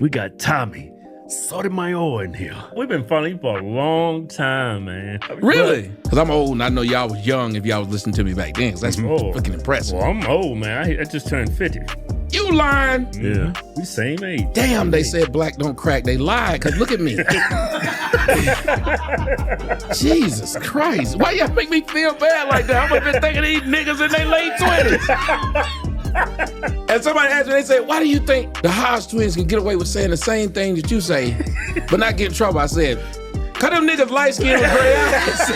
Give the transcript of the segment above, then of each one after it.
We got Tommy Sotomayor in here. We've been following you for a long time, man. Really? Because I'm old and I know y'all was young if y'all was listening to me back then. Cause that's fucking impressive. Well, I'm old, man. I just turned 50. You lying? Yeah. We same age. Damn, they said black don't crack. They lied, because look at me. Jesus Christ. Why y'all make me feel bad like that? I'm been thinking these niggas in their late 20s. And somebody asked me, they said, why do you think the Hodgetwins can get away with saying the same thing that you say, but not get in trouble? I said, cause them niggas light skinned with gray eyes.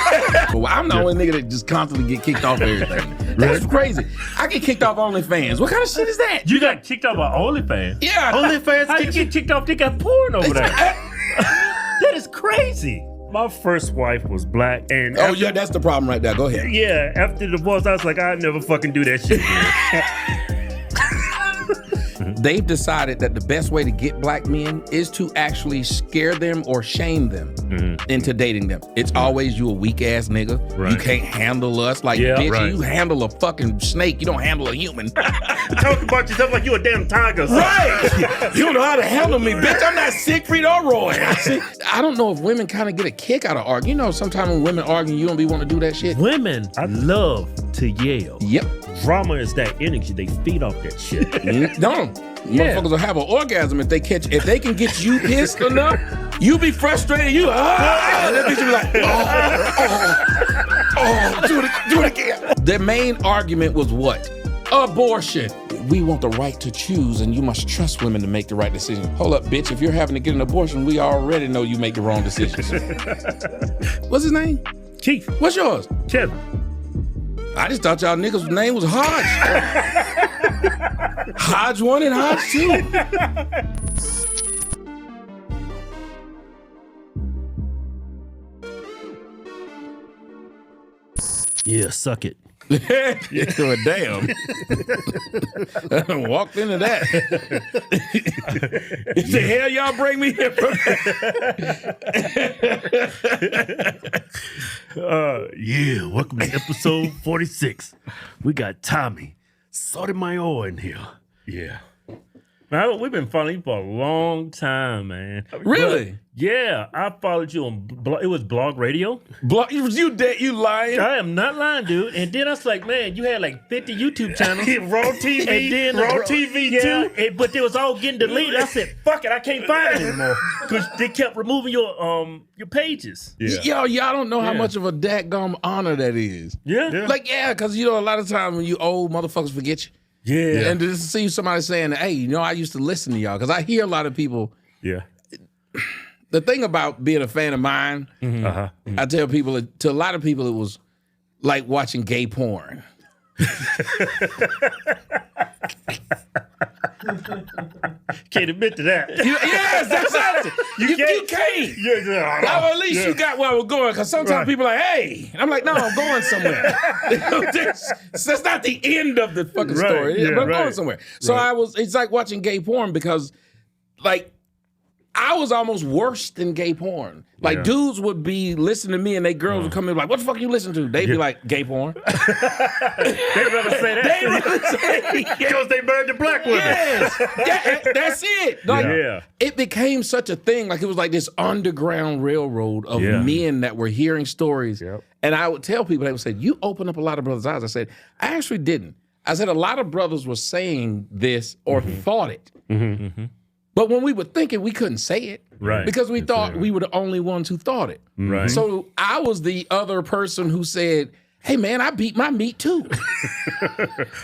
Well, I'm the only nigga that just constantly get kicked off everything. That's crazy. I get kicked off Onlyfans. What kind of shit is that? You got kicked off by Onlyfans? Yeah. Onlyfans, how you get kicked off? They got porn over there. That is crazy. My first wife was black, and yeah, that's the problem right there. Go ahead. Yeah, after the divorce, I was like, I'd never fucking do that shit again. They've decided that the best way to get black men is to actually scare them or shame them into dating them. It's always, you a weak ass nigga. Right. You can't handle us. Like, bitch, you handle a fucking snake. You don't handle a human. Talk about yourself like you a damn tiger. Right. You don't know how to handle me, bitch. I'm not Siegfried or Roy. I don't know if women kind of get a kick out of arguing. You know, sometimes when women argue, you don't be wanting to do that shit. Women, I love to yell. Yep. Drama is that energy. They feed off that shit. Motherfuckers will have an orgasm if they can get you pissed enough. You be frustrated. And that bitch will be like, do it again. Their main argument was what? Abortion. We want the right to choose, and you must trust women to make the right decision. Hold up, bitch. If you're having to get an abortion, we already know you make the wrong decisions. What's his name? Chief. What's yours? Kevin. I just thought y'all niggas' name was Hodge. Hodge 1 and Hodge 2. Yeah, suck it. Well, damn. I walked into that. The hell y'all bring me here from? Yeah, welcome to episode 46. We got Tommy Sotomayor in here. Yeah. Man, we've been following you for a long time, man. Really? Yeah, I followed you on, it was Blog Radio. You lying? I am not lying, dude. And then I was like, man, you had like 50 YouTube channels. Raw TV. And then Raw TV too. But they was all getting deleted. I said, fuck it, I can't find it anymore. Because they kept removing your pages. Yeah. Y'all don't know how much of a dadgum honor that is. Yeah. Like, because you know, a lot of times when you old motherfuckers forget you. Yeah. And to see somebody saying, hey, you know, I used to listen to y'all. Because I hear a lot of people. Yeah. The thing about being a fan of mine, I tell people, to a lot of people, it was like watching gay porn. Can't admit to that. Yes, that's it. You can't. Well, at least you got where I was going, because sometimes people are like, hey. And I'm like, no, I'm going somewhere. That's not the end of the fucking story. But I'm going somewhere. So it's like watching gay porn, because like, I was almost worse than gay porn. Like, dudes would be listening to me and they girls would come in like, what the fuck you listen to? They'd be like, gay porn. They'd rather say that. They'd rather say because they married the black women. Yes. That's it. Like, it became such a thing. Like, it was like this underground railroad of men that were hearing stories. Yep. And I would tell people, they would say, you opened up a lot of brothers' eyes. I said, I actually didn't. I said, a lot of brothers were saying this or thought it. But when we were thinking, we couldn't say it. Right. Because we thought we were the only ones who thought it. Right. So I was the other person who said, hey, man, I beat my meat too.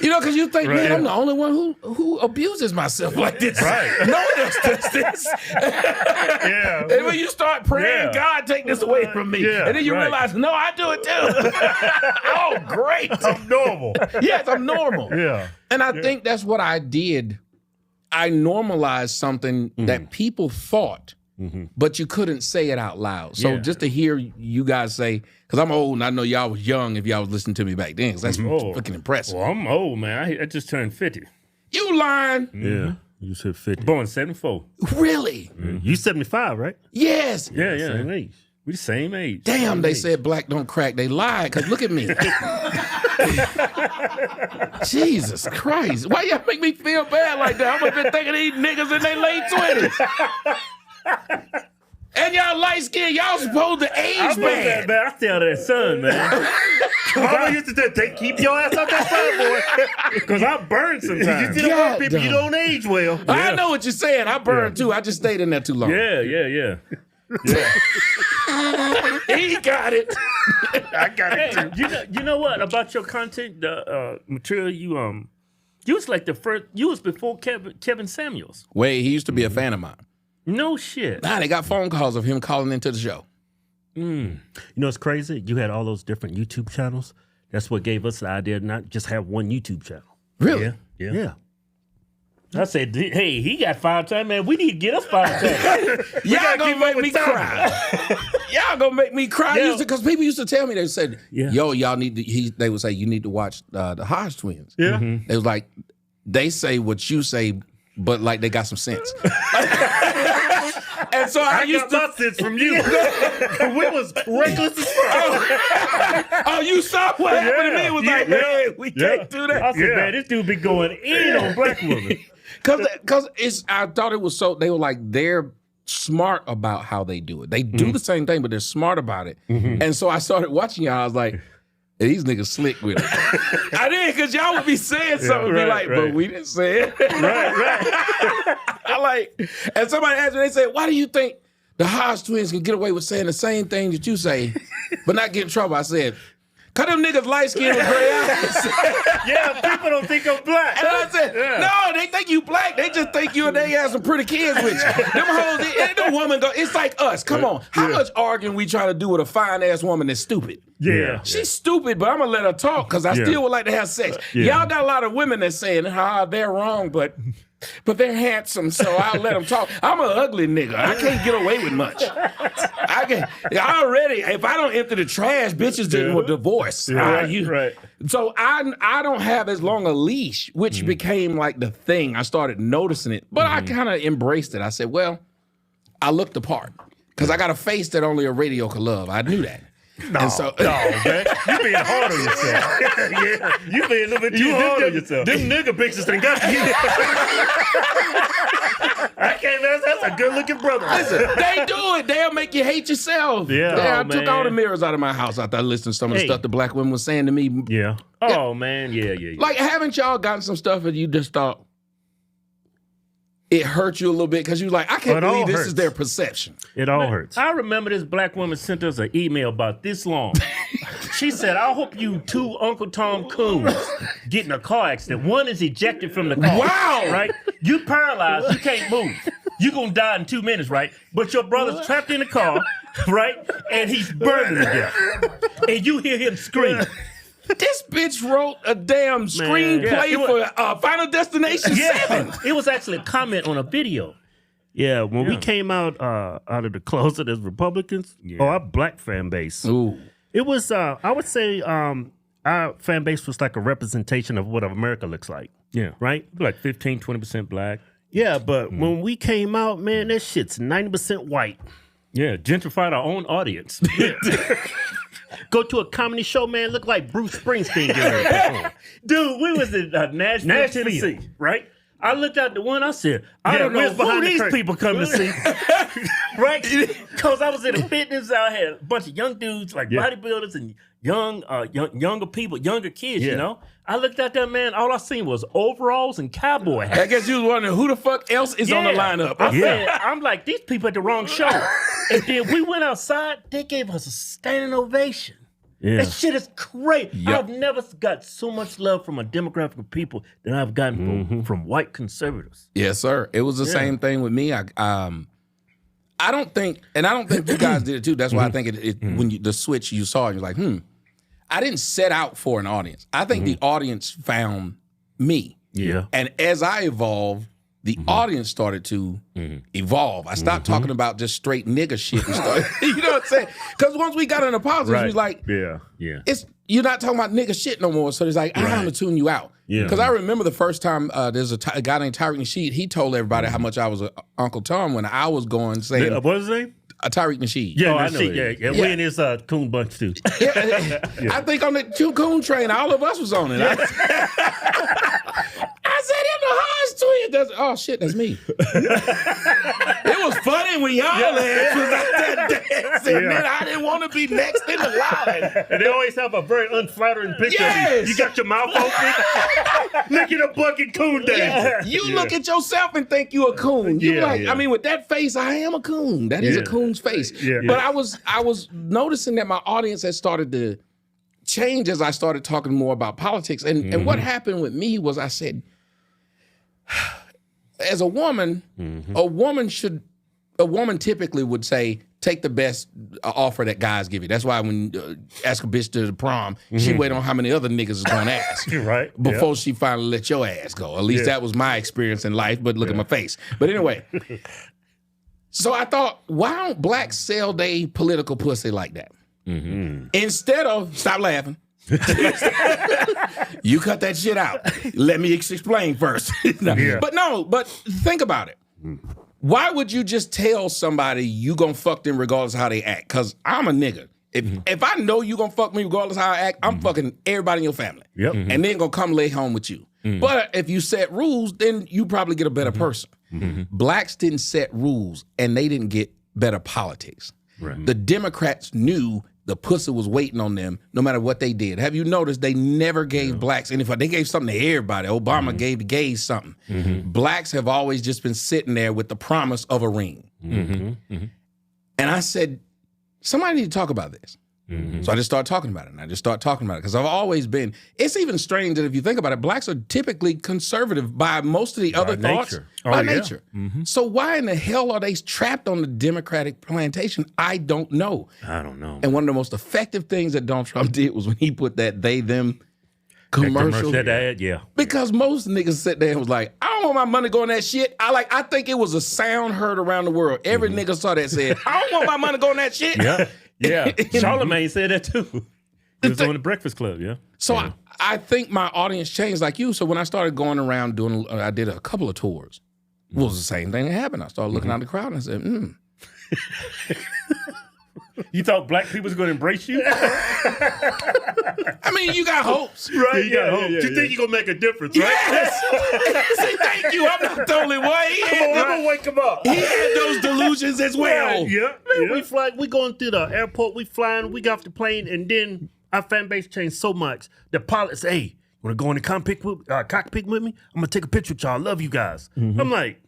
You know, because you think, man, I'm the only one who abuses myself like this. Right. No one else does this. And when you start praying, God, take this away from me. And then you realize, no, I do it too. Oh, great. I'm normal. Yes, I'm normal. And I think that's what I did. I normalized something that people thought, but you couldn't say it out loud. So just to hear you guys say, because I'm old and I know y'all was young if y'all was listening to me back then, because that's fucking impressive. Well, I'm old, man. I just turned 50. You lying? Yeah. You said 50. Born 74. Really? You 75, right? Yes. Yeah, same age. We the same age. Damn, they said black don't crack. They lied, because look at me. Jesus Christ. Why y'all make me feel bad like that? I'm been thinking these niggas in their late 20s. And y'all light skinned, y'all supposed to age bad. Man, I stay out of that sun, man. Mama used to say, keep your ass out that sun, boy. Because I burn sometimes. You see the people, you don't age well. I know what you're saying. I burn too. I just stayed in there too long. Yeah. He got it. I got it too. You know what about your content, the material you was like the first. You was before Kevin Samuels. Wait, he used to be a fan of mine. No shit. Nah, they got phone calls of him calling into the show. You know, it's crazy. You had all those different YouTube channels. That's what gave us the idea to not just have one YouTube channel. Really? Yeah. I said, hey, he got 5 times, man. We need to get us 5 times. Y'all gonna make me cry. Y'all gonna make me cry. Because people used to tell me, they said, yo, y'all need to, they would say, you need to watch the Hodgetwins. Yeah. They was like, they say what you say, but like they got some sense. And so I used got my sense from you. We was reckless as fuck. Oh, you saw what happened to me? It was like, man, we can't do that. I said, man, this dude be going in on black women. Because I thought it was so, they were like, they're smart about how they do it. They do the same thing, but they're smart about it. And so I started watching y'all. I was like, these niggas slick with it. I did, because y'all would be saying something and be like, but we didn't say it. Right. I like, and somebody asked me, they said, why do you think the Hodgetwins can get away with saying the same thing that you say, but not get in trouble? I said, cause them niggas light skinned with gray eyes. Yeah, people don't think I'm black. And I said, no, they think you black. They just think you and they have some pretty kids with you. Them hoes, the woman go, it's like us. Come on. How much arguing we trying to do with a fine ass woman that's stupid? Yeah. She's stupid, but I'm gonna let her talk because I still would like to have sex. Y'all got a lot of women that's saying, they're wrong, but they're handsome, so I'll let them talk. I'm an ugly nigga. I can't get away with much. If I don't empty the trash, bitches didn't want divorce. Right. So I don't have as long a leash, which became like the thing. I started noticing it, but I kind of embraced it. I said, well, I looked the part because I got a face that only a radio could love. I knew that. No, man. You being hard on yourself. You being a little bit too hard on yourself. Them nigga pictures done got you. I can't, that's a good looking brother. Listen, they do it. They'll make you hate yourself. Yeah. I took all the mirrors out of my house after I listened to some of the stuff the black women was saying to me. Yeah. Oh, man. Yeah. Like, haven't y'all gotten some stuff that you just thought it hurt you a little bit because you're like, I can't believe this is their perception. It all hurts. I remember this black woman sent us an email about this long. She said, I hope you 2 Uncle Tom coons get in a car accident. One is ejected from the car. Wow. Right? You paralyzed. You can't move. You're going to die in 2 minutes, right? But your brother's trapped in the car, right? And he's burning to death. And you hear him scream. This bitch wrote a damn screenplay for Final Destination 7. It was actually a comment on a video. Yeah, when we came out of the closet as Republicans, our black fan base. Ooh. It was, I would say, our fan base was like a representation of what America looks like. Yeah. Right? Like 15, 20% black. Yeah, but when we came out, man, that shit's 90% white. Yeah, gentrified our own audience. Go to a comedy show, man, look like Bruce Springsteen getting ready to perform. Dude, we was in Nashville, Tennessee, right? I looked out the window, I said, I don't know who these people come to see. Right? Because I was in a fitness, I had a bunch of young dudes, like bodybuilders and younger people, younger kids, you know? I looked out there, man, all I seen was overalls and cowboy hats. I guess you was wondering who the fuck else is on the lineup. I'm like, these people at the wrong show. And then we went outside, they gave us a standing ovation. Yeah. That shit is great. I've never got so much love from a demographic of people that I've gotten from white conservatives. Yes, sir. It was the same thing with me. I don't think, and I don't think you guys did it too. That's why I think when the switch you saw, you're like, I didn't set out for an audience. I think the audience found me. Yeah. And as I evolved, the audience started to evolve. I stopped talking about just straight nigga shit and started, you know what I'm saying? Because once we got into politics, we was like, you're not talking about nigga shit no more. So it's like, I'm gonna tune you out. Because I remember the first time there's a guy named Tyreek Nasheed, he told everybody how much I was Uncle Tom when I was going saying, what is his name? Tariq Nasheed. Yeah, I I know see. it Yeah, is. we in this coon bunch too. I think on the coon train, all of us was on it. I said, "In the Hodge twins." Oh shit, that's me. It was funny when y'all ass was out there dancing. Man, I didn't want to be next in the line. And they always have a very unflattering picture Yes. of you. You got your mouth open. Look at a bucket coon dancing. You look at yourself and think you a coon. You Yeah, like, yeah. I mean, with that face, I am a coon. That is a Yeah. coon's face. Yeah. But I was noticing that my audience had started to change as I started talking more about politics. And what happened with me was I said, as a woman, a woman typically would say, take the best offer that guys give you. That's why when ask a bitch to the prom, she wait on how many other niggas is gonna ask. Right. Before she finally let your ass go. At least that was my experience in life, but look at my face. But anyway, so I thought, why don't blacks sell they political pussy like that? Instead of, stop laughing. You cut that shit out. Let me explain first. But think about it. Why would you just tell somebody you gonna fuck them regardless of how they act? Because I'm a nigga. If I know you gonna fuck me regardless of how I act, I'm fucking everybody in your family. Yep. And then gonna come lay home with you. But if you set rules, then you probably get a better person. Blacks didn't set rules and they didn't get better politics. Right. The Democrats knew the pussy was waiting on them no matter what they did. Have you noticed they never gave blacks anything? They gave something to everybody. Obama gave the gays something. Blacks have always just been sitting there with the promise of a ring. And I said, somebody need to talk about this. So I just started talking about it. And I just started talking about it because I've always been, it's even strange that if you think about it, blacks are typically conservative by most of the other thoughts. nature. By nature. So why in the hell are they trapped on the Democratic plantation? I don't know. I don't know. And one of the most effective things that Donald Trump did was when he put that they, them commercial. That ad, yeah. Because most niggas sat there and was like, I don't want my money going that shit. I think it was a sound heard around the world. Every nigga saw that said, I don't want my money going that shit. Yeah. Yeah. Charlamagne said that too. He was on the Breakfast Club, yeah. So I think my audience changed like you. So when I started going around doing, I did a couple of tours. It was the same thing that happened. I started looking out the crowd and I said, You thought black people was going to embrace you? I mean, you got hopes. Right, you got hope. You think you're going to make a difference, right? Yes. Say thank you. I'm not the only one. I'm going to wake him up. He had those delusions as well. Yeah. Man, we going through the airport, we flying, we got off the plane, and then our fan base changed so much. The pilot said, hey, you want to go in the cockpit with me? I'm going to take a picture with y'all. I love you guys. I'm like,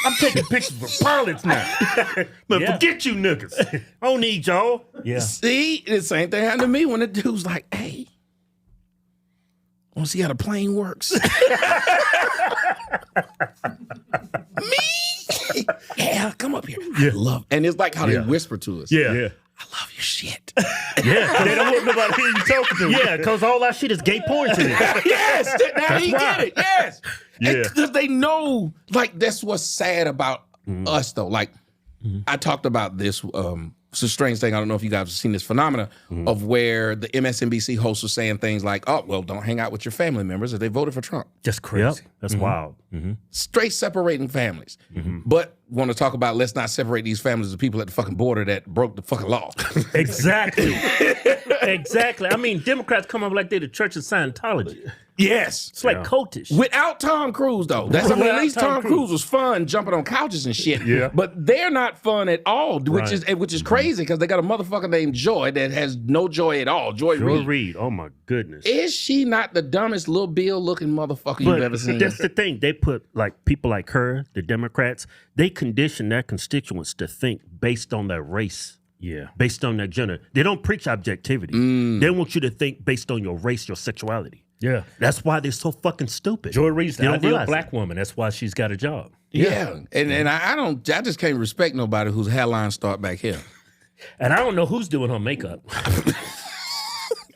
I'm taking pictures with pilots now. Man, forget you niggas. I don't need y'all. Yeah. See, the same thing happened to me when the dude's like, hey, want to see how the plane works? Me? Yeah, come up here. I love, and it's like how they whisper to us. Yeah. I love your shit. Yeah. They don't want nobody hear you talking to them. Yeah, because all that shit is gay porn to them. Yes, now he get it. Yes. Yeah. Because they know, like, that's what's sad about us, though. Like, I talked about this. It's a strange thing. I don't know if you guys have seen this phenomena of where the MSNBC hosts are saying things like, oh, well, don't hang out with your family members if they voted for Trump. Just crazy. That's wild. Straight separating families. But want to talk about let's not separate these families of people at the fucking border that broke the fucking law. Exactly. Exactly. I mean, Democrats come up like they're the Church of Scientology. Yes. It's like cultish. Without Tom Cruise, though. That's, I mean, at least Tom Cruise was fun jumping on couches and shit. Yeah. But they're not fun at all, which is crazy because they got a motherfucker named Joy that has no joy at all. Joy Reid. Reid. Oh, my goodness. Is she not the dumbest little Bill looking motherfucker you've ever seen? That's the thing. They put like people like her, the Democrats, they condition their constituents to think based on their race. Yeah. Based on their gender. They don't preach objectivity. They want you to think based on your race, your sexuality. Yeah. That's why they're so fucking stupid. Joy Reid's the They don't ideal realize black woman. That's why she's got a job. Yeah. And I just can't respect nobody whose hairline start back here. And I don't know who's doing her makeup.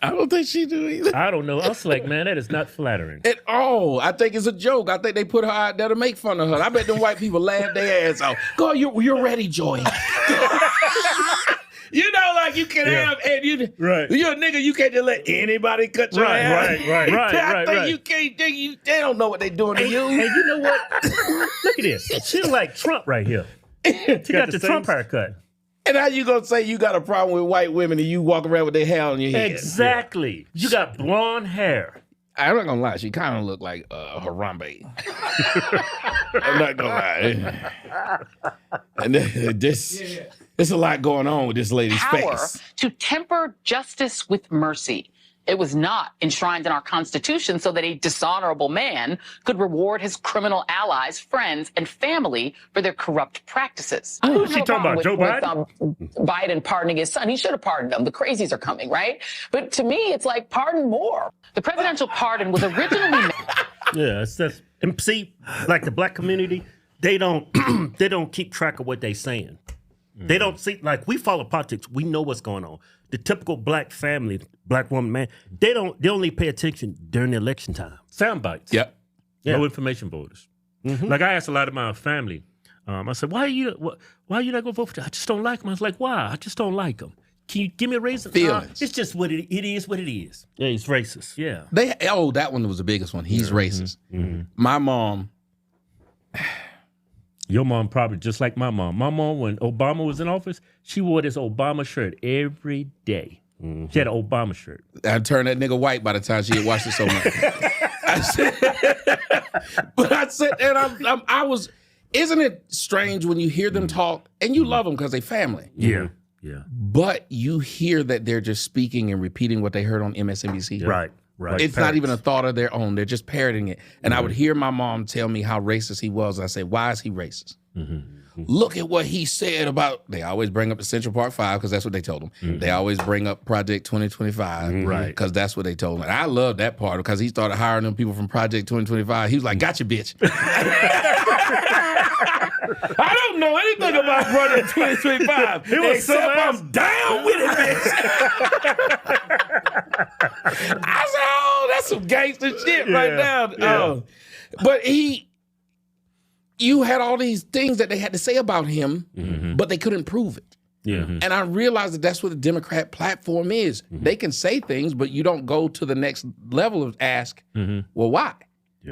I don't think she do either. I don't know. I was like, man, that is not flattering. At all. I think it's a joke. I think they put her out there to make fun of her. I bet them white people laugh their ass off. Go, you're ready, Joy. You know, like you can have, and you're a nigga, you can't just let anybody cut your hair. I think you can't, they don't know what they doing to you. And you know what? Look at this. She like Trump right here. She got the Trump haircut. And how you gonna say you got a problem with white women and you walk around with their hair on your head? Exactly. You got blonde hair. I'm not gonna lie, she kind of looked like Harambe. I'm not gonna lie. And there's a lot going on with this lady's face. To temper justice with mercy. It was not enshrined in our Constitution so that a dishonorable man could reward his criminal allies, friends, and family for their corrupt practices. Who's she talking about, Joe Biden? Biden pardoning his son. He should have pardoned him. The crazies are coming, right? But to me, it's like pardon more. The presidential pardon was originally made. Yeah, and see, like the black community, they don't keep track of what they saying. They don't see, like, we follow politics. We know what's going on. The typical black family, black woman, man, they only pay attention during the election time. Sound bites. Yep. No information voters. Mm-hmm. Like, I asked a lot of my family, I said, why are you not going to vote for that? I just don't like them. I was like, why? I just don't like them. Can you give me a reason? Feelings. It's just what it is what it is. Yeah, he's racist. Yeah. That one was the biggest one. He's racist. Mm-hmm. My mom... Your mom probably just like my mom. My mom, when Obama was in office, she wore this Obama shirt every day. Mm-hmm. She had an Obama shirt. I turned that nigga white by the time she had watched it so much. Isn't it strange when you hear them talk and you love them because they family? Yeah. Yeah. But you hear that they're just speaking and repeating what they heard on MSNBC. Yeah. Right. Right. It's not even a thought of their own. They're just parroting it. And I would hear my mom tell me how racist he was. I say, why is he racist? Mm-hmm. Look at what he said about, they always bring up the Central Park 5 because that's what they told him. Mm-hmm. They always bring up Project 2025 because that's what they told him. And I love that part because he started hiring them people from Project 2025. He was like, gotcha, bitch. I don't know anything about Project 2025 except I'm down with it, bitch. I said, oh, that's some gangster shit right now. Yeah. But you had all these things that they had to say about him, but they couldn't prove it. Yeah. And I realized that that's what the Democrat platform is. They can say things, but you don't go to the next level of ask, well, why?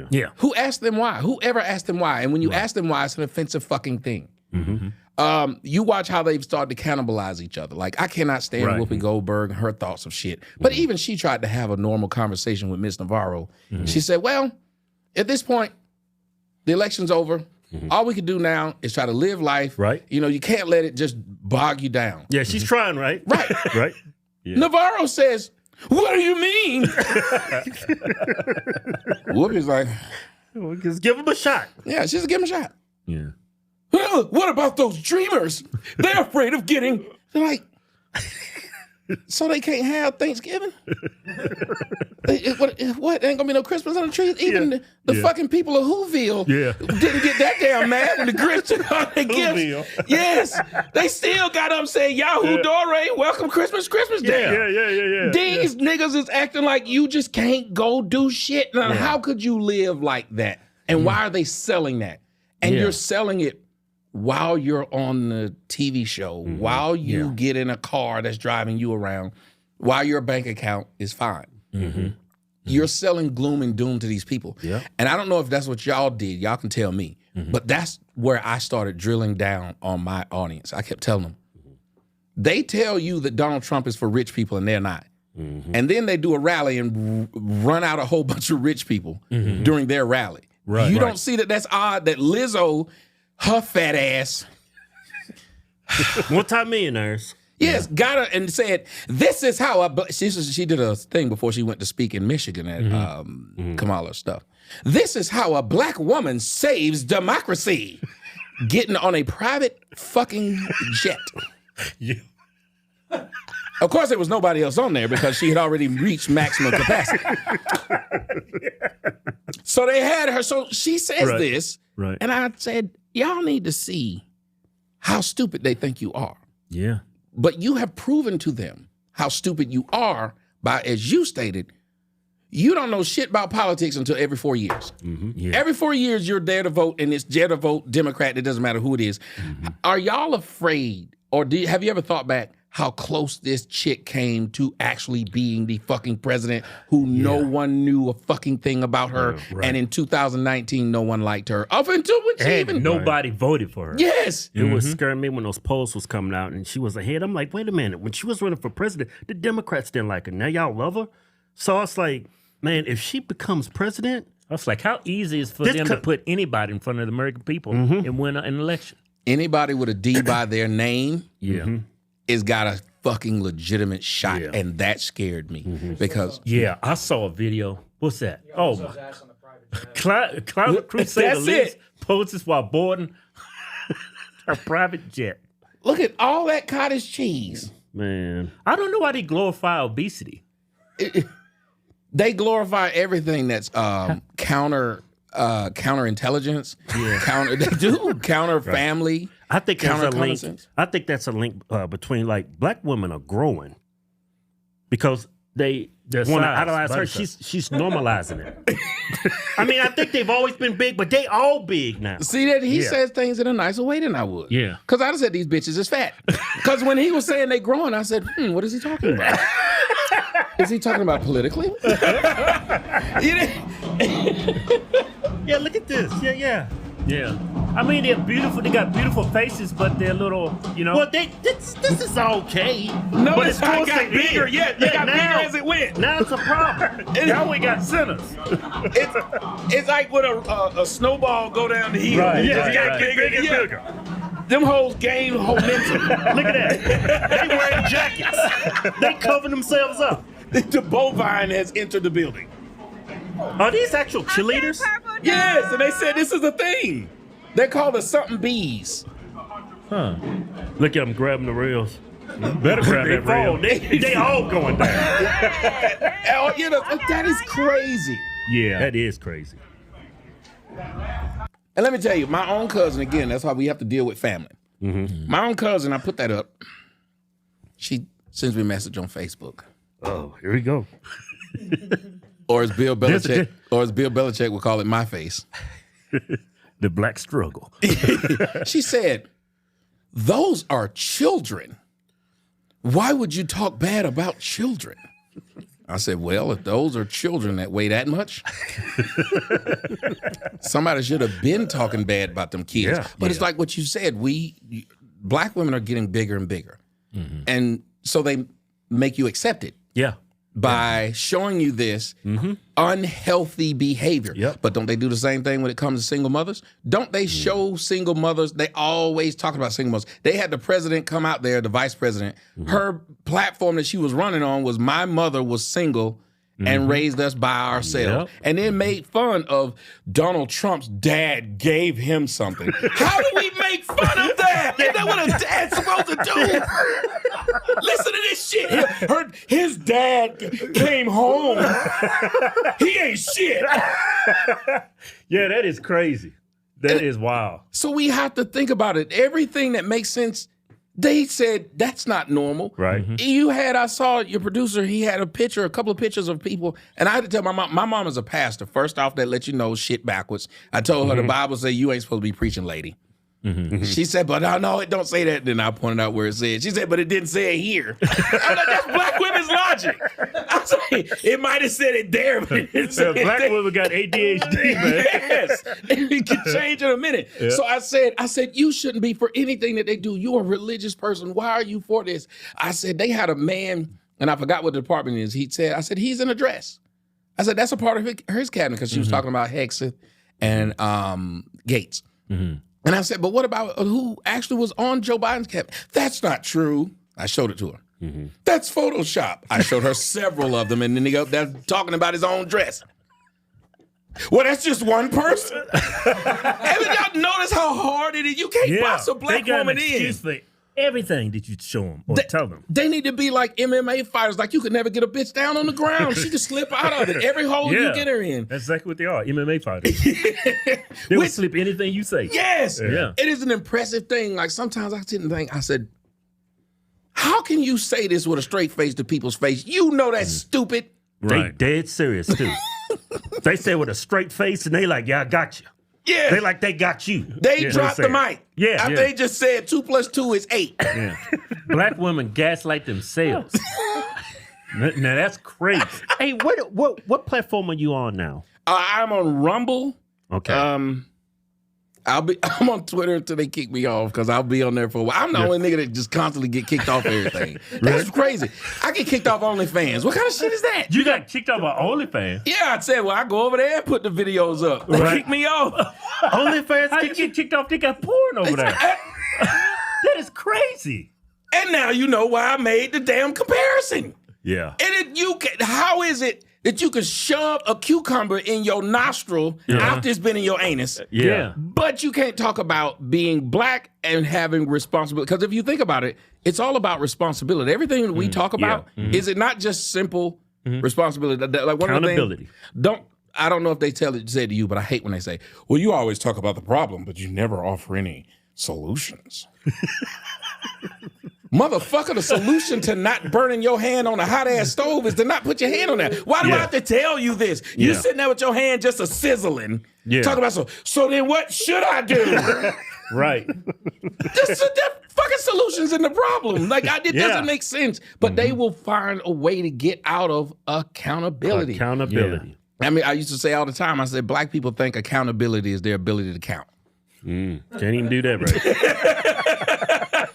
Yeah. Who asked them why? Whoever asked them why? And when you ask them why, it's an offensive fucking thing. You watch how they've started to cannibalize each other. Like, I cannot stand Whoopi Goldberg and her thoughts of shit. But even she tried to have a normal conversation with Ms. Navarro. She said, well, at this point, the election's over. All we can do now is try to live life. Right. You know, you can't let it just bog you down. Yeah, she's trying, right? Right. Right. Yeah. Navarro says, what do you mean? Whoopi's like, just give him a shot. yeah, just give him a shot. Yeah. Well, what about those dreamers? They're afraid of getting, they're like, so they can't have Thanksgiving? What? Ain't gonna be no Christmas on the tree? Even the fucking people of Whoville didn't get that damn mad when the Grinch took all their gifts. Yes, they still got up saying, Yahoo Dore, welcome Christmas Day. Yeah. These niggas is acting like you just can't go do shit. Now, how could you live like that? And why are they selling that? And you're selling it while you're on the TV show, while you get in a car that's driving you around, while your bank account is fine. You're selling gloom and doom to these people. And I don't know if that's what y'all did. Y'all can tell me. But that's where I started drilling down on my audience. I kept telling them, they tell you that Donald Trump is for rich people and they're not. And then they do a rally and run out a whole bunch of rich people during their rally. You don't see that that's odd that Lizzo, her fat ass, multi-millionaires. Yes, got her and said, this is how she did a thing before she went to speak in Michigan at Kamala stuff. This is how a black woman saves democracy. Getting on a private fucking jet. Of course, there was nobody else on there because she had already reached maximum capacity. So they had her. So she says this. Right. And I said, y'all need to see how stupid they think you are. Yeah. But you have proven to them how stupid you are by, as you stated, you don't know shit about politics until every 4 years. Every 4 years, you're there to vote, and it's there to vote Democrat. It doesn't matter who it is. Are y'all afraid, or have you ever thought back, how close this chick came to actually being the fucking president who no one knew a fucking thing about her. Right. And in 2019, no one liked her. Up until when she even... Nobody voted for her. Yes. It was scaring me when those polls was coming out and she was ahead. I'm like, wait a minute. When she was running for president, the Democrats didn't like her. Now y'all love her? So it's like, man, if she becomes president... I was like, how easy is for them to put anybody in front of the American people and win an election? Anybody with a D by their name... is got a fucking legitimate shot, and that scared me because I saw a video. What's that? Oh my! Climate Crusader Liz poses while boarding a private jet. Look at all that cottage cheese, man. I don't know why they glorify obesity. They glorify everything that's counterintelligence. They do counter family. I think there's a link. I think that's a link between like black women are growing because they want to idolize her. She's normalizing it. I mean, I think they've always been big, but they all big now. See that he says things in a nicer way than I would. Yeah, because I'd have said these bitches is fat. Because when he was saying they growing, I said, what is he talking about? Is he talking about politically? Yeah, look at this. Yeah. I mean, they're beautiful. They got beautiful faces, but they're little, Well, this is okay. No, but it's got bigger. They got bigger as it went. Now it's a problem. Now we got sinners. It's like when a snowball go down the hill. Right. It got bigger and bigger. Them hoes gain momentum. Look at that. They wearing jackets. They cover themselves up. The bovine has entered the building. Are these actual cheerleaders? Yes, and they said this is a thing. They're called the something bees. Huh. Look at them grabbing the rails. Better grab that rail. They all going down. That is crazy. Yeah. That is crazy. And let me tell you, my own cousin, again, that's why we have to deal with family. My own cousin, I put that up. She sends me a message on Facebook. Oh, here we go. Or as Bill Belichick would call it, my face. The black struggle. She said, those are children. Why would you talk bad about children? I said, well, if those are children that weigh that much, somebody should have been talking bad about them kids. But it's like what you said, black women are getting bigger and bigger. And so they make you accept it. Yeah. By showing you this unhealthy behavior. Yep. But don't they do the same thing when it comes to single mothers? Don't they show single mothers? They always talk about single mothers. They had the president come out there, the vice president. Her platform that she was running on was my mother was single and raised us by ourselves. And then made fun of Donald Trump's dad gave him something. How do we make fun of that? Is that what a dad's supposed to do? Listen to this shit. His dad came home. He ain't shit. Yeah, that is crazy. That is wild. So we have to think about it. Everything that makes sense, they said that's not normal. Right. I saw your producer, he had a couple of pictures of people, and I had to tell my mom is a pastor. First off, that let you know shit backwards. I told her the Bible says you ain't supposed to be preaching, lady. She said, but no, it don't say that. Then I pointed out where it said. She said, but it didn't say it here. I'm like, that's black women's logic. I was like, it might have said it there, but it didn't say black women got ADHD, man. Yes. It can change in a minute. Yeah. So I said, you shouldn't be for anything that they do. You're a religious person. Why are you for this? I said, they had a man, and I forgot what the department is. I said, he's in a dress. I said, that's a part of his cabinet, because she was talking about Hexeth and Gates. And I said, but what about who actually was on Joe Biden's cabinet? That's not true. I showed it to her. That's Photoshop. I showed her several of them, and then they're talking about his own dress. Well, that's just one person. Haven't y'all noticed how hard it is? You can't box a black woman in. For everything that you show them or tell them. They need to be like MMA fighters. Like, you could never get a bitch down on the ground. She just slip out of it. Every hole you get her in. That's exactly what they are, MMA fighters. They will slip anything you say. Yes. Yeah. It is an impressive thing. Like, sometimes I sit and think, I said, how can you say this with a straight face to people's face? You know that's stupid. Right. They dead serious, too. They say with a straight face, and they like, yeah, I got you. Yeah. They like they got you. They dropped the mic. Yeah, After yeah. they just said 2 + 2 is 8. Yeah. Black women gaslight themselves. Now that's crazy. Hey, what platform are you on now? I'm on Rumble. Okay. I'm on Twitter until they kick me off because I'll be on there for a while. I'm the only nigga that just constantly get kicked off everything. That's crazy. I get kicked off Onlyfans. What kind of shit is that? You got kicked off by OnlyFans? Yeah, I said, well, I go over there and put the videos up. They kick me off. OnlyFans? How you get kicked off? They got porn over there. That is crazy. And now you know why I made the damn comparison. Yeah. And how is it that you can shove a cucumber in your nostril after it's been in your anus? Yeah. But you can't talk about being black and having responsibility. Because if you think about it, it's all about responsibility. Everything that we talk about, is it not just simple responsibility? Like one Accountability. Of the things, I don't know if they say to you, but I hate when they say, well, you always talk about the problem, but you never offer any solutions. Motherfucker, the solution to not burning your hand on a hot ass stove is to not put your hand on that. Why do I have to tell you this? You sitting there with your hand just a sizzling. Talk about so then what should I do? Right. There's fucking solutions in the problem. Like it doesn't make sense. But they will find a way to get out of accountability. Accountability. I mean, I used to say all the time, I said, black people think accountability is their ability to count. Can't even do that right.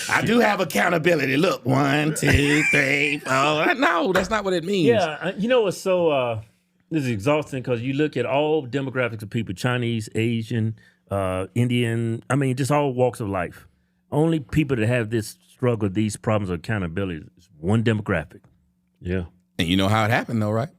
I do have accountability. Look, 1, 2, 3, 4. No, that's not what it means. Yeah, you know what's so this is exhausting because you look at all demographics of people: Chinese, Asian, Indian. I mean, just all walks of life. Only people that have this struggle, these problems of accountability, is one demographic. Yeah. And you know how it happened, though, right?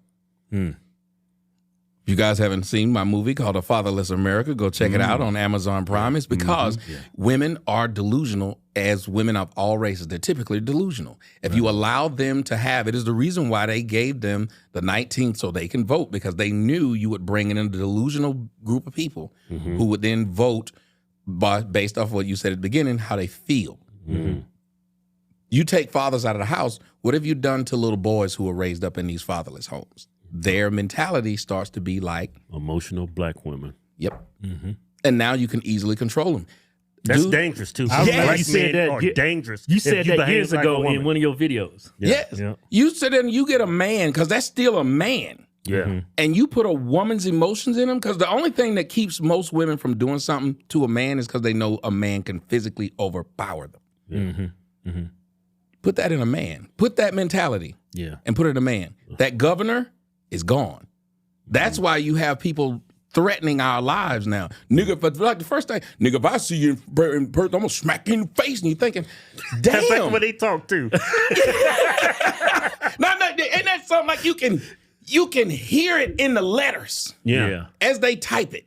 If you guys haven't seen my movie called A Fatherless America, go check it out on Amazon Prime. It's because women are delusional as women of all races. They're typically delusional. If you allow them to have it, is the reason why they gave them the 19th so they can vote, because they knew you would bring in a delusional group of people who would then vote based off what you said at the beginning, how they feel. You take fathers out of the house, what have you done to little boys who are raised up in these fatherless homes? Their mentality starts to be like Emotional black women. Yep. And now you can easily control them. That's dangerous too. Yes. You said that dangerous. You said that years like ago in one of your videos. Yes. Yeah. You sit there and you get a man, because that's still a man. Yeah. And you put a woman's emotions in him, because the only thing that keeps most women from doing something to a man is because they know a man can physically overpower them. Put that in a man. Put that mentality and put it in a man. That governor is gone. That's why you have people threatening our lives now. Nigga, but like the first thing, nigga, if I see you in person, I'm gonna smack you in the face, and you're thinking, damn. That's like what they talk to. No, and that's something like you can hear it in the letters as they type it.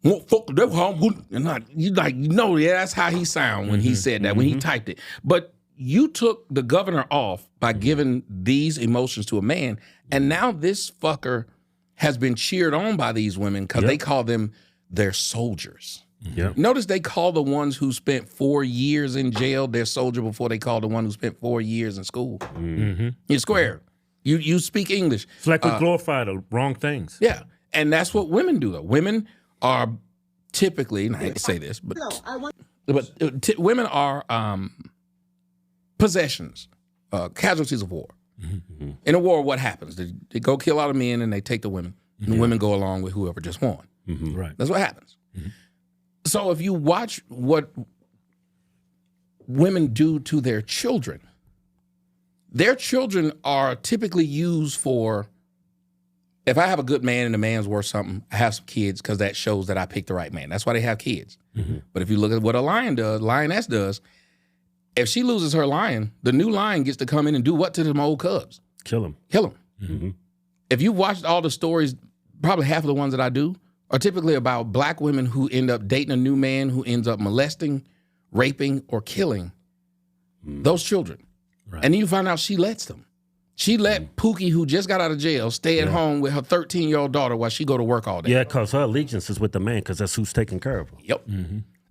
Won't fuck that home. And that's how he sound when he said that, when he typed it. But you took the governor off by giving these emotions to a man, and now this fucker has been cheered on by these women because they call them their soldiers. Notice they call the ones who spent 4 years in jail their soldier before they call the one who spent 4 years in school. You're square. You speak English. It's like we glorify the wrong things. Yeah, and that's what women do, though. Women are typically, and I hate to say this, but women are possessions, casualties of war. In a war, what happens? They go kill all the men and they take the women. And the women go along with whoever just won. Right. That's what happens. So if you watch what women do to their children are typically used for, if I have a good man and the man's worth something, I have some kids because that shows that I picked the right man. That's why they have kids. But if you look at what a lioness does, if she loses her lion, the new lion gets to come in and do what to them old cubs? Kill them. If you've watched all the stories, probably half of the ones that I do are typically about black women who end up dating a new man who ends up molesting, raping, or killing those children. Right. And then you find out she lets them. She let Pookie, who just got out of jail, stay at home with her 13-year-old daughter while she go to work all day. Yeah, because her allegiance is with the man, because that's who's taking care of her. Yep.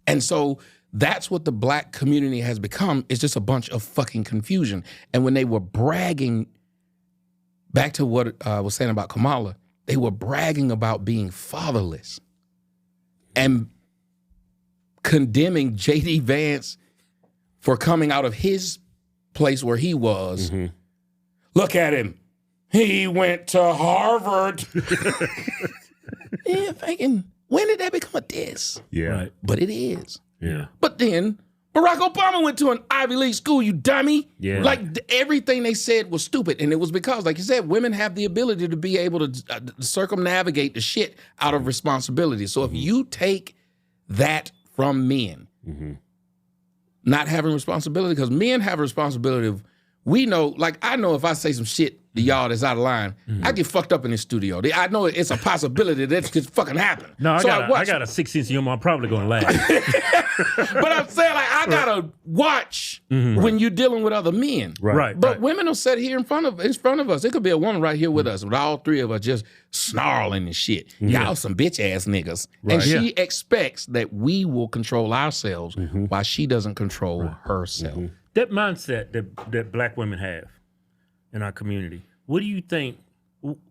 And so that's what the black community has become. It's just a bunch of fucking confusion. And when they were bragging, back to what I was saying about Kamala, they were bragging about being fatherless. and condemning J.D. Vance for coming out of his place where he was. Look at him. He went to Harvard. Yeah, thinking, when did that become a diss? Yeah. Right. But it is. Yeah. But then Barack Obama went to an Ivy League school, you dummy. Yeah. Like everything they said was stupid. And it was because, like you said, women have the ability to be able to circumnavigate the shit out of responsibility. So if you take that from men, not having responsibility, because men have a responsibility of, we know, like I know if I say some shit to y'all that's out of line, I get fucked up in this studio. I know it's a possibility that could fucking happen. No, I got a 6-inch humor. I'm probably going to laugh. But I'm saying, like, I gotta watch when you're dealing with other men. Right. But women will sit here in front of us. It could be a woman right here with us, with all three of us just snarling and shit. Y'all some bitch ass niggas. Right. And she expects that we will control ourselves while she doesn't control herself. That mindset that black women have in our community, what do you think?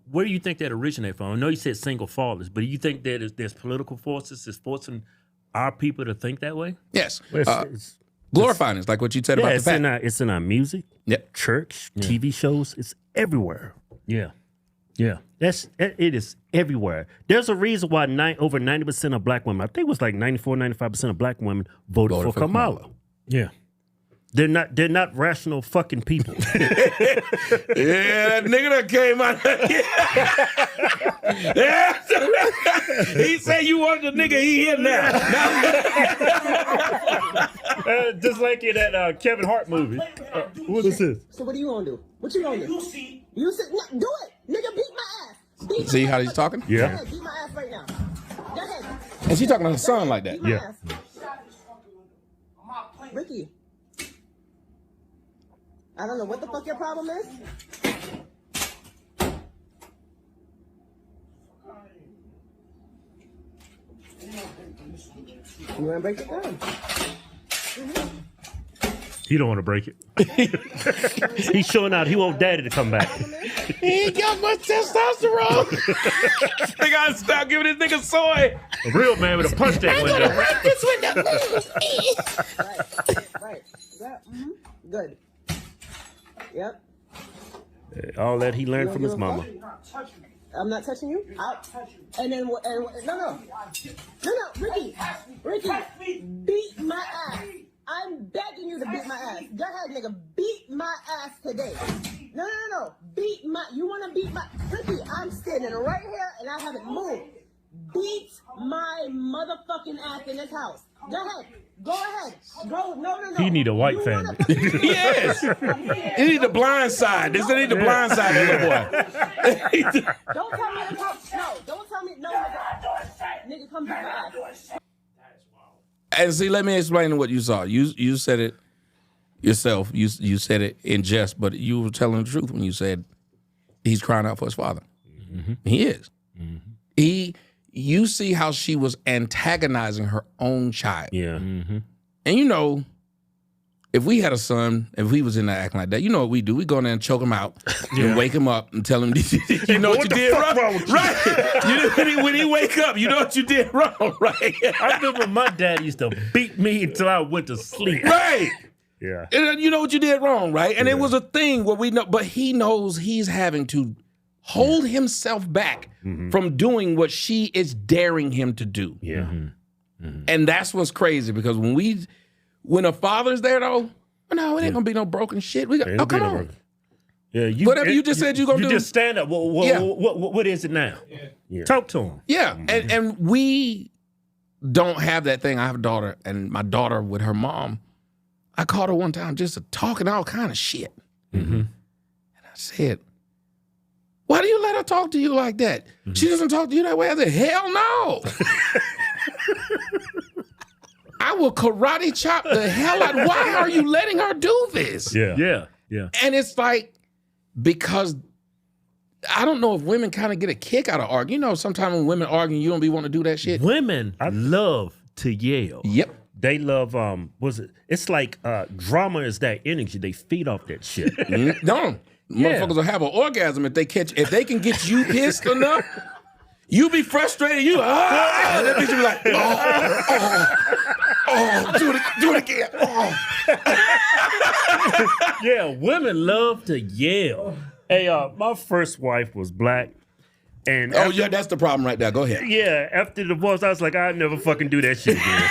Where do you think that originated from? I know you said single fathers, but do you think that there's political forces that's forcing our people to think that way? Yes. Glorifying is like what you said about the fact. It's in our music, church, TV shows. It's everywhere. Yeah. It is everywhere. There's a reason why over 90% of black women, I think it was like 94, 95% of black women voted for Kamala. Yeah. They're not rational fucking people. Yeah, that nigga that came out. Yeah. He said you wanted the nigga, he here now. Just like in that Kevin Hart movie. What's this? So what do you want to do? What you going to do? You see, no, do it. Nigga, beat my ass. See how he's talking? Yeah. Go ahead, beat my ass right now. Go ahead. And she's talking to her son like that. Yeah. Ricky. I don't know what the fuck your problem is. You want to break it down? He don't want to break it. He's showing out. He want daddy to come back. He ain't got much testosterone. They gotta stop giving this nigga soy. A real man with a punch that window. Break this window. Right. Yeah. Good. Yep. All that he learned from his mama. I'm not touching you. And then what? No, Ricky, beat my ass. I'm begging you to beat my ass. Go ahead, nigga, beat my ass today. No. Beat my. You want to beat my Ricky? I'm standing right here and I haven't moved. Beat my motherfucking ass in this house. Go ahead. Go. No. He need a white family. Yes. He need the blind side. They need the blind side, little boy. Don't tell me to come. No, don't tell me. No, nigga, come beat my ass. And see, let me explain what you saw. You said it yourself. You said it in jest, but you were telling the truth when you said he's crying out for his father. Mm-hmm. He is. Mm-hmm. You see how she was antagonizing her own child. Yeah. Mm-hmm. And you know, if we had a son, if he was in there acting like that, you know what we do? We go in there and choke him out and wake him up and tell him, you know what you did wrong. Right. You know, when he wake up, you know what you did wrong, right? I remember my dad used to beat me until I went to sleep. Right. Yeah. And you know what you did wrong, right? And it was a thing where we know, but he knows he's having to hold himself back from doing what she is daring him to do. Yeah. Mm-hmm. And that's what's crazy, because when a father's there though, no, it ain't gonna be no broken shit. We got come on. Yeah, whatever you just said you're gonna do. You just stand up. What is it now? Yeah. Talk to him. Yeah. And we don't have that thing. I have a daughter, and my daughter with her mom, I called her one time just to talking all kind of shit. Mm-hmm. And I said, why do you let her talk to you like that? Mm-hmm. She doesn't talk to you that way. I said, hell no. I will karate chop the hell out. Why are you letting her do this? Yeah. And it's like, because I don't know if women kind of get a kick out of arguing. You know, sometimes when women argue, you don't be wanting to do that shit. Women love to yell. Yep. They love, it's like drama is that energy. They feed off that shit. No. Motherfuckers will have an orgasm if they can get you pissed enough. You be frustrated. You and that bitch be like, do it again. Yeah, women love to yell. Hey, my first wife was black. And yeah, that's the problem right there. Go ahead. Yeah, after the divorce, I was like, I'd never fucking do that shit again.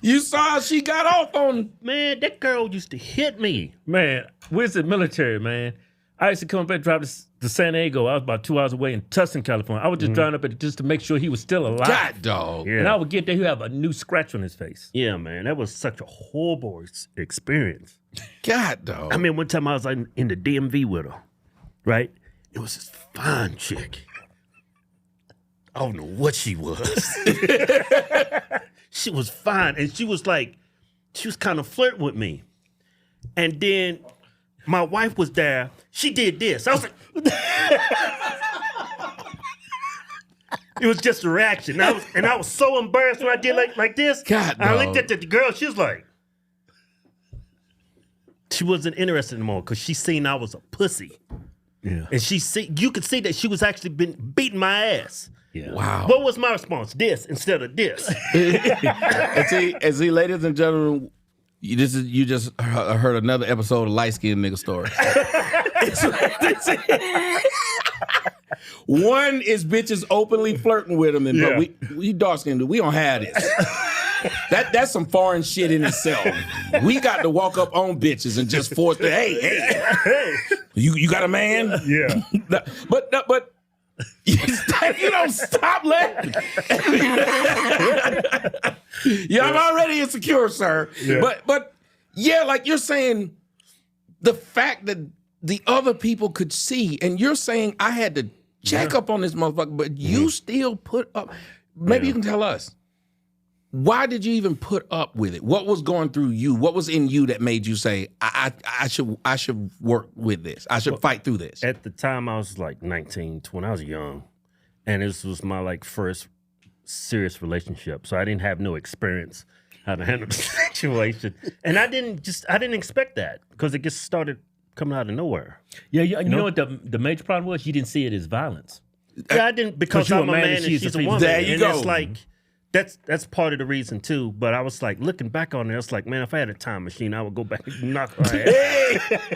You saw she got off on. Man, that girl used to hit me. Man, where's the military, man? I used to come up and drive to San Diego. I was about 2 hours away in Tustin, California. I would just drive up at just to make sure he was still alive. God, dog. Yeah. And I would get there, he'd have a new scratch on his face. Yeah, man, that was such a horrible experience. God, dog. I mean, one time I was like in the DMV with her, right? It was this fine chick. I don't know what she was. She was fine, and she was kind of flirting with me. And then my wife was there. She did this. I was like, it was just a reaction. I was so embarrassed when I did like this. God, I looked at the girl. She was like, she wasn't interested anymore because she seen I was a pussy. Yeah. And you could see that she was actually been beating my ass. Yeah. Wow. What was my response? This instead of this. and see, ladies and gentlemen, you just heard another episode of Light Skinned Nigga Story. One is bitches openly flirting with them, but we dark skinned, we don't have this. That's some foreign shit in itself. We got to walk up on bitches and just force the hey. You got a man? Yeah. But you don't stop laughing. Yeah, I'm already insecure, sir. Yeah. But yeah, like you're saying, the fact that the other people could see, and you're saying I had to check up on this motherfucker, but you still put up. Maybe you can tell us. Why did you even put up with it? What was going through you? What was in you that made you say, I should work with this. I should fight through this? At the time, I was like 19, 20. I was young. And this was my first serious relationship. So I didn't have no experience how to handle the situation. And I didn't expect that because it just started coming out of nowhere. Yeah, you know what the major problem was? You didn't see it as violence. Yeah, I didn't because I'm a man and she's a woman. There you go. It's like, that's part of the reason too. But I was like looking back on it, it's like, man, if I had a time machine, I would go back and knock her ass.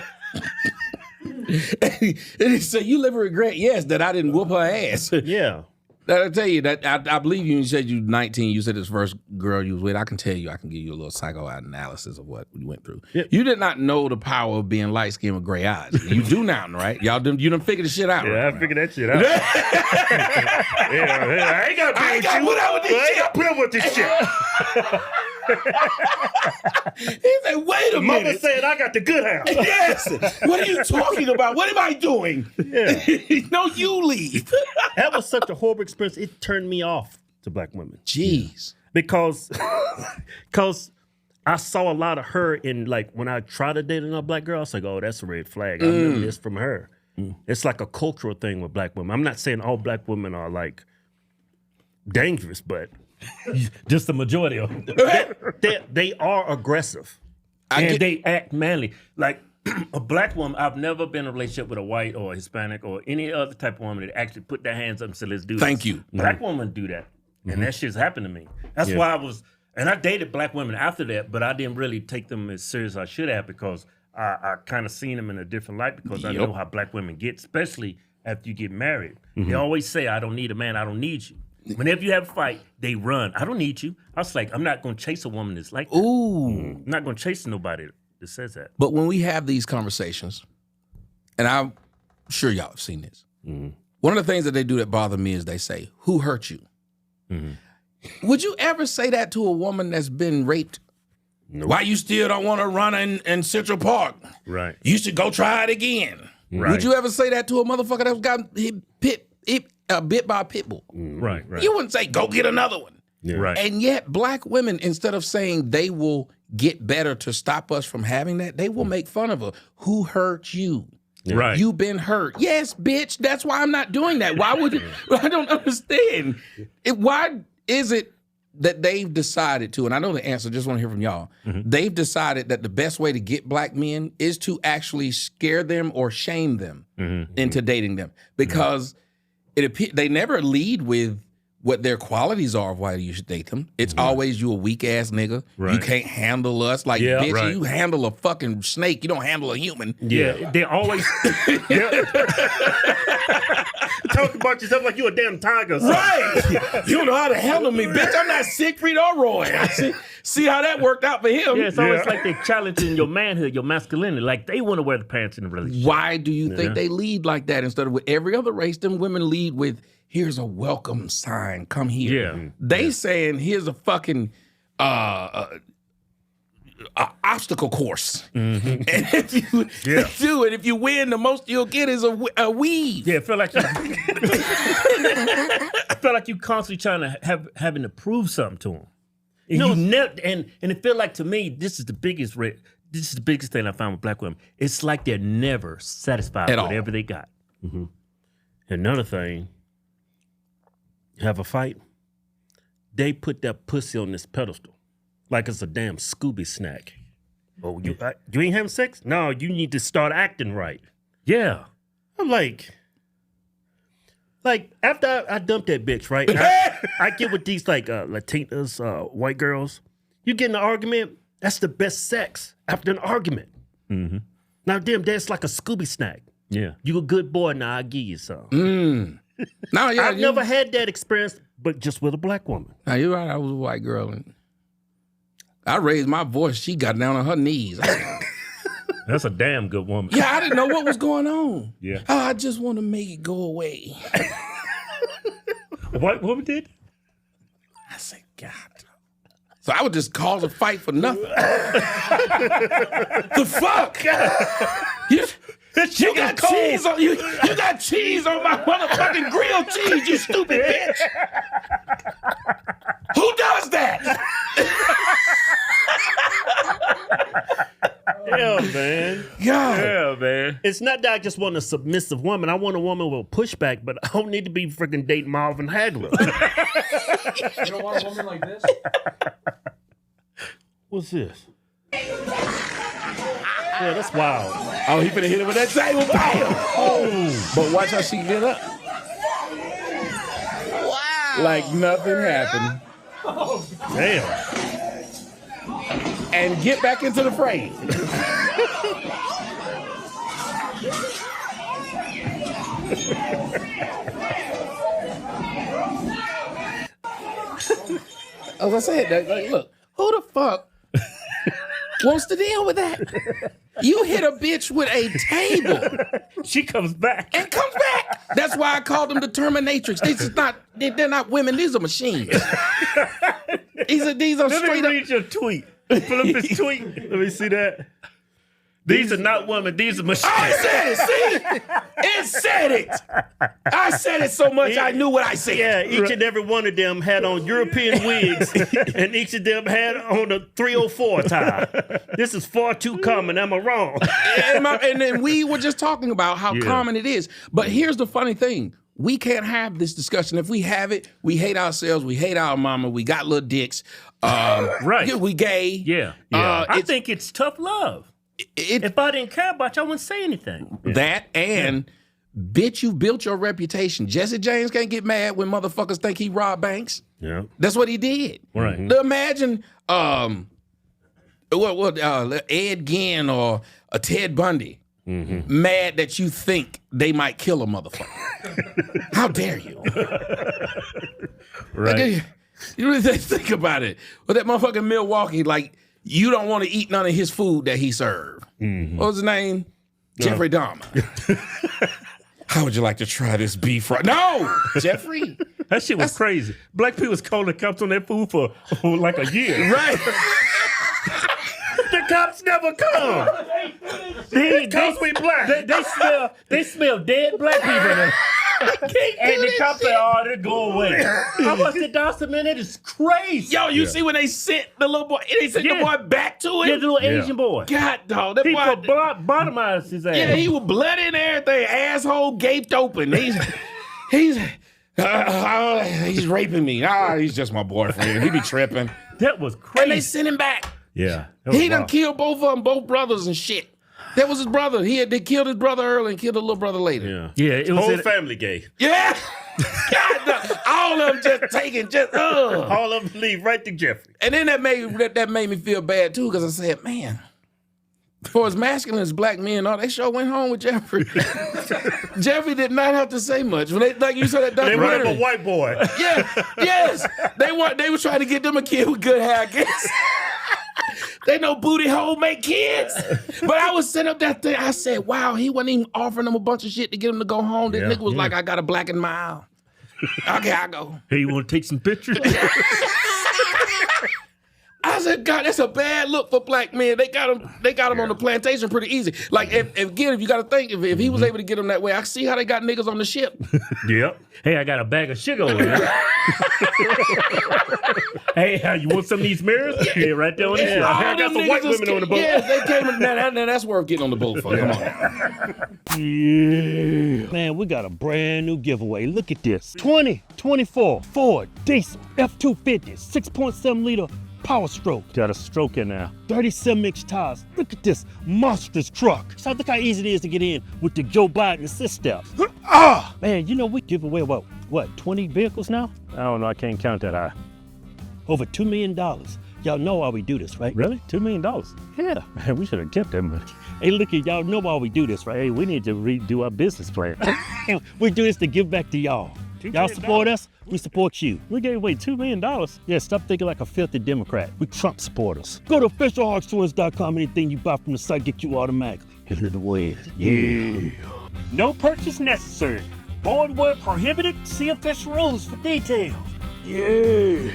And so you live with regret, yes, that I didn't whoop her ass. Yeah. I'll tell you that I believe you. You said you 19. You said this first girl you was with. I can tell you. I can give you a little psychoanalysis of what you went through. Yep. You did not know the power of being light skinned with gray eyes. You do now, right? You done figured the shit out. Yeah, right? I figured that shit out. I ain't got to put up with this shit. I ain't got to put up with this shit. He said, wait a minute. Mama said I got the good house. Yes. What are you talking about? What am I doing? Yeah. No, you leave. That was such a horrible experience. It turned me off to black women. Jeez. Because I saw a lot of her in, like, when I tried to date another black girl, I was like, oh, that's a red flag. I remember this from her. It's like a cultural thing with black women. I'm not saying all black women are, like, dangerous, but just the majority of them. they are aggressive. They act manly. Like, a black woman, I've never been in a relationship with a white or a Hispanic or any other type of woman that actually put their hands up and said, let's do this. Thank you. Black women do that. And that shit's happened to me. That's why and I dated black women after that, but I didn't really take them as serious as I should have because I kind of seen them in a different light because I know how black women get, especially after you get married. They always say, I don't need a man, I don't need you. Whenever you have a fight, they run. I don't need you. I was like, I'm not going to chase a woman that's like that. Ooh. I'm not going to chase nobody that says that. But when we have these conversations, and I'm sure y'all have seen this, one of the things that they do that bother me is they say, who hurt you? Would you ever say that to a woman that's been raped? Nope. Why you still don't want to run in Central Park? Right. You should go try it again. Right. Would you ever say that to a motherfucker that's got bit by a pit bull? Right. You wouldn't say, go get another one. Yeah. Right. And yet black women, instead of saying they will get better to stop us from having that, they will make fun of her. Who hurt you? Yeah. Right. You been hurt. Yes, bitch. That's why I'm not doing that. Why would you? I don't understand. Why is it that they've decided to, and I know the answer, just want to hear from y'all, they've decided that the best way to get black men is to actually scare them or shame them into dating them. Because they never lead with what their qualities are of why you should date them. It's always you a weak ass nigga. Right. You can't handle us. Like, bitch, you handle a fucking snake. You don't handle a human. Yeah. They always Talk about yourself like you a damn tiger. Right. You don't know how to handle me, bitch. I'm not Siegfried or Roy. See how that worked out for him. Yeah, it's always like they're challenging your manhood, your masculinity. Like they want to wear the pants in the relationship. Why do you think they lead like that instead of with every other race? Them women lead with, here's a welcome sign. Come here. Yeah. They saying, here's a fucking obstacle course. And if you do it, if you win, the most you'll get is a weave. Yeah, I feel like you constantly trying to having to prove something to them. And and it feel like to me, this is the biggest thing I found with black women. It's like they're never satisfied with whatever they got. Mm-hmm. Another thing, have a fight, they put that pussy on this pedestal like it's a damn Scooby snack. Oh, you ain't having sex? No, you need to start acting right. Yeah. I'm like after I dumped that bitch, right? I get with these like Latinas, white girls. You get in an argument, that's the best sex after an argument. Mm-hmm. Now, damn, that's like a Scooby snack. Yeah. You a good boy, now I'll give you some. No, yeah, I've never had that experience, but just with a black woman. Now, you're right, I was a white girl. And I raised my voice. She got down on her knees. That's a damn good woman. Yeah, I didn't know what was going on. Yeah. Oh, I just want to make it go away. A white woman did? I said, God. So I would just cause a fight for nothing. The fuck? You got cheese on you. You got cheese on my motherfucking grilled cheese, you stupid bitch. Who does that? Yeah, man. God. Yeah, man. It's not that I just want a submissive woman. I want a woman with a pushback, but I don't need to be freaking dating Marvin Hagler. You don't want a woman like this? What's this? Yeah, that's wild. Oh, he finna hit him with that table. Bam! Oh. But watch how she get up. Wow. Like nothing happened. Damn. And get back into the frame. As I said, like, look, who the fuck wants to deal with that? You hit a bitch with a table. She comes back. And comes back. That's why I call them the Terminatrix. They're not women, these are machines. These are Let me straight up. read your tweet. Pull up his tweet. Let me see that. These are not women. These are machines. Oh, it said it. See? It said it. I said it so much I knew what I said. Yeah, each and every one of them had on European wigs, and each of them had on a 304 tie. This is far too common. Am I wrong? And then we were just talking about how common it is. But here's the funny thing. We can't have this discussion. If we have it, we hate ourselves. We hate our mama. We got little dicks. Right. We gay. Yeah. I think it's tough love. If I didn't care about you, I wouldn't say anything. That and, bitch, you built your reputation. Jesse James can't get mad when motherfuckers think he robbed banks. Yeah. That's what he did. Right. Imagine Ed Gein or a Ted Bundy mad that you think they might kill a motherfucker. How dare you? Right. You really think about it. But that motherfucking Milwaukee, like, you don't want to eat none of his food that he served. What was his name? Jeffrey Duhmer. How would you like to try this beef fry? No, Jeffrey. That shit was crazy. Black people was calling the cops on that food for like a year. Right. The cops never come. Because we black. They smell dead black people. And the cops say, "Oh, they go away." I watched the document. It is crazy. Yo, you see when they sent the little boy? They sent the boy back to it. Yeah, the little Asian boy. God, dog, that People boy bottomized his ass. Yeah, he was bloody and everything. Asshole gaped open. He's raping me. He's just my boyfriend. He be tripping. That was crazy. And they sent him back. Yeah, He done killed both of them, both brothers and shit. That was his brother. They killed his brother early and killed the little brother later. Yeah, it was Whole family gay. Yeah. God, no. All of them just taking All of them leave right to Jeffrey. And then that made me feel bad too, because I said, man, for as masculine as black men are, they sure went home with Jeffrey. Jeffrey did not have to say much. When like you saw that They documentary. wanted a white boy. Yeah, yes. They were trying to get them a kid with good hair, I guess. They know booty hole make kids. But I was sitting up that thing. I said, wow, he wasn't even offering them a bunch of shit to get them to go home. This nigga was like, I got a black in my eye. Okay, I go. Hey, you want to take some pictures? I said, God, that's a bad look for black men. They got him on the plantation pretty easy. Like, if you got to think, if he was able to get them that way, I see how they got niggas on the ship. Yep. Hey, I got a bag of sugar over here. Hey, you want some of these mirrors? Yeah, right there on the ship. I got some white women on the boat. Yes, they came in. Now that's worth getting on the boat for. Come on. Yeah. Man, we got a brand new giveaway. Look at this. 2024 Ford Diesel F250 6.7 liter Power Stroke. Got a stroke in there. 37-inch tires. Look at this monstrous truck. So look how easy it is to get in with the Joe Biden assist steps. Man, you know we give away about, what, 20 vehicles now? I don't know, I can't count that high. Over $2 million. Y'all know why we do this, right? Really? $2 million? Yeah. Man, we should have kept that money. Hey, look at y'all know why we do this, right? Hey, we need to redo our business plan. We do this to give back to y'all. Y'all support us, we support you. We gave away $2 million. Yeah, stop thinking like a filthy Democrat. We Trump supporters. Go to officialhodgetwins.com. Anything you buy from the site get you automatically. Hit it away. Yeah. No purchase necessary. Born where prohibited. See official rules for details. Yeah.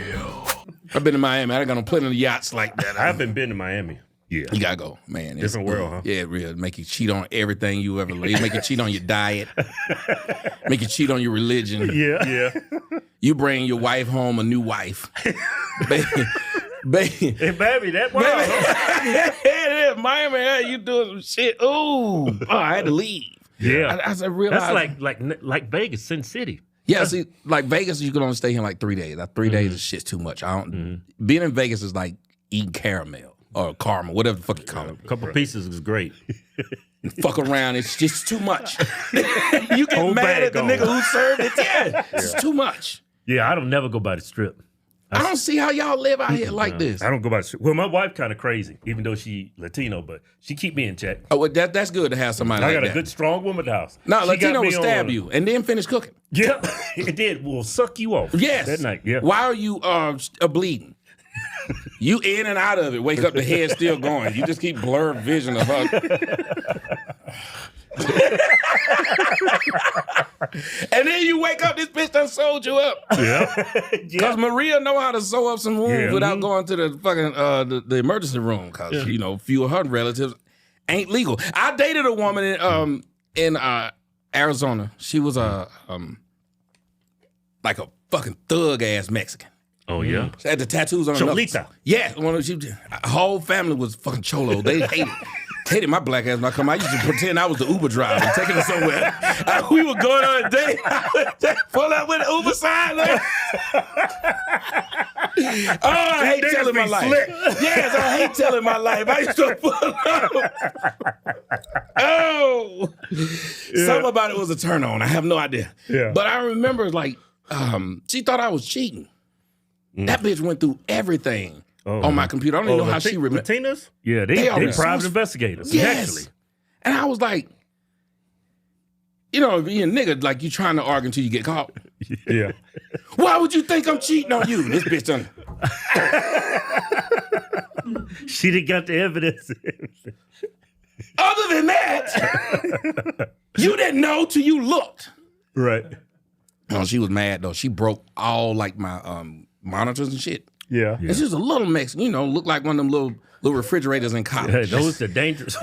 I've been to Miami. I ain't got no plenty of yachts like that. I haven't been to Miami. Yeah. You gotta go, man. Different world, huh? Yeah, real. Make you cheat on everything you ever lived. Make you cheat on your diet. Make you cheat on your religion. Yeah. You bring your wife home a new wife. Baby. Hey, baby, that wow. Yeah, Miami, you doing some shit. Ooh. Oh, I had to leave. Yeah. I said, realize. That's like Vegas, Sin City. Yeah, see, like Vegas, you can only stay here like 3 days. Like 3 days is shit's too much. Being in Vegas is like eating caramel. Or caramel, whatever the fuck you call it. A couple pieces is great. Fuck around, it's just too much. You get Whole mad at the bag nigga on. who served it. Yeah, it's too much. Yeah, I don't never go by the strip. I don't see how y'all live out here like this. I don't go by the. Well, my wife kind of crazy, even though she Latino, but she keep me in check. Oh, well, that's good to have somebody I like got that. a good, strong woman at the house. No, She Latino got me will stab on- you and then finish cooking. Yeah, it did. Will suck you off. Yes. That night, yeah. Why are you bleeding? You in and out of it. Wake up, the head still going. You just keep blurred vision of her. And then you wake up, this bitch done sold you up. Yeah. Because Maria know how to sew up some wounds without going to the fucking the emergency room. Because you know, a few of her relatives ain't legal. I dated a woman in Arizona. She was like a fucking thug ass Mexican. Oh yeah. She had the tattoos on her knuckles. Cholita. Yeah, her whole family was fucking cholo. They hated my black ass when I come. I used to pretend I was the Uber driver, taking her somewhere. We were going on a date. I would pull up with the Uber sign. Like, oh, I hate telling my life. Yes, I hate telling my life. I used to pull up. Oh, something about it was a turn on. I have no idea. Yeah. But I remember like she thought I was cheating. That bitch went through everything on my computer. I don't even know how she remembered. Latinas? Yeah, They are they private resourceful. investigators. Yes. Actually. And I was like, you know, being a nigga, like you trying to argue until you get caught. Yeah. Why would you think I'm cheating on you? This bitch done. She didn't got the evidence. Other than that, you didn't know till you looked. Right. No, she was mad though. She broke all like my monitors and shit. Yeah. And she was a little Mexican, you know, looked like one of them little refrigerators in college. Hey, those are dangerous.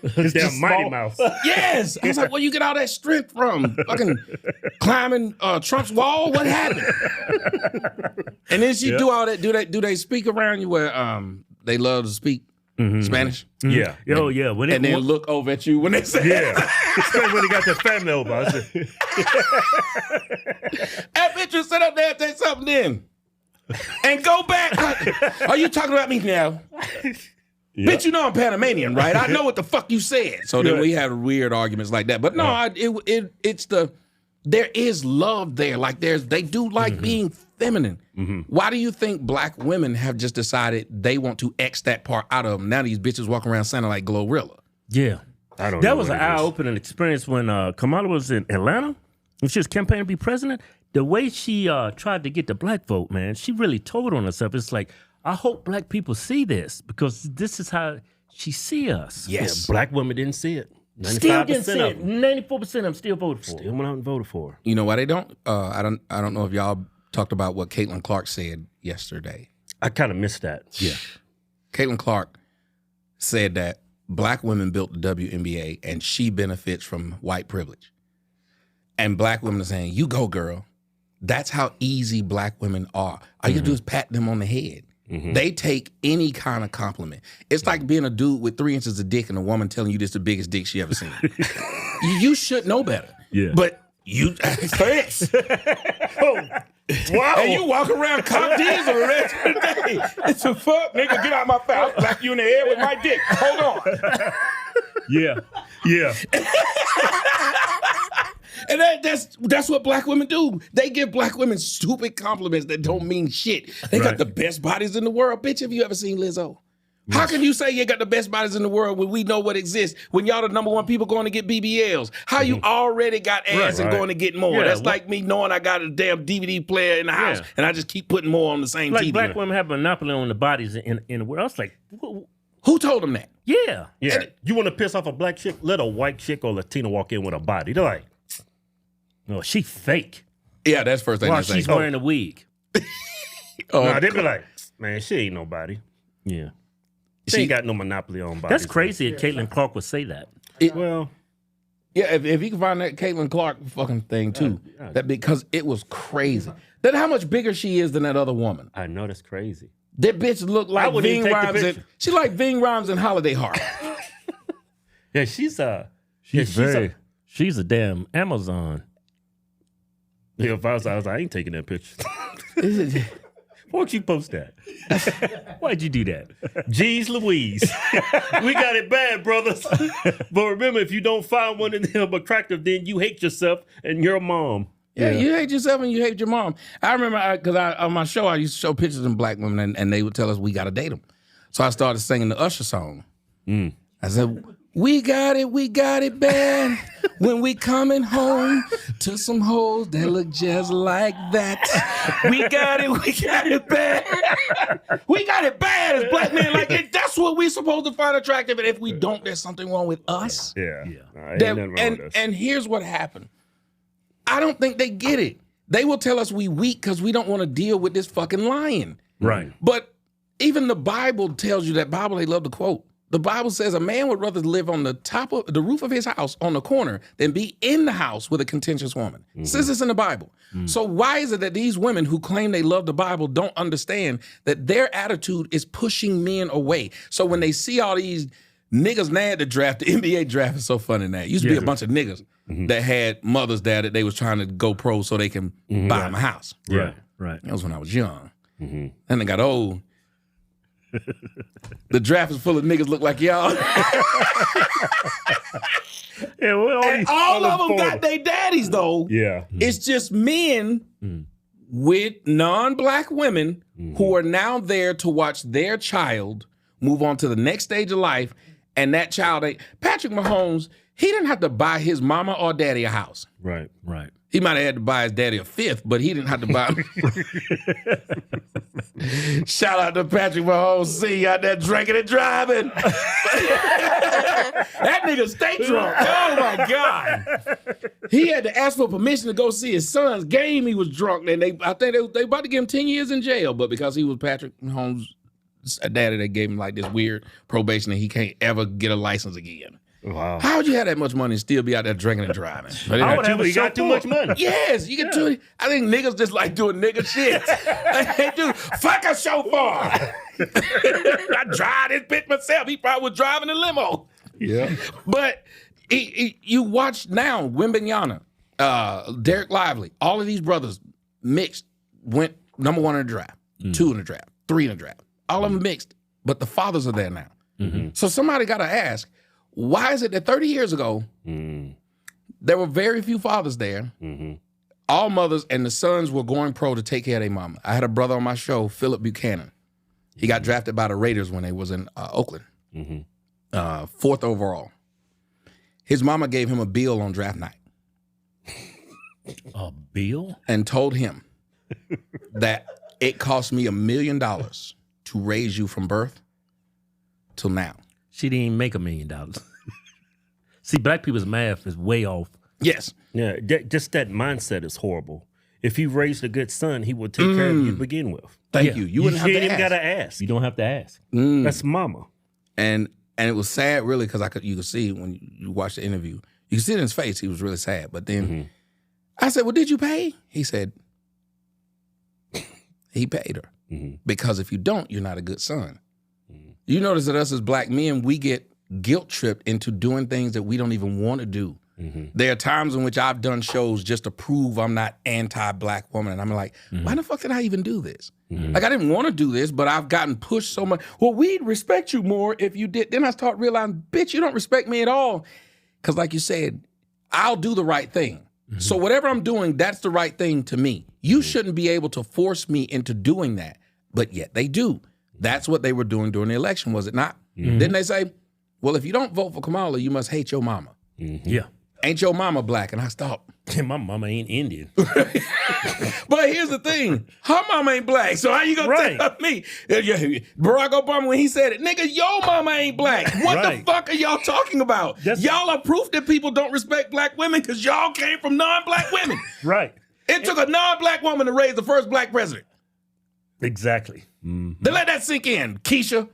It's damn Mighty Mouse. Yes. I was like, where you get all that strength from? Fucking climbing Trump's wall? What happened? And then she do all that. Do they speak around you where they love to speak Spanish? Yeah. Oh, yeah. When And then look over at you when they say Yeah. Especially when they got their family over. I said, that bitch will sit up there and say something then. And go back. Are you talking about me now? Bitch, you know I'm Panamanian, right? I know what the fuck you said. So then we had weird arguments like that. But no, it's there is love there. Like they do like being feminine. Why do you think black women have just decided they want to X that part out of them? Now these bitches walking around sounding like Glorilla. Yeah. I don't know. That was an eye-opening experience when Kamala was in Atlanta. When she was campaigning to be president, the way she tried to get the black vote, man, she really told on herself. It's like, I hope black people see this because this is how she see us. Yes. Yeah, black women didn't see it. Still didn't see it. 94% of them still voted for. Still went out and voted for her. You know why they don't? I don't know if y'all talked about what Caitlin Clark said yesterday. I kind of missed that. Yeah. Caitlin Clark said that black women built the WNBA and she benefits from white privilege. And black women are saying, you go, girl. That's how easy black women are. All you do is pat them on the head. They take any kind of compliment. It's like being a dude with 3 inches of dick and a woman telling you this is the biggest dick she ever seen. You should know better. Yeah. But you, thanks. Wow. And you walk around cock diesel the rest of the day. It's a fuck, nigga. Get out my face. I'll slap you in the head with my dick. Hold on. Yeah. Yeah. And that's what black women do. They give black women stupid compliments that don't mean shit. They got the best bodies in the world. Bitch, have you ever seen Lizzo? How can you say you got the best bodies in the world when we know what exists? When y'all the number one people going to get BBLs? How you already got ass and going to get more? That's like me knowing I got a damn DVD player in the house and I just keep putting more on the same TV. Black women have a monopoly on the bodies in the world. I was like, who told them that? Yeah. Yeah. You want to piss off a black chick? Let a white chick or Latina walk in with a body. They're like, no, she fake. Yeah, that's the first thing While they say. she's wearing a wig. Nah, they be like, man, she ain't nobody. Yeah. She ain't got no monopoly on bodies. That's crazy that Caitlin Clark would say that. Well, yeah, if you can find that Caitlin Clark fucking thing too, that because it was crazy. Then how much bigger she is than that other woman? I know that's crazy. That bitch look like Ving Rhames. She like Ving Rhames and Holiday Heart. Yeah, she's she's a damn Amazon. Yeah, if I was I ain't taking that picture. Why'd you post that? Why'd you do that? Jeez Louise. We got it bad, brothers. But remember, if you don't find one in them attractive, then you hate yourself and your mom. Yeah, you hate yourself and you hate your mom. I remember because on my show, I used to show pictures of black women and they would tell us we got to date them. So I started singing the Usher song. I said, we got it bad when we coming home to some hoes that look just like that. We got it bad. We got it bad as black men. Like that's what we're supposed to find attractive. And if we don't, there's something wrong with us. Yeah. Ain't nothing wrong with us. And here's what happened. I don't think they get it. They will tell us we weak because we don't want to deal with this fucking lion. Right. But even the Bible tells you that Bible they love to quote. The Bible says a man would rather live on the top of the roof of his house on the corner than be in the house with a contentious woman. It says this in the Bible. So why is it that these women who claim they love the Bible don't understand that their attitude is pushing men away? So when they see all these niggas now at the draft, the NBA draft is so funny now. It used to be a bunch of niggas that had mothers there that they was trying to go pro so they can buy them a house. Right. That was when I was young. Then they got old. The draft is full of niggas look like y'all. And all of them got their daddies though. Yeah. It's just men with non-black women who are now there to watch their child move on to the next stage of life. And that child, Patrick Mahomes, he didn't have to buy his mama or daddy a house. Right. He might have had to buy his daddy a fifth, but he didn't have to buy. Shout out to Patrick Mahomes, see out there drinking and driving. That nigga stay drunk. Oh my God. He had to ask for permission to go see his son's game. He was drunk. And I think they about to give him 10 years in jail, but because he was Patrick Mahomes' daddy, they gave him like this weird probation and he can't ever get a license again. Wow. How would you have that much money and still be out there drinking and driving? You got too much money. Yes, you get too. I think niggas just like doing nigga shit. They do. Fuck a chauffeur. I drive this bitch myself. He probably was driving a limo. Yeah. But you watch now, Wembanyama, Derek Lively, all of these brothers mixed, went number one in the draft, 2 in the draft, 3 in the draft. All of them mixed, but the fathers are there now. So somebody got to ask, why is it that 30 years ago, there were very few fathers there, all mothers, and the sons were going pro to take care of their mama. I had a brother on my show, Philip Buchanan. He got drafted by the Raiders when they was in Oakland, 4th overall. His mama gave him a bill on draft night. A bill? And told him that it cost me $1 million to raise you from birth till now. She didn't even make $1 million. See, black people's math is way off. Yes. Yeah, just that mindset is horrible. If you raised a good son, he would take care of you to begin with. Thank you. You wouldn't have to even ask. gotta ask. You don't have to ask. That's mama. And it was sad, really, because you could see when you watch the interview, you could see it in his face. He was really sad. But then I said, well, did you pay? He said, he paid her. Because if you don't, you're not a good son. You notice that us as black men, we get guilt tripped into doing things that we don't even want to do. There are times in which I've done shows just to prove I'm not anti-black woman. And I'm like, why the fuck did I even do this? Like, I didn't want to do this, but I've gotten pushed so much. Well, we'd respect you more if you did. Then I start realizing, bitch, you don't respect me at all. Because like you said, I'll do the right thing. So whatever I'm doing, that's the right thing to me. You shouldn't be able to force me into doing that. But yet they do. That's what they were doing during the election, was it not? Didn't they say, well, if you don't vote for Kamala, you must hate your mama. Yeah. Ain't your mama black? And I stopped. My mama ain't Indian. But here's the thing. Her mama ain't black. So how you gonna tell me? Barack Obama, when he said it, nigga, your mama ain't black. What the fuck are y'all talking about? Y'all are proof that people don't respect black women because y'all came from non-black women. Right. It took a non-black woman to raise the first black president. Exactly. Then let that sink in, Keisha.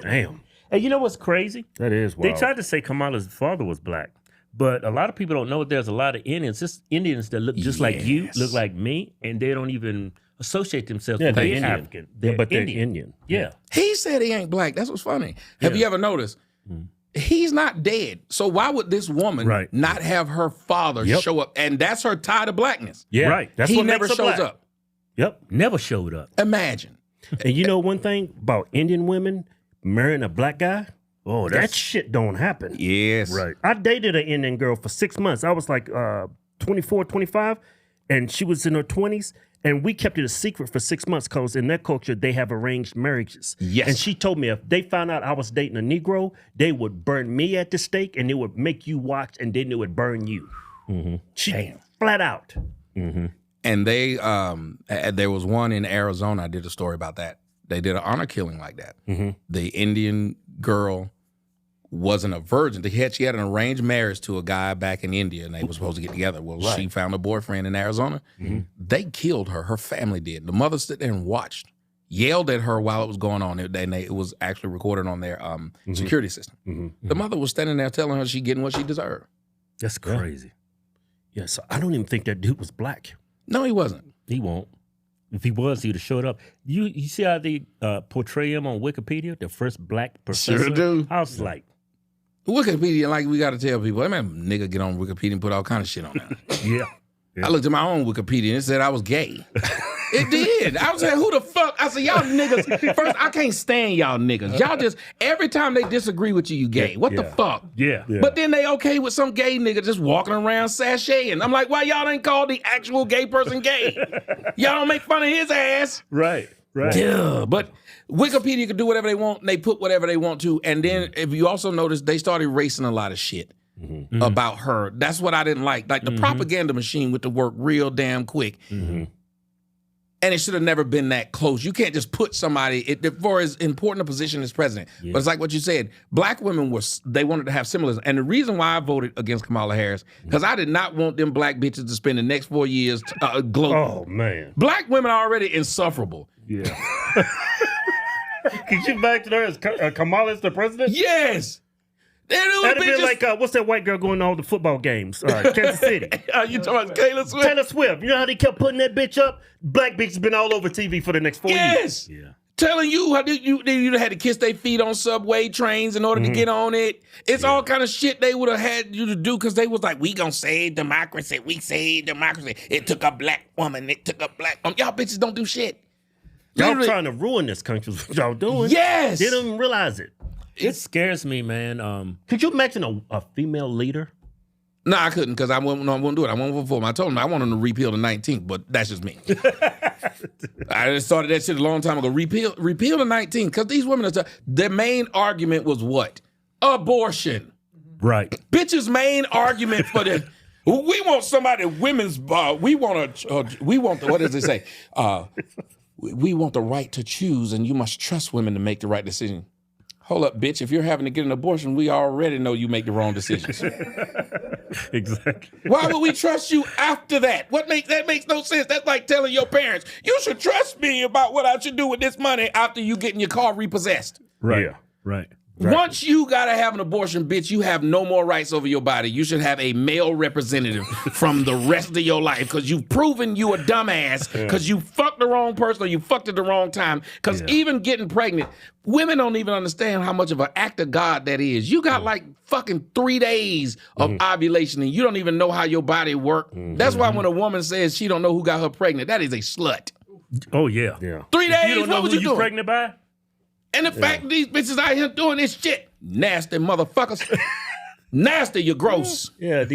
Damn. And you know what's crazy? That is wild. They tried to say Kamala's father was black, but a lot of people don't know there's a lot of Indians, just Indians that look just like you, look like me, and they don't even associate themselves with being African. But they're Indian. Yeah. He said he ain't black. That's what's funny. Have you ever noticed? He's not dead. So why would this woman not have her father show up? And that's her tie to blackness. Yeah. Right. That's He what never makes her shows black. up. Yep. Never showed up. Imagine. And you know one thing about Indian women marrying a black guy? Oh, that shit don't happen. Yes. Right. I dated an Indian girl for 6 months. I was like 24, 25, and she was in her 20s. And we kept it a secret for 6 months because in their culture, they have arranged marriages. Yes. And she told me if they found out I was dating a Negro, they would burn me at the stake and they would make you watch and then they would burn you. She flat out. And they, there was one in Arizona. I did a story about that. They did an honor killing like that. The Indian girl wasn't a virgin. She had an arranged marriage to a guy back in India, and they were supposed to get together. Well, she found a boyfriend in Arizona. They killed her. Her family did. The mother stood there and watched, yelled at her while it was going on. It was actually recorded on their security system. The mother was standing there telling her she getting what she deserved. That's crazy. Yeah, so I don't even think that dude was black. No, he wasn't. He won't. If he was, he would have showed up. You see how they portray him on Wikipedia, the first black professor? Sure do. I was like, Wikipedia, like we got to tell people, that man nigga get on Wikipedia and put all kind of shit on there. yeah. I looked at my own Wikipedia and it said I was gay. It did. I was like, who the fuck? I said, y'all niggas. First, I can't stand y'all niggas. Y'all just, every time they disagree with you, you gay. What the fuck? Yeah. But then they okay with some gay nigga just walking around sashaying. I'm like, why y'all ain't called the actual gay person gay? Y'all don't make fun of his ass. Right. Yeah. But Wikipedia can do whatever they want. And they put whatever they want to. And then if you also notice, they started erasing a lot of shit. About her. That's what I didn't like. Like the propaganda machine would to work real damn quick. And it should have never been that close. You can't just put somebody for as important a position as president. But it's like what you said. Black women they wanted to have symbolism. And the reason why I voted against Kamala Harris, because I did not want them black bitches to spend the next 4 years global. Oh, man. Black women are already insufferable. Yeah. Could you back to her as Kamala as the president? Yes. That'd be like, what's that white girl going to all the football games? Kansas City. You talking about Taylor Swift? Taylor Swift. You know how they kept putting that bitch up? Black bitch has been all over TV for the next 4 years. Yeah. Telling you how you had to kiss their feet on subway trains in order to get on it. It's all kind of shit they would have had you to do because they was like, we gonna save democracy. We save democracy. It took a black woman. It took a black woman. Y'all bitches don't do shit. Y'all trying to ruin this country is what y'all doing. Yes. They don't even realize it. It scares me, man. Could you imagine a female leader? No, I couldn't because I wouldn't do it. I won't vote for him. I told him I want him to repeal the 19th, but that's just me. I just started that shit a long time ago. Repeal the 19th because these women their main argument was what? Abortion. Right. Bitches' main argument for the we want somebody women's we want what does it say? We want the right to choose, and you must trust women to make the right decision. Hold up, bitch. If you're having to get an abortion, we already know you make the wrong decisions. Exactly. Why would we trust you after that? That makes no sense. That's like telling your parents, you should trust me about what I should do with this money after you getting your car repossessed. Right. Yeah. Right. Once you gotta have an abortion, bitch, you have no more rights over your body. You should have a male representative from the rest of your life because you've proven you a dumbass because you fucked the wrong person or you fucked at the wrong time. Because even getting pregnant, women don't even understand how much of an act of God that is. You got like fucking 3 days of ovulation and you don't even know how your body works. That's why when a woman says she don't know who got her pregnant, that is a slut. Oh, yeah. 3 days, You don't know what was who you you doing? pregnant by? And the fact these bitches out here doing this shit, nasty motherfuckers. Nasty, you're gross. Yeah,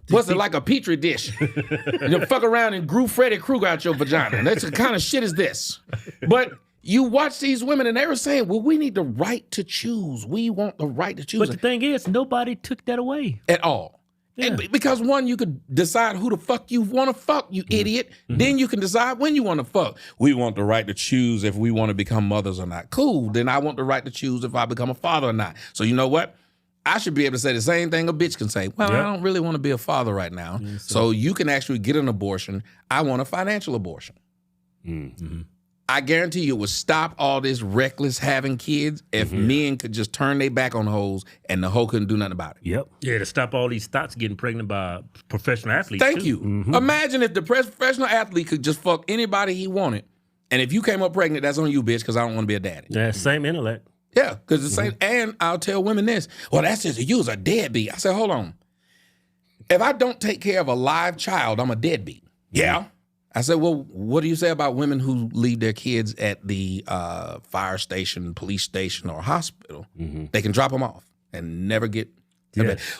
What's it like a petri dish? You fuck around and grew Freddy Krueger out your vagina. That's the kind of shit is this. But you watch these women and they were saying, well, we need the right to choose. We want the right to choose. But the thing is, nobody took that away. At all. Yeah. And because one, you could decide who the fuck you want to fuck, you idiot. Then you can decide when you want to fuck. We want the right to choose if we want to become mothers or not. Cool. Then I want the right to choose if I become a father or not. So you know what? I should be able to say the same thing a bitch can say. Well, I don't really want to be a father right now. So you can actually get an abortion. I want a financial abortion. I guarantee you it would stop all this reckless having kids if men could just turn their back on the hoes and the hoe couldn't do nothing about it. Yep. Yeah, to stop all these thoughts getting pregnant by professional athletes. Thank too. you. Imagine if the professional athlete could just fuck anybody he wanted, and if you came up pregnant, that's on you, bitch, because I don't want to be a daddy. Yeah, same intellect. Yeah, because the same. And I'll tell women this. Well, that's just you was a deadbeat. I said, hold on. If I don't take care of a live child, I'm a deadbeat. Yeah. I said, well, what do you say about women who leave their kids at the fire station, police station, or hospital? They can drop them off and never get.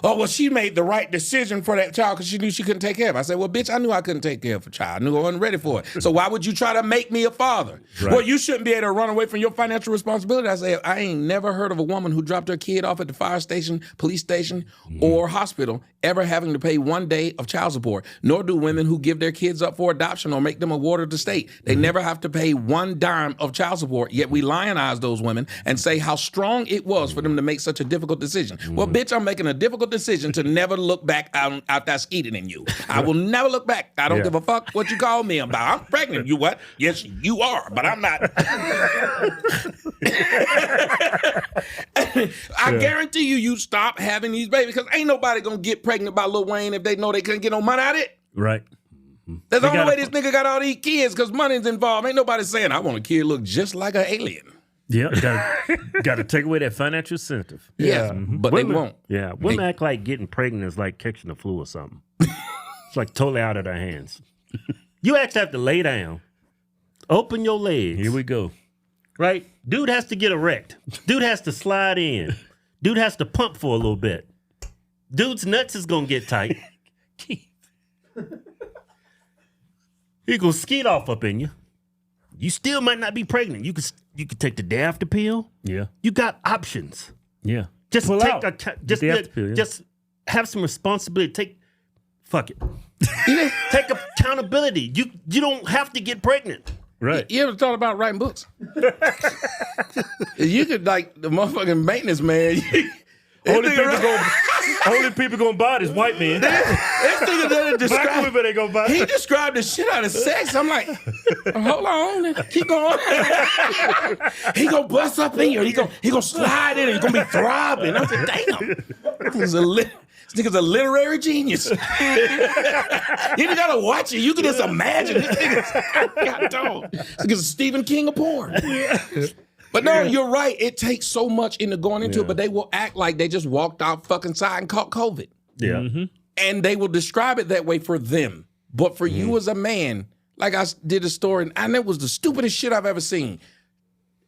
Oh, well, she made the right decision for that child because she knew she couldn't take care of it. I said, well, bitch, I knew I couldn't take care of a child. I knew I wasn't ready for it. So why would you try to make me a father? Right. Well, you shouldn't be able to run away from your financial responsibility. I said, I ain't never heard of a woman who dropped her kid off at the fire station, police station, or hospital ever having to pay 1 day of child support, nor do women who give their kids up for adoption or make them a ward of the state. They never have to pay 1 dime of child support, yet we lionize those women and say how strong it was for them to make such a difficult decision. Well, bitch, I'm making a difficult decision to never look back out that skeeting in you. I will never look back. I don't give a fuck what you call me about. I'm pregnant. You what? Yes, you are, but I'm not. I guarantee you stop having these babies because ain't nobody gonna get pregnant by Lil Wayne if they know they couldn't get no money out of it. Right. That's the only way this nigga got all these kids because money's involved. Ain't nobody saying I want a kid look just like an alien. Yeah, got to take away that financial incentive. Yeah, but women, they won't. Yeah, women act like getting pregnant is like catching the flu or something. It's like totally out of their hands. You actually have to lay down, open your legs. Here we go. Right? Dude has to get erect. Dude has to slide in. Dude has to pump for a little bit. Dude's nuts is going to get tight. He going to skeet off up in you. You still might not be pregnant. You could take the day after pill. Yeah. You got options. Yeah. Just Pull take out. just have some responsibility. Fuck it. Take accountability. You don't have to get pregnant. Right. You ever thought about writing books? You could like the motherfucking maintenance man. Only people gonna buy this white man. This nigga done Black women ain't gonna buy He it. described the shit out of sex. I'm like, hold on, keep going. He gonna bust up in you. He gonna slide in. He's gonna be throbbing. I'm like, damn, this nigga's a literary genius. You just gotta watch it. You can just imagine this nigga's dog. This nigga's Stephen King of porn. But no, you're right. It takes so much into going into it, but they will act like they just walked out fucking side and caught COVID. Yeah. And they will describe it that way for them. But for you as a man, like I did a story, and it was the stupidest shit I've ever seen.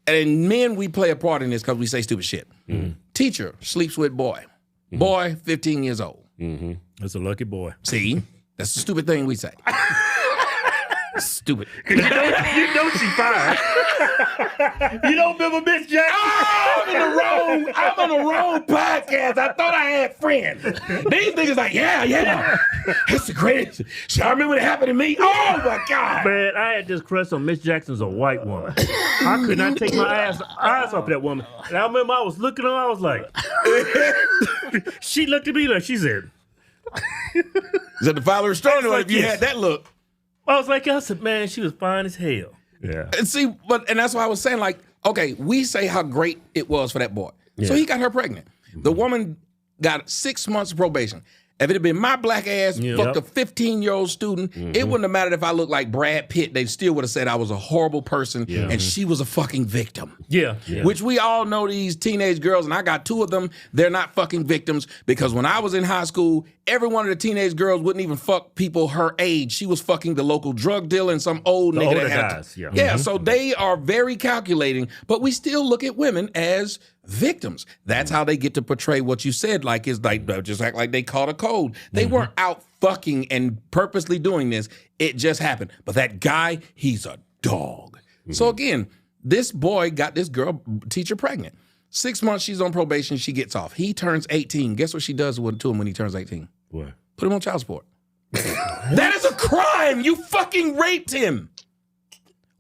And men, we play a part in this because we say stupid shit. Teacher sleeps with boy. Boy, 15 years old. That's a lucky boy. See? That's a stupid thing we say. Stupid. You know she fine. You don't remember Miss Jackson? I'm on the wrong podcast. I thought I had friends. These niggas like, yeah. That's the greatest. I remember it happened to me. Oh my God. Man, I had this crush on Miss Jackson's a white woman. I could not take my eyes off that woman. And I remember I was looking at her, I was like, she looked at me like, she said, Is that the father of story? like, If you yes. had that look. I said, man, she was fine as hell. Yeah. And see, and that's why I was saying, like, okay, we say how great it was for that boy. So he got her pregnant. The woman got 6 months of probation. If it had been my black ass, fucked a 15-year-old student, it wouldn't have mattered if I looked like Brad Pitt. They still would have said I was a horrible person and she was a fucking victim. Yeah. Which we all know these teenage girls, and I got 2 of them, they're not fucking victims because when I was in high school, every one of the teenage girls wouldn't even fuck people her age. She was fucking the local drug dealer and some old nigga that had guys, so they are very calculating, but we still look at women as victims. That's how they get to portray what you said, like it's like just act like they caught a cold. They weren't out fucking and purposely doing this. It just happened. But that guy, he's a dog. So again, this boy got this girl teacher pregnant. 6 months, she's on probation. She gets off. He turns 18. Guess what she does to him when he turns 18? What? Put him on child support. That is a crime. You fucking raped him.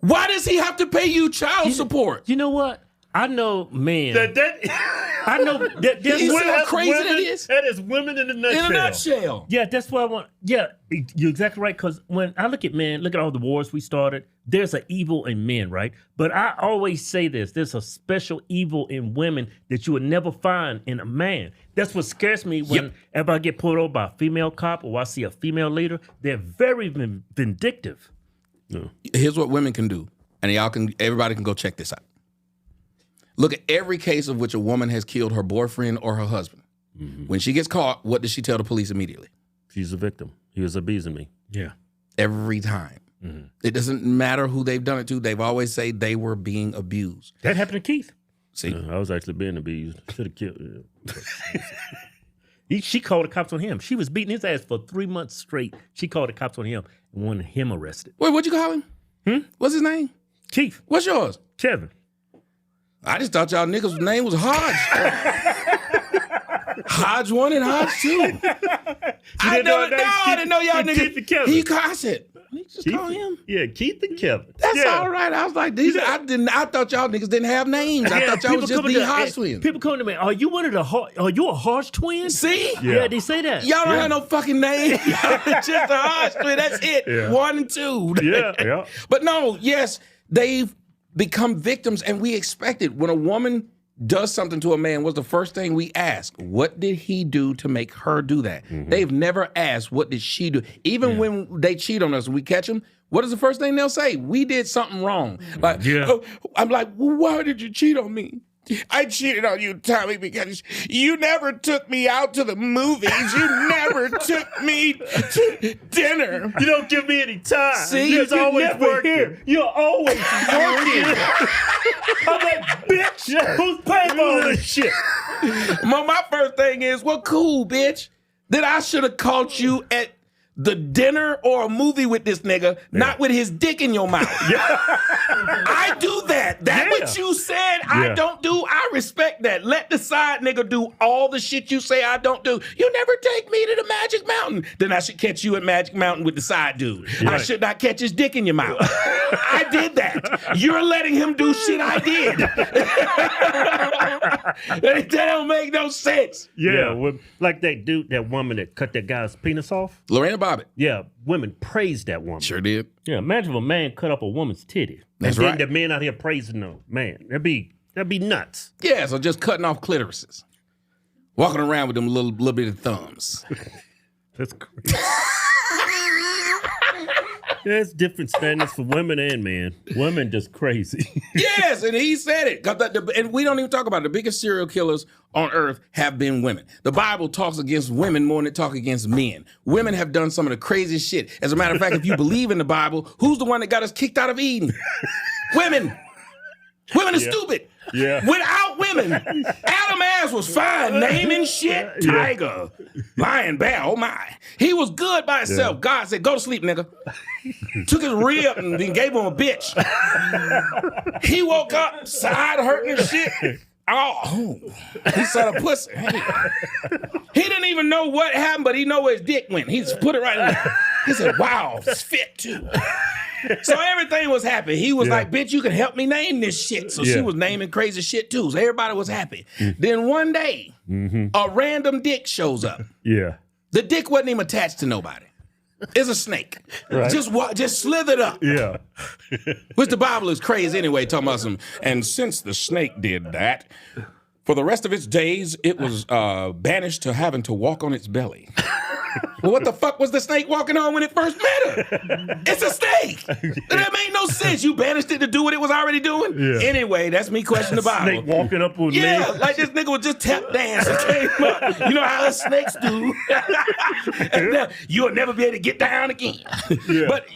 Why does he have to pay you child support? You know what? I know, man. I know that You see how crazy that is? That is women in a nutshell. In a nutshell. Yeah, that's what I want. Yeah, you're exactly right. Because when I look at men, look at all the wars we started, there's an evil in men, right? But I always say this, there's a special evil in women that you would never find in a man. That's what scares me whenever I get pulled over by a female cop or I see a female leader. They're very vindictive. Here's what women can do. And everybody can go check this out. Look at every case of which a woman has killed her boyfriend or her husband. When she gets caught, what does she tell the police immediately? She's a victim. He was abusing me. Yeah. Every time. It doesn't matter who they've done it to. They've always say they were being abused. That happened to Keith. See? I was actually being abused. Should have killed She called the cops on him. She was beating his ass for 3 months straight. She called the cops on him and wanted him arrested. Wait, what'd you call him? What's his name? Keith. What's yours? Kevin. I just thought y'all niggas' name was Hodge. Hodge 1 and Hodge 2. I didn't know y'all niggas. Keith and Kevin. I said, just call him. Yeah, Keith and Kevin. That's all right. I was like, I thought y'all niggas didn't have names. I thought y'all was just the Hodge twins. People come to me, are you a Hodge twin? See? Yeah, they say that. Y'all don't have no fucking name. Y'all just a Hodge twin. That's it. Yeah. 1 and 2. Yeah. But no, yes, they've become victims, and we expect it. When a woman does something to a man, what's the first thing we ask? What did he do to make her do that? They've never asked, what did she do? Even when they cheat on us and we catch them, what is the first thing they'll say? We did something wrong. Like, I'm like, well, why did you cheat on me? I cheated on you, Tommy, because you never took me out to the movies. You never took me to dinner. You don't give me any time. See, you're always working. here. You're always working. I'm like, bitch, who's paying for all this shit? My first thing is, well, cool, bitch. Then I should have caught you at the dinner or a movie with this nigga, not with his dick in your mouth. I do that. That's what you said I don't do. I respect that. Let the side nigga do all the shit you say I don't do. You never take me to the Magic Mountain. Then I should catch you at Magic Mountain with the side dude. I should not catch his dick in your mouth. I did that. You're letting him do shit I did. That don't make no sense. Like that woman that cut that guy's penis off. Lorena Bobbitt. Yeah, women praised that woman. Sure did. Yeah, imagine if a man cut up a woman's titty. That's and right. then the men out here praising them. Man, that'd be nuts. Yeah, so just cutting off clitorises. Walking around with them little bit of thumbs. That's crazy. There's different standards for women and men. Women just crazy. Yes, and he said it. And we don't even talk about it. The biggest serial killers on earth have been women. The Bible talks against women more than it talks against men. Women have done some of the craziest shit. As a matter of fact, if you believe in the Bible, who's the one that got us kicked out of Eden? Women. Women are stupid. Yeah. Without women, women. Adam Ass was fine naming shit. Tiger, lion, bear, oh my. He was good by himself. God said, go to sleep, nigga. Took his rib and then gave him a bitch. He woke up, side hurting and shit. Oh, he saw the pussy. He didn't even know what happened, but he know where his dick went. He just put it right in there. He said, wow, it's fit too. So everything was happy. He was like, bitch, you can help me name this shit. So she was naming crazy shit too. So everybody was happy. Then one day, a random dick shows up. Yeah. The dick wasn't even attached to nobody. It's a snake. Right. Just slithered up. Yeah. Which the Bible is crazy anyway, talking about some. And since the snake did that, for the rest of its days, it was banished to having to walk on its belly. Well, what the fuck was the snake walking on when it first met her? It's a snake. That made no sense. You banished it to do what it was already doing? Yeah. Anyway, that's me questioning the Bible. Snake walking up with legs. Like this nigga was just tap dancing. Came up. You know how the snakes do. And you'll never be able to get down again. Yeah. But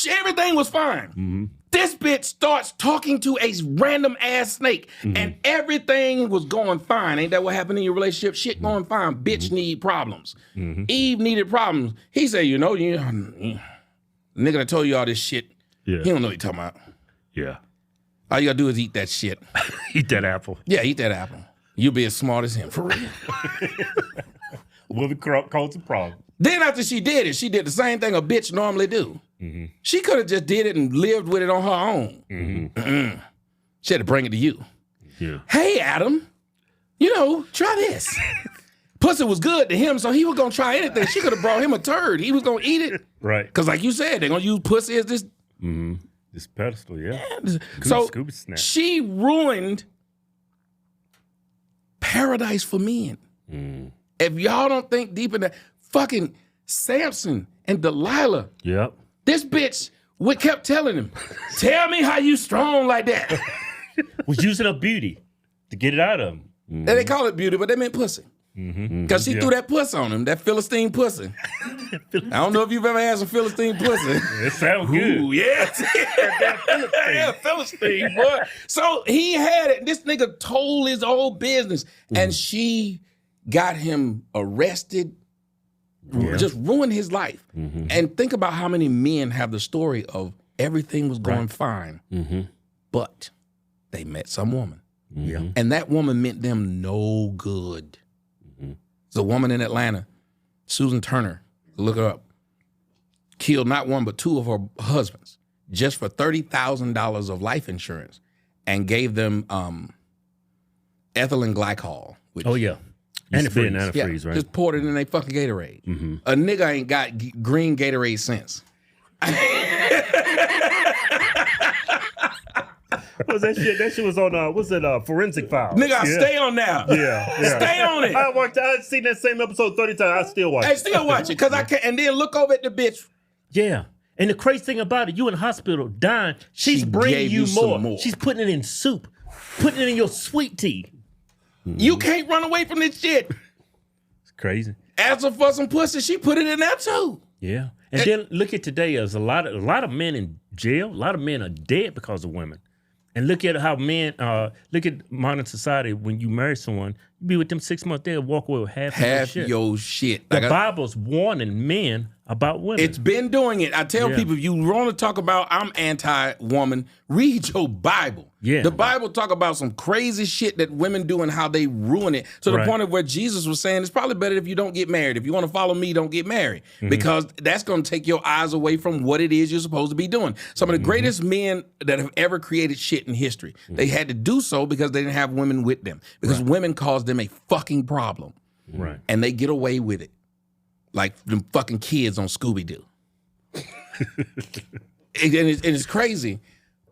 everything was fine. Mm-hmm. This bitch starts talking to a random ass snake, and everything was going fine. Ain't that what happened in your relationship? Shit going fine. Bitch need problems. Eve needed problems. He said, nigga that told you all this shit, he don't know what you're talking about. Yeah. All you gotta do is eat that shit. Eat that apple. Yeah, eat that apple. You'll be as smart as him, for real. Woman caused a problem. Then after she did it, she did the same thing a bitch normally do. Mm-hmm. She could have just did it and lived with it on her own. Mm-hmm. She had to bring it to you. Yeah. Hey, Adam, try this. Pussy was good to him, so he was going to try anything. She could have brought him a turd. He was going to eat it. Right. Because like you said, they're going to use pussy as this. This pedestal, yeah. So she ruined paradise for men. If y'all don't think deep in that, fucking Samson and Delilah. Yep. This bitch kept telling him, tell me how you strong like that. Was using her beauty to get it out of him. And they call it beauty, but they meant pussy. Because she threw that pussy on him, that Philistine pussy. I don't know if you've ever had some Philistine pussy. It sounds good. Ooh, yes. Yeah, Philistine, boy. So he had it. This nigga told his whole business. And she got him arrested. Just ruined his life. And think about how many men have the story of everything was going fine, but they met some woman. And that woman meant them no good. There's a woman in Atlanta, Susan Turner, look her up, killed not one but two of her husbands just for $30,000 of life insurance and gave them ethylene glycol. Which, antifreeze, right? Just poured it in a fucking Gatorade. A nigga ain't got green Gatorade sense. What was that shit? That shit was on Forensic Files. Nigga, stay on now. Yeah. Stay on it. I've seen that same episode 30 times. I still watch it. I still watch it because I can't. And then look over at the bitch. Yeah. And the crazy thing about it, you in the hospital dying, she's bringing you more. She's putting it in soup, putting it in your sweet tea. You can't run away from this shit. It's crazy. As for some pussy, she put it in there too. Yeah. And then look at today, there's a lot of men in jail. A lot of men are dead because of women. And look at how men, look at modern society. When you marry someone, you be with them 6 months, they'll walk away with half your shit. The Bible's warning men about women. It's been doing it. I tell people, if you want to talk about I'm anti-woman, read your Bible. Yeah. The Bible talk about some crazy shit that women do and how they ruin it. To the point of where Jesus was saying, it's probably better if you don't get married. If you want to follow me, don't get married. Because that's going to take your eyes away from what it is you're supposed to be doing. Some of the greatest men that have ever created shit in history, they had to do so because they didn't have women with them. Because women caused them a fucking problem. Right. And they get away with it. Like them fucking kids on Scooby-Doo. And it's crazy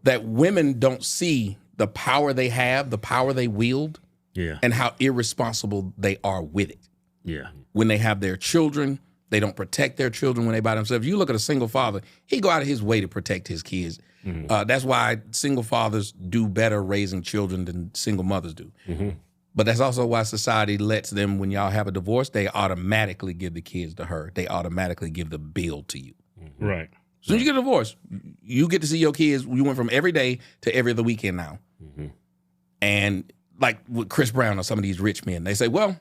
that women don't see the power they have, the power they wield, and how irresponsible they are with it. Yeah. When they have their children, they don't protect their children when they by themselves. You look at a single father, he go out of his way to protect his kids. That's why single fathers do better raising children than single mothers do. But that's also why society lets them, when y'all have a divorce, they automatically give the kids to her. They automatically give the bill to you. Right. So when you get a divorce, you get to see your kids. You went from every day to every other weekend now. And like with Chris Brown or some of these rich men. They say, well,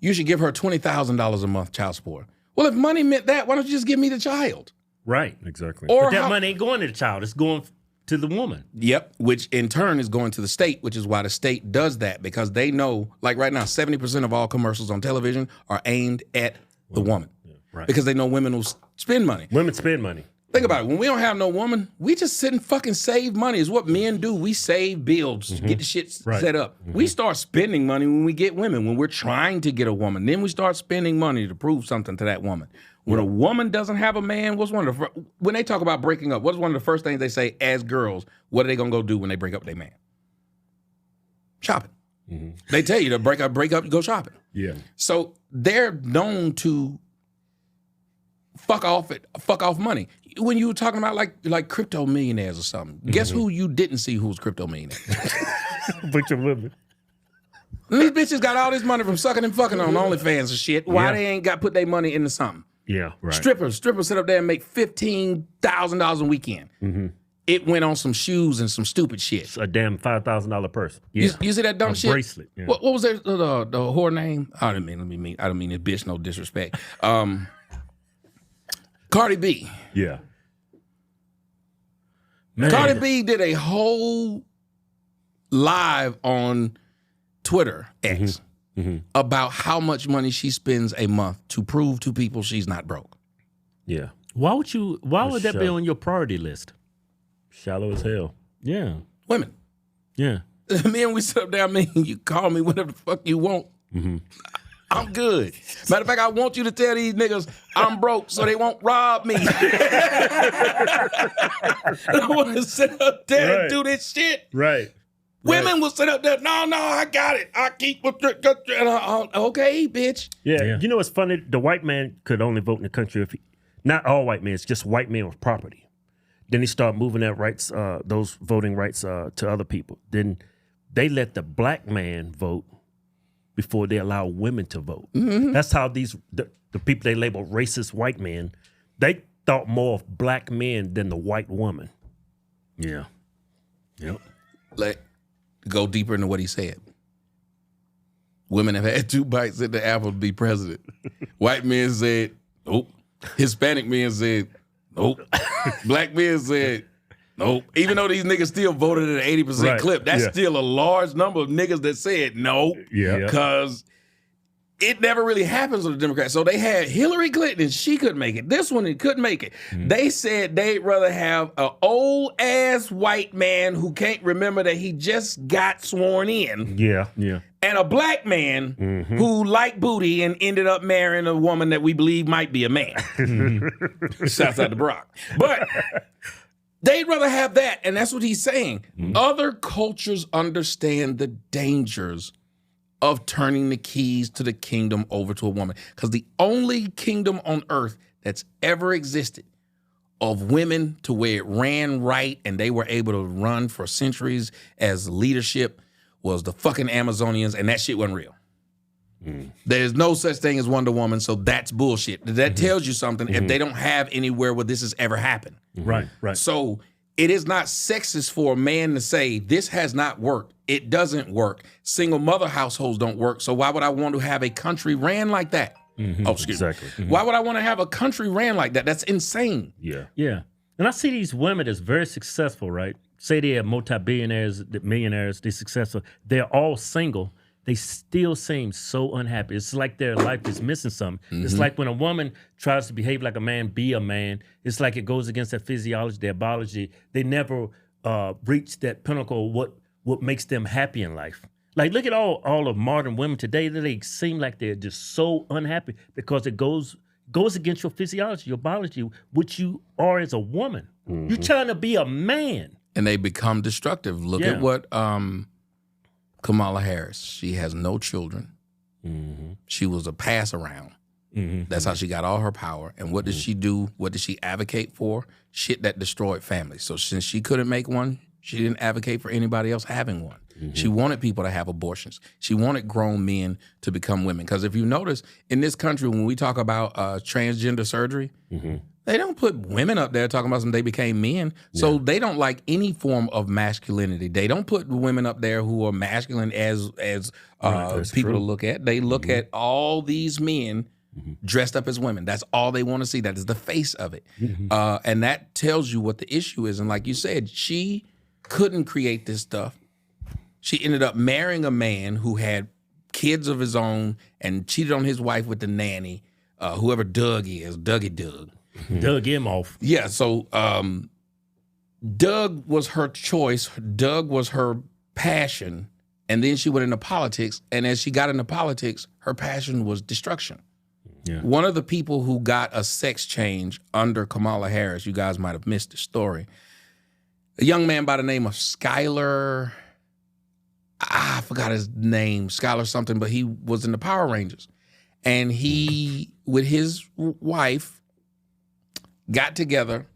you should give her $20,000 a month child support. Well, if money meant that, why don't you just give me the child? Right. Exactly. Or But that money ain't going to the child. It's going to the woman. Yep, which in turn is going to the state, which is why the state does that, because they know, like right now, 70% of all commercials on television are aimed at the woman. Yeah, right. Because they know women will spend money. Women spend money. Think about it. When we don't have no woman, we just sit and fucking save money. Is what men do. We save bills to get the shit set up. We start spending money when we get women, when we're trying to get a woman. Then we start spending money to prove something to that woman. When a woman doesn't have a man, when they talk about breaking up, what's one of the first things they say as girls? What are they gonna go do when they break up with their man? Shopping. They tell you to break up, go shopping. Yeah. So they're known to fuck off money. When you were talking about like crypto millionaires or something, guess who you didn't see who was crypto millionaire? Bunch of women. These bitches got all this money from sucking and fucking on OnlyFans and shit. Why they ain't got put their money into something? Yeah, right. Strippers sit up there and make $15,000 a weekend. It went on some shoes and some stupid shit. It's a damn $5,000 purse. Yeah. You see that dumb A shit? bracelet. Yeah. What was the whore name? I don't mean this bitch, no disrespect. Cardi B. Yeah. Man. Cardi B did a whole live on Twitter X about how much money she spends a month to prove to people she's not broke. Yeah. Why would that be on your priority list? Shallow as hell. Yeah. Women. Yeah. Me and we sit up there, you call me whatever the fuck you want. I'm good. Matter of fact, I want you to tell these niggas I'm broke so they won't rob me. I want to sit up there and do this shit. Right. Women will sit up there, no, I got it. I keep, okay, bitch. Yeah. You know what's funny? The white man could only vote in the country if not all white men, it's just white men with property. Then he started moving that rights, those voting rights to other people. Then they let the black man vote before they allow women to vote. That's how the people they label racist white men, they thought more of black men than the white woman. Yeah. Yep. Like, go deeper into what he said. Women have had 2 bites at the apple to be president. White men said, nope. Hispanic men said, nope. Black men said, nope. Even though these niggas still voted at an 80% clip, that's still a large number of niggas that said no. Yeah. Because it never really happens with the Democrats. So they had Hillary Clinton, she couldn't make it. This one, couldn't make it. They said they'd rather have an old-ass white man who can't remember that he just got sworn in. Yeah. And a black man who liked booty and ended up marrying a woman that we believe might be a man. Shouts out to Brock. But they'd rather have that, and that's what he's saying. Other cultures understand the dangers of turning the keys to the kingdom over to a woman. Because the only kingdom on earth that's ever existed of women to where it ran right and they were able to run for centuries as leadership was the fucking Amazonians, and that shit wasn't real. There's no such thing as Wonder Woman, so that's bullshit. That tells you something if they don't have anywhere where this has ever happened. Right. So it is not sexist for a man to say, this has not worked. It doesn't work. Single mother households don't work, so why would I want to have a country ran like that? Oh, excuse me. Why would I want to have a country ran like that? That's insane. Yeah. And I see these women that's very successful, right? Say they are multi-billionaires, millionaires, they're successful. They're all single. They still seem so unhappy. It's like their life is missing something. It's like when a woman tries to behave like a man, be a man, it's like it goes against their physiology, their biology. They never reach that pinnacle of what makes them happy in life. Like, look at all of modern women today. They seem like they're just so unhappy because it goes against your physiology, your biology, which you are as a woman. You're trying to be a man. And they become destructive. Look at what Kamala Harris. She has no children. She was a pass around. That's how she got all her power. And what did she do? What did she advocate for? Shit that destroyed families. So since she couldn't make one, she didn't advocate for anybody else having one. She wanted people to have abortions. She wanted grown men to become women. Because if you notice, in this country, when we talk about transgender surgery, They don't put women up there talking about some they became men. So they don't like any form of masculinity. They don't put women up there who are masculine as people to look at. They look at all these men dressed up as women. That's all they want to see. That is the face of it. And that tells you what the issue is. And like you said, she couldn't create this stuff. She ended up marrying a man who had kids of his own and cheated on his wife with the nanny, whoever Doug is, Dougie Doug. Dug him off. Yeah, so Doug was her choice. Doug was her passion. And then she went into politics. And as she got into politics, her passion was destruction. Yeah. One of the people who got a sex change under Kamala Harris, you guys might have missed the story, a young man by the name of Skylar, I forgot his name, Skylar something, but he was in the Power Rangers. And he, with his wife, got together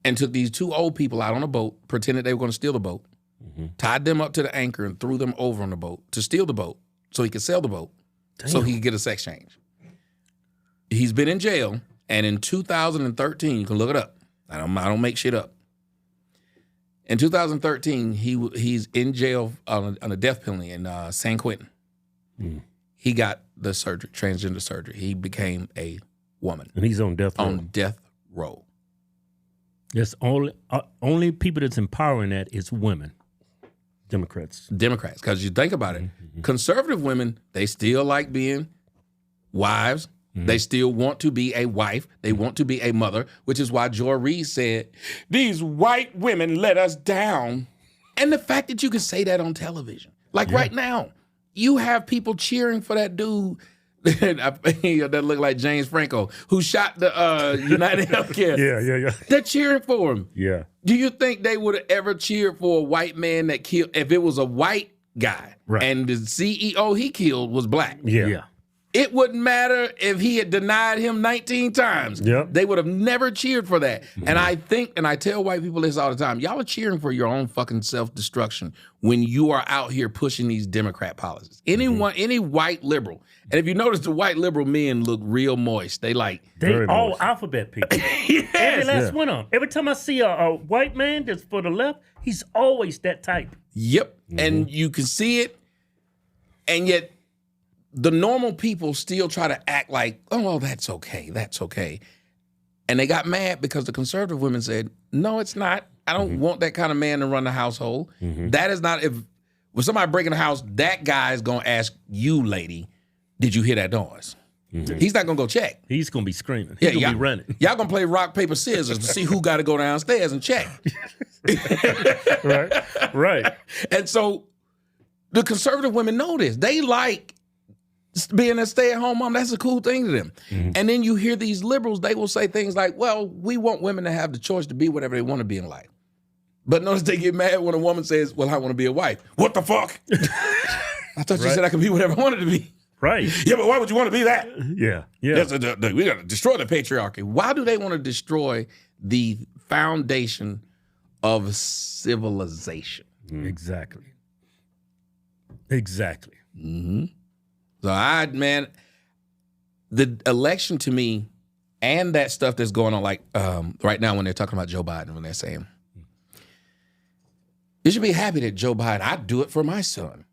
and took these two old people out on a boat, pretended they were going to steal the boat, tied them up to the anchor and threw them over on the boat to steal the boat so he could sell the boat so he could get a sex change. He's been in jail, and in 2013, you can look it up. I don't make shit up. In 2013, he's in jail on a death penalty in San Quentin. He got the surgery, transgender surgery. He became a woman. And he's on death row. On death row. There's only people that's empowering that is women. Democrats, because you think about it, conservative women, they still like being wives. They still want to be a wife. They want to be a mother, which is why Joy Reid said, these white women let us down. And the fact that you can say that on television, like right now, you have people cheering for that dude that looked like James Franco, who shot the United Healthcare. Yeah. They're cheering for him. Yeah. Do you think they would have ever cheered for a white man that killed, if it was a white guy and the CEO he killed was black? Yeah. It wouldn't matter if he had denied him 19 times. Yep. They would have never cheered for that. And I think, and I tell white people this all the time, y'all are cheering for your own fucking self-destruction when you are out here pushing these Democrat policies. Any white liberal, and if you notice, the white liberal men look real moist. They all moist. Alphabet people. Every last one of them. Every time I see a white man that's for the left, he's always that type. Yep. And you can see it, and yet the normal people still try to act like, oh, well, that's okay. And they got mad because the conservative women said, no, it's not. I don't want that kind of man to run the household. That is not, if somebody breaking the house, that guy is going to ask you, lady, did you hear that noise? He's not going to go check. He's going to be screaming. He's going to be running. Y'all going to play rock, paper, scissors to see who got to go downstairs and check. Right. And so the conservative women know this. They like being a stay-at-home mom. That's a cool thing to them. And then you hear these liberals, they will say things like, well, we want women to have the choice to be whatever they want to be in life. But notice they get mad when a woman says, well, I want to be a wife. What the fuck? I thought you said I could be whatever I wanted to be. Right. Yeah, but why would you want to be that? Yeah. We got to destroy the patriarchy. Why do they want to destroy the foundation of civilization? Exactly. So the election to me and that stuff that's going on, like right now when they're talking about Joe Biden, when they're saying, you should be happy that Joe Biden, I'd do it for my son.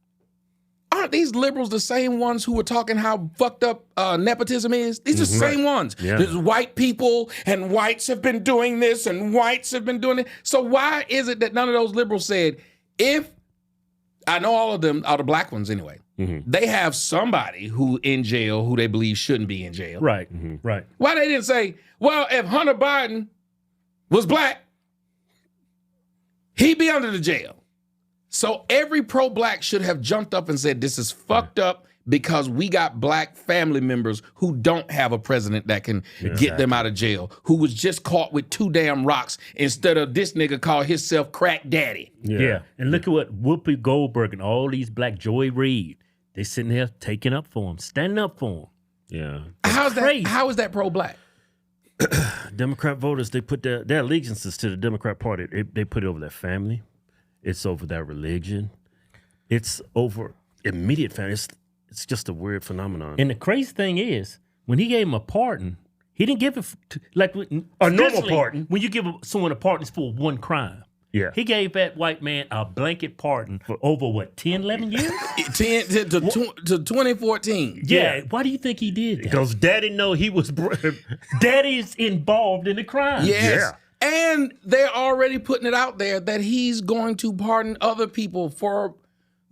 Aren't these liberals the same ones who were talking how fucked up nepotism is? These are the same ones. Yeah. There's white people and whites have been doing this and whites have been doing it. So why is it that none of those liberals said, I know all of them are the black ones anyway. They have somebody who in jail who they believe shouldn't be in jail. Right. Right. Why they didn't say, well, if Hunter Biden was black, he'd be under the jail. So every pro-black should have jumped up and said, this is fucked up because we got black family members who don't have a president that can get them out of jail, who was just caught with 2 damn rocks instead of this nigga call himself crack daddy. Yeah. And look at what Whoopi Goldberg and all these black, Joy Reid, they sitting there taking up for him, standing up for him. Yeah. How is that pro-black? Democrat voters, they put their allegiances to the Democrat Party. They put it over their family. It's over their religion. It's over immediate family. It's just a weird phenomenon. And the crazy thing is, when he gave him a pardon, He didn't give it like A normal traditionally, pardon. When you give someone a pardon, it's for one crime. Yeah. He gave that white man a blanket pardon for over what 10, 11 years. 10 to 2014. Yeah. Why do you think he did that? Because Daddy know he was. Daddy's involved in the crime. Yes. And they're already putting it out there that he's going to pardon other people for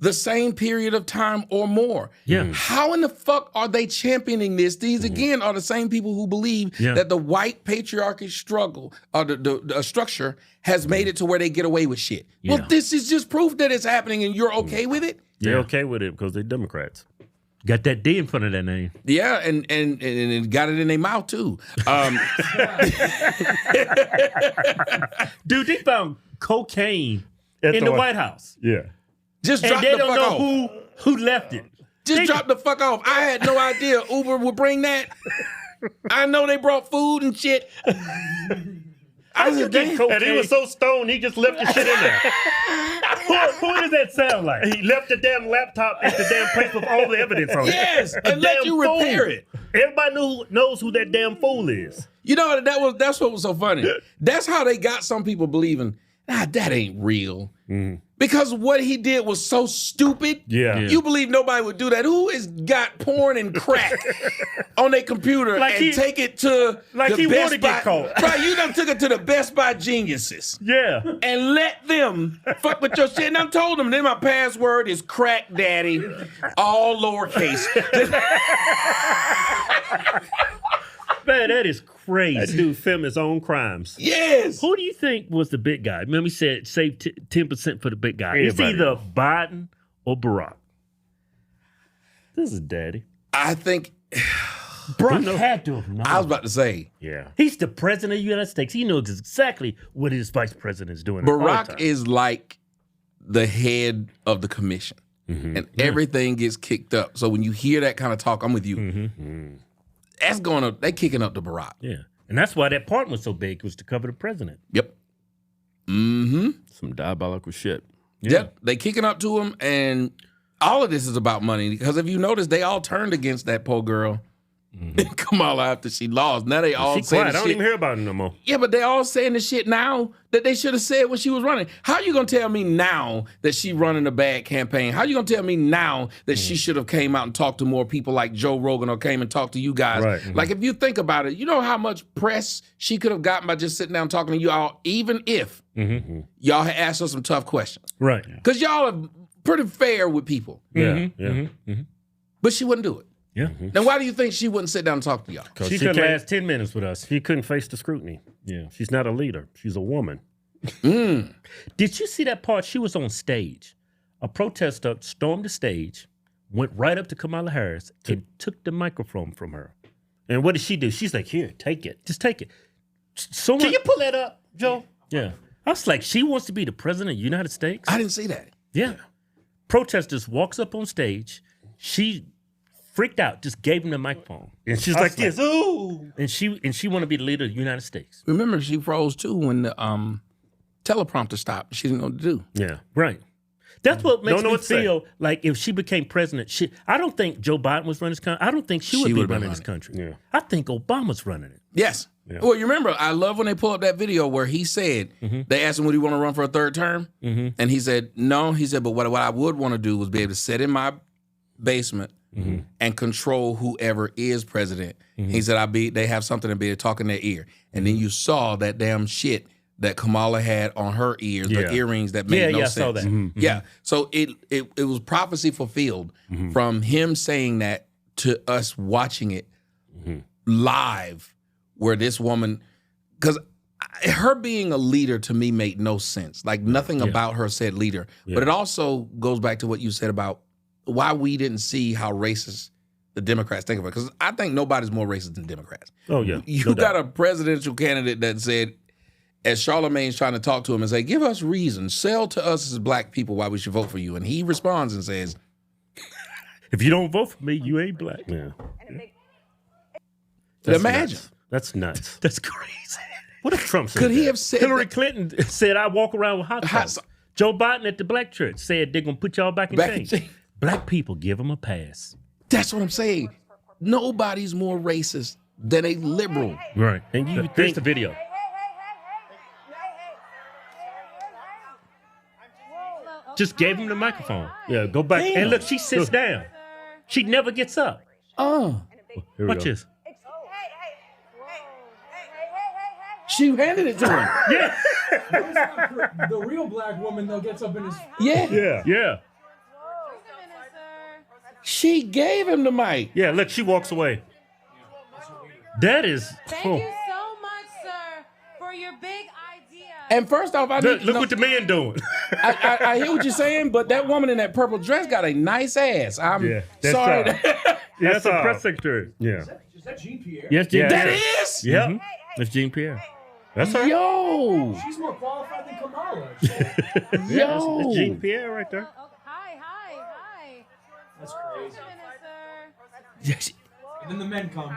the same period of time or more. Yeah. How in the fuck are they championing this? These, again, are the same people who believe that the white patriarchy struggle, or the structure, has made it to where they get away with shit. Yeah. Well, this is just proof that it's happening and you're okay with it? They're okay with it because they're Democrats. Got that D in front of that name. Yeah, and got it in their mouth, too. Dude, they found cocaine in the White House. Yeah. Just And drop they the don't fuck know off. who left it. Just drop the fuck off. I had no idea Uber would bring that. I know they brought food and shit. I was just damn. And he was so stoned, he just left the shit in there. Who does that sound like? He left the damn laptop at the damn place with all the evidence on it. Yes, A and let damn you repair fool. it. Everybody knows who that damn fool is. You know, that's what was so funny. That's how they got some people believing, that ain't real. Because what he did was so stupid. Yeah. You believe nobody would do that. Who has got porn and crack on their computer and take it to like the he Best wanna get Buy? caught. Right, you done took it to the Best Buy geniuses. Yeah. And let them fuck with your shit. And I told them, then my password is crack daddy, all lowercase. Man, that is crazy. That dude filmed his own crimes. Yes. Who do you think was the big guy? Remember he said save 10% for the big guy. It's Everybody. either Biden or Barack. This is Daddy. I think, Barack had to have known. I was about to say, Yeah. He's the president of the United States. He knows exactly what his vice president is doing. at all Barack times. is like the head of the commission. And everything gets kicked up. So when you hear that kind of talk, I'm with you. They kicking up to Barack. Yeah. And that's why that pardon was so big, was to cover the president. Yep. Mm-hmm. Some diabolical shit. Yep. They kicking up to him, and all of this is about money. Because if you notice, they all turned against that poor girl, Kamala, after she lost. Now they all She saying quiet. the I don't shit. even hear about it no more. Yeah, but they all saying the shit now that they should have said when she was running. How you gonna tell me now that she running a bad campaign? How you gonna tell me now that she should have came out and talked to more people like Joe Rogan or came and talked to you guys? Right. Like if you think about it, you know how much press she could have gotten by just sitting down talking to you all, even if y'all had asked her some tough questions. Right. Because y'all are pretty fair with people. Yeah. But she wouldn't do it. Yeah. Now why do you think she wouldn't sit down and talk to y'all? Because She she could can't- last 10 minutes with us. She couldn't face the scrutiny. Yeah. She's not a leader. She's a woman. Did you see that part? She was on stage. A protester stormed the stage, went right up to Kamala Harris, and took the microphone from her. And what did she do? She's like, here, take it. Just take it. Someone, Can you pull that up, Joe? Yeah. I was like, she wants to be the president of the United States? I didn't see that. Yeah. Protesters walks up on stage. She freaked out, just gave him the microphone. And she's like this. Ooh. And she want to be the leader of the United States. Remember, she froze too when the teleprompter stopped. She didn't know what to do. Yeah. Right. That's what makes Don't know me what to say. feel like if she became president, I don't think Joe Biden was running this country. I don't think she would be would've been running this running. country. Yeah. I think Obama's running it. Yes. Well, you remember, I love when they pull up that video where he said, they asked him, would he want to run for a third term? And he said, no. He said, but what I would want to do was be able to sit in my basement and control whoever is president. He said, they have something to be talking in their ear. And then you saw that damn shit that Kamala had on her ears, the earrings that made no I sense. saw that. Yeah. So it was prophecy fulfilled from him saying that to us watching it live, where this woman, because her being a leader to me made no sense. Like nothing about her said leader. But it also goes back to what you said about why we didn't see how racist the Democrats think of it. Because I think nobody's more racist than Democrats. Oh, yeah. You got a presidential candidate that said, as Charlemagne's trying to talk to him and say, give us reasons, sell to us as black people why we should vote for you. And he responds and says, If you don't vote for me, you ain't black. Yeah. imagine. Nuts. That's nuts. That's crazy. What if Trump said Could he that? have said Hillary that? Clinton said, I walk around with hot Hot sauce. sauce. Joe Biden at the black church said they're going to put y'all back in Back in chains. chains. Black people, give them a pass. That's what I'm saying. Nobody's more racist than a liberal. Right. And you Here's think the video. just gave him the microphone. Yeah, go back. Damn. And look, she sits down. She never gets up. Oh, Here we Watch go. this. she handed it to him. Yeah. The real black woman though gets up in his. Yeah. Yeah. Yeah. She gave him the mic. Yeah, look, she walks away. That is. Thank you so much, sir, for your big idea. And first off, I Look, need look to what the man doing. I hear what you're saying, but that woman in that purple dress got a nice ass. I'm Yeah, that's sorry. That's a press secretary. Yeah. Is that Jean Pierre? Yes, Jean That Pierre. is? Yep. That's Jean Pierre. That's her. Yo. She's more qualified than Kamala. Yo. That's Jean Pierre right there. Hi. That's crazy. Yes. And then the men come.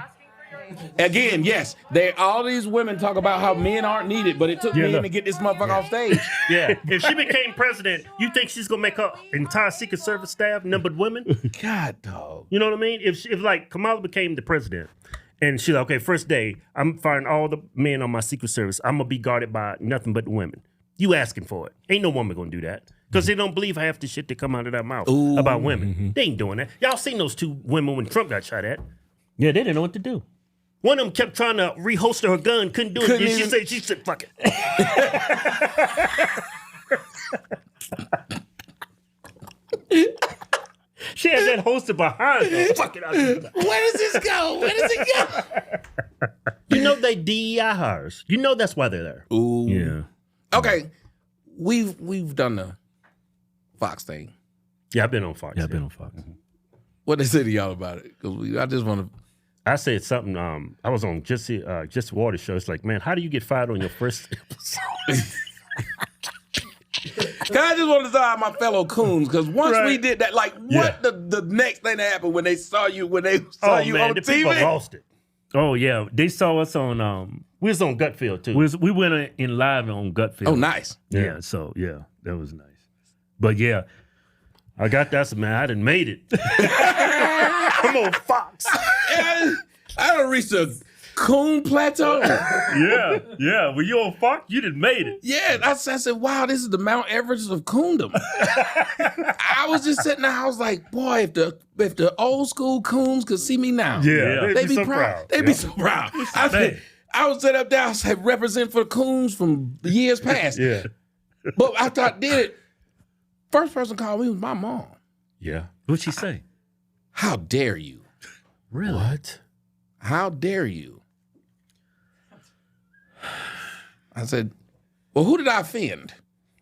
Again, yes. All these women talk about how men aren't needed, but it took men look. to get this motherfucker off stage. Yeah. If she became president, you think she's gonna make her entire Secret Service staff numbered women? God, dog. You know what I mean? If like Kamala became the president, and she's like, okay, first day, I'm firing all the men on my Secret Service. I'm gonna be guarded by nothing but women. You asking for it? Ain't no woman gonna do that because they don't believe half the shit that come out of that mouth about women. They ain't doing that. Y'all seen those two women when Trump got shot at? Yeah, they didn't know what to do. One of them kept trying to reholster her gun, couldn't do it. Couldn't Then even- she said, fuck it. She had that hosted behind her. Fuck it. I'll do that. Where does this go? Where does it go? You know they DEI hires. You know that's why they're there. Ooh. Yeah. Okay. We've done the Fox thing. Yeah, I've been on Fox. Yeah, I've been on Fox. What they say to y'all about it? Because I just want to. I said something. I was on Jesse Waters show. It's like, man, how do you get fired on your first episode? I just want to talk about my fellow coons because once we Right. did that, like, Yeah. what the next thing that happened when they saw you Oh man, on the people TV? lost it. Oh yeah, they saw us on. We was on Gutfield too. We went in live on Gutfield. Oh, nice. Yeah. So yeah, that was nice. But yeah, I got that, man. I done made it. I'm on Fox. I don't reach the coon plateau. yeah. When you on Fox, you done made it. Yeah, I said, wow, this is the Mount Everest of coondom. I was just sitting there, I was like, boy, if the old school coons could see me now, Yeah, they'd be so proud. They'd be so proud. I was set up there, I said, represent for the coons from years past. Yeah. But after I did it, first person called me was my mom. Yeah. What'd she say? How dare you? Really? What? How dare you? I said, well, who did I offend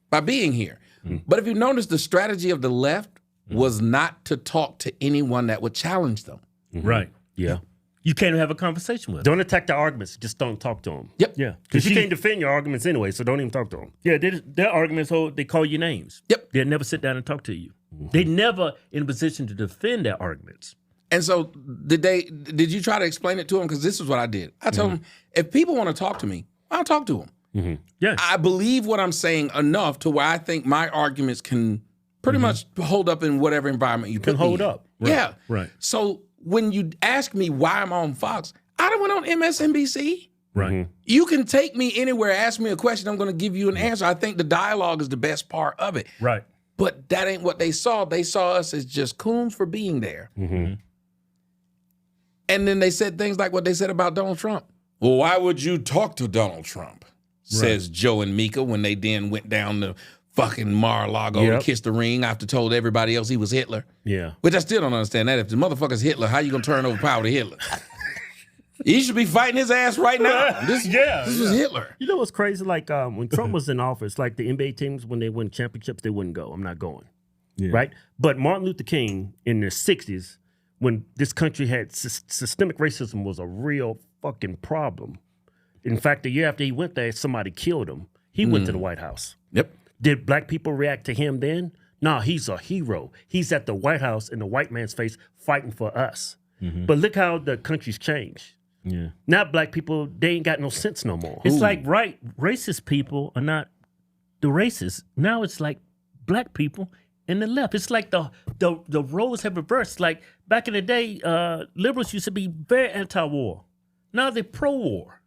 by being here? But if you notice, the strategy of the left was not to talk to anyone that would challenge them. Right. Yeah. You can't have a conversation with them. Don't attack the arguments. Just don't talk to them. Yep. Yeah. Because you can't defend your arguments anyway, so don't even talk to them. Yeah, their arguments hold, they call you names. Yep. They'll never sit down and talk to you. They never in a position to defend their arguments. And so did you try to explain it to them? Because this is what I did. I told them, if people want to talk to me, I'll talk to them. Yeah. I believe what I'm saying enough to where I think my arguments can pretty much hold up in whatever environment you put me hold in. up. Yeah. Right. So when you ask me why I'm on Fox, I done went on MSNBC. Right. You can take me anywhere, ask me a question, I'm going to give you an answer. I think the dialogue is the best part of it. Right. But that ain't what they saw. They saw us as just coons for being there. And then they said things like what they said about Donald Trump. Well, why would you talk to Donald Trump? Says Joe and Mika when they then went down to fucking Mar-a-Lago and kissed the ring after told everybody else he was Hitler. Yeah. Which I still don't understand that. If the motherfucker's Hitler, how you gonna turn over power to Hitler? He should be fighting his ass right now. This was Hitler. You know what's crazy? Like when Trump was in office, like the NBA teams, when they win championships, they wouldn't go. I'm not going. Right? But Martin Luther King in the 60s, when this country had systemic racism was a real fucking problem. In fact, the year after he went there, somebody killed him. He went to the White House. Yep. Did black people react to him then? No, he's a hero. He's at the White House in the white man's face fighting for us. But look how the country's changed. Yeah. Now black people, they ain't got no sense no more. It's like racist people are not the racists. Now it's like black people and the left. It's like the roles have reversed. Like back in the day, liberals used to be very anti-war. Now they're pro-war.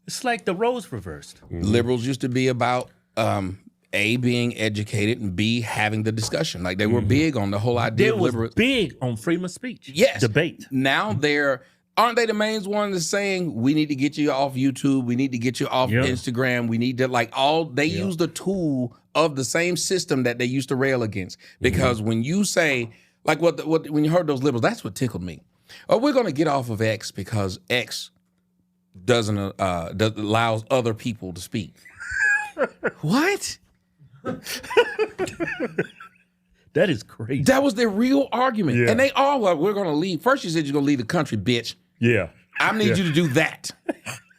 It's like the roles reversed. Liberals used to be about A, being educated, and B, having the discussion. Like they were big on the whole idea They of was liberals. big on freedom of speech. Yes. Debate. Now aren't they the main ones that's saying we need to get you off YouTube, we need to get you off Instagram, we need to they use the tool of the same system that they used to rail against. Because when you say, like when you heard those liberals, that's what tickled me. Oh, we're gonna get off of X because X doesn't allows other people to speak. What? That is crazy. That was their real argument. And they all were, we're gonna leave. First you said you're gonna leave the country, bitch. Yeah. I need you to do that.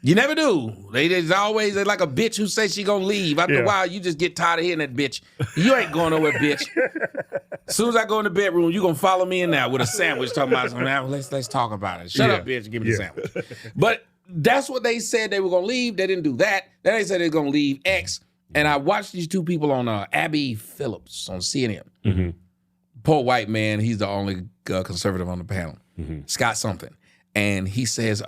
You never do. They're like a bitch who says she gonna leave. After a while, you just get tired of hearing that bitch. You ain't going nowhere, bitch. As soon as I go in the bedroom, you gonna follow me in there with a sandwich talking about something. Now, let's talk about it. Shut up, bitch, give me the sandwich. But that's what they said they were gonna leave. They didn't do that. Then they said they were gonna leave X. And I watched these two people on Abby Phillips on CNN. Poor white man, he's the only conservative on the panel. Scott something. And he says,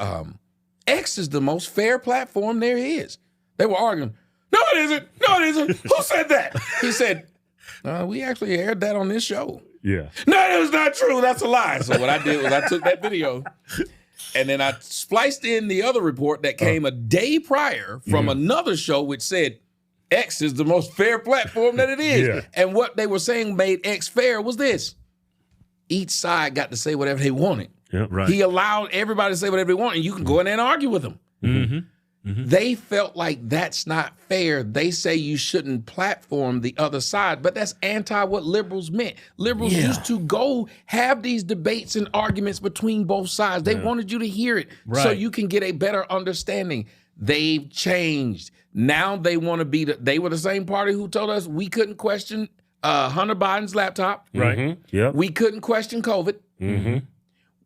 X is the most fair platform there is. They were arguing, no, it isn't. No, it isn't. Who said that? He said, we actually aired that on this show. Yeah. No, it was not true. That's a lie. So what I did was I took that video and then I spliced in the other report that came a day prior from another show which said, X is the most fair platform that it is. And what they were saying made X fair was this. Each side got to say whatever they wanted. Yeah, right. He allowed everybody to say whatever they want, and you can go in there and argue with them. They felt like that's not fair. They say you shouldn't platform the other side, but that's anti what liberals meant. Liberals used to go have these debates and arguments between both sides. They wanted you to hear it so you can get a better understanding. They've changed. Now they want to be they were the same party who told us we couldn't question Hunter Biden's laptop. Right. Yep. We couldn't question COVID.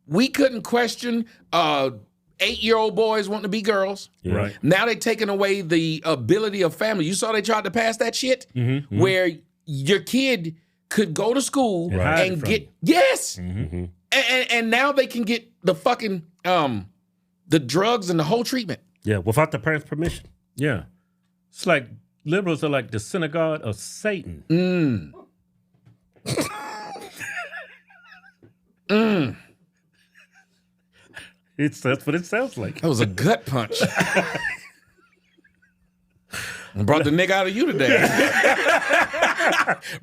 We couldn't question 8-year-old boys wanting to be girls. Right. Now they're taking away the ability of family. You saw they tried to pass that shit where your kid could go to school and get and now they can get the fucking the drugs and the whole treatment. Yeah, without the parents' permission. Yeah. It's like liberals are like the synagogue of Satan. That's what it sounds like. That was a gut punch. Brought the nigga out of you today.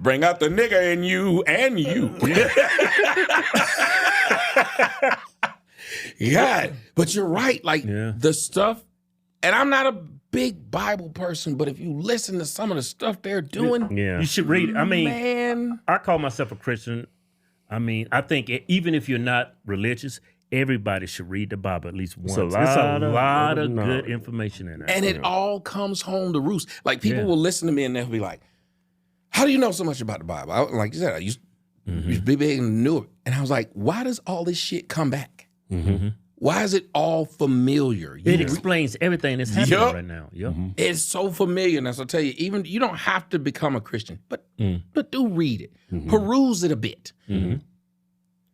Bring out the nigga in you and you. Yeah, but you're right. Like the stuff, and I'm not a big Bible person, but if you listen to some of the stuff they're doing, you should read it. I mean, man, I call myself a Christian. I mean, I think even if you're not religious, everybody should read the Bible at least once. It's a lot of good information in there. And it all comes home to roost. Like people will listen to me and they'll be like, how do you know so much about the Bible? Like you said, I used to be big and knew it. And I was like, why does all this shit come back? Why is it all familiar? It explains everything that's happening right now. It's so familiar. And as I tell you, even you don't have to become a Christian, but do read it. Peruse it a bit.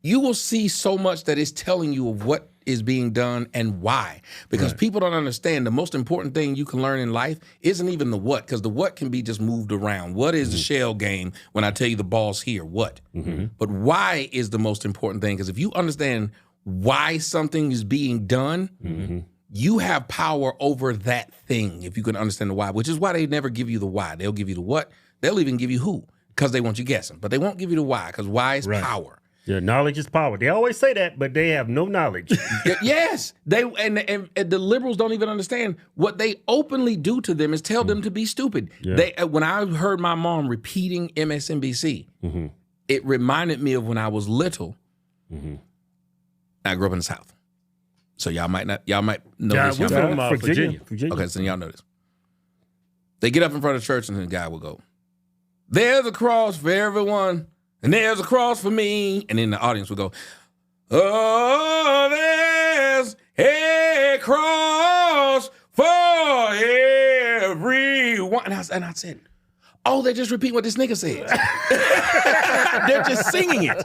You will see so much that is telling you of what is being done and why. Because people don't understand the most important thing you can learn in life isn't even the what, because the what can be just moved around. What is the shell game when I tell you the ball's here? What? But why is the most important thing? Because if you understand why something is being done, you have power over that thing if you can understand the why, which is why they never give you the why. They'll give you the what. They'll even give you who, because they want you guessing. But they won't give you the why, because why is power. Yeah, knowledge is power. They always say that, but they have no knowledge. Yes, they and the liberals don't even understand what they openly do to them is tell them to be stupid. They when I heard my mom repeating MSNBC, it reminded me of when I was little. I grew up in the South, so y'all might know this. We're from Virginia. Okay, so y'all know this. They get up in front of church and the guy will go, "There's a cross for everyone. And there's a cross for me." And then the audience would go, "Oh, there's a cross for everyone." And I said, "Oh, they're just repeating what this nigga said." They're just singing it.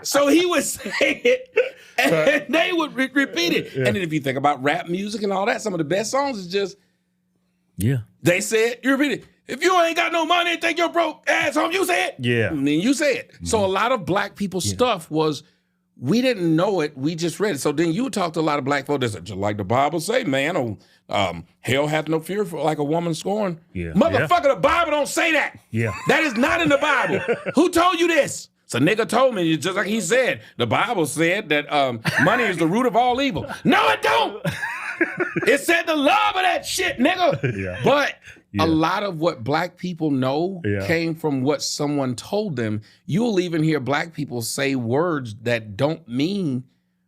So he would say it And they would repeat it. And then if you think about rap music and all that, some of the best songs is just, they said, you repeat it. If you ain't got no money, take your broke ass home. You say it. Yeah. And then you say it. So a lot of black people's stuff was, we didn't know it. We just read it. So then you would talk to a lot of black folks that said, just like the Bible say, man, hell hath no fear for like a woman scorned. Yeah. Motherfucker, the Bible don't say that. Yeah. That is not in the Bible. Who told you this? So nigga told me, just like he said, the Bible said that money is the root of all evil. No, it don't. It said the love of that shit, nigga. Yeah. But a lot of what black people know came from what someone told them. You'll even hear black people say words that don't mean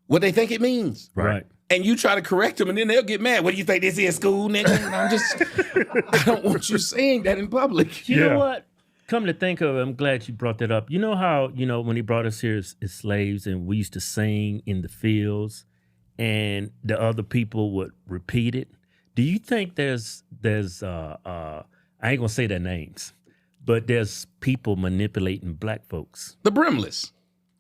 what they think it means. Right. And you try to correct them, and then they'll get mad. What do you think this is, school, nigga? And I don't want you saying that in public. You know what? Come to think of it, I'm glad you brought that up. You know how, when he brought us here as slaves and we used to sing in the fields and the other people would repeat it? Do you think there's I ain't gonna say their names, but there's people manipulating black folks? The Brimmless.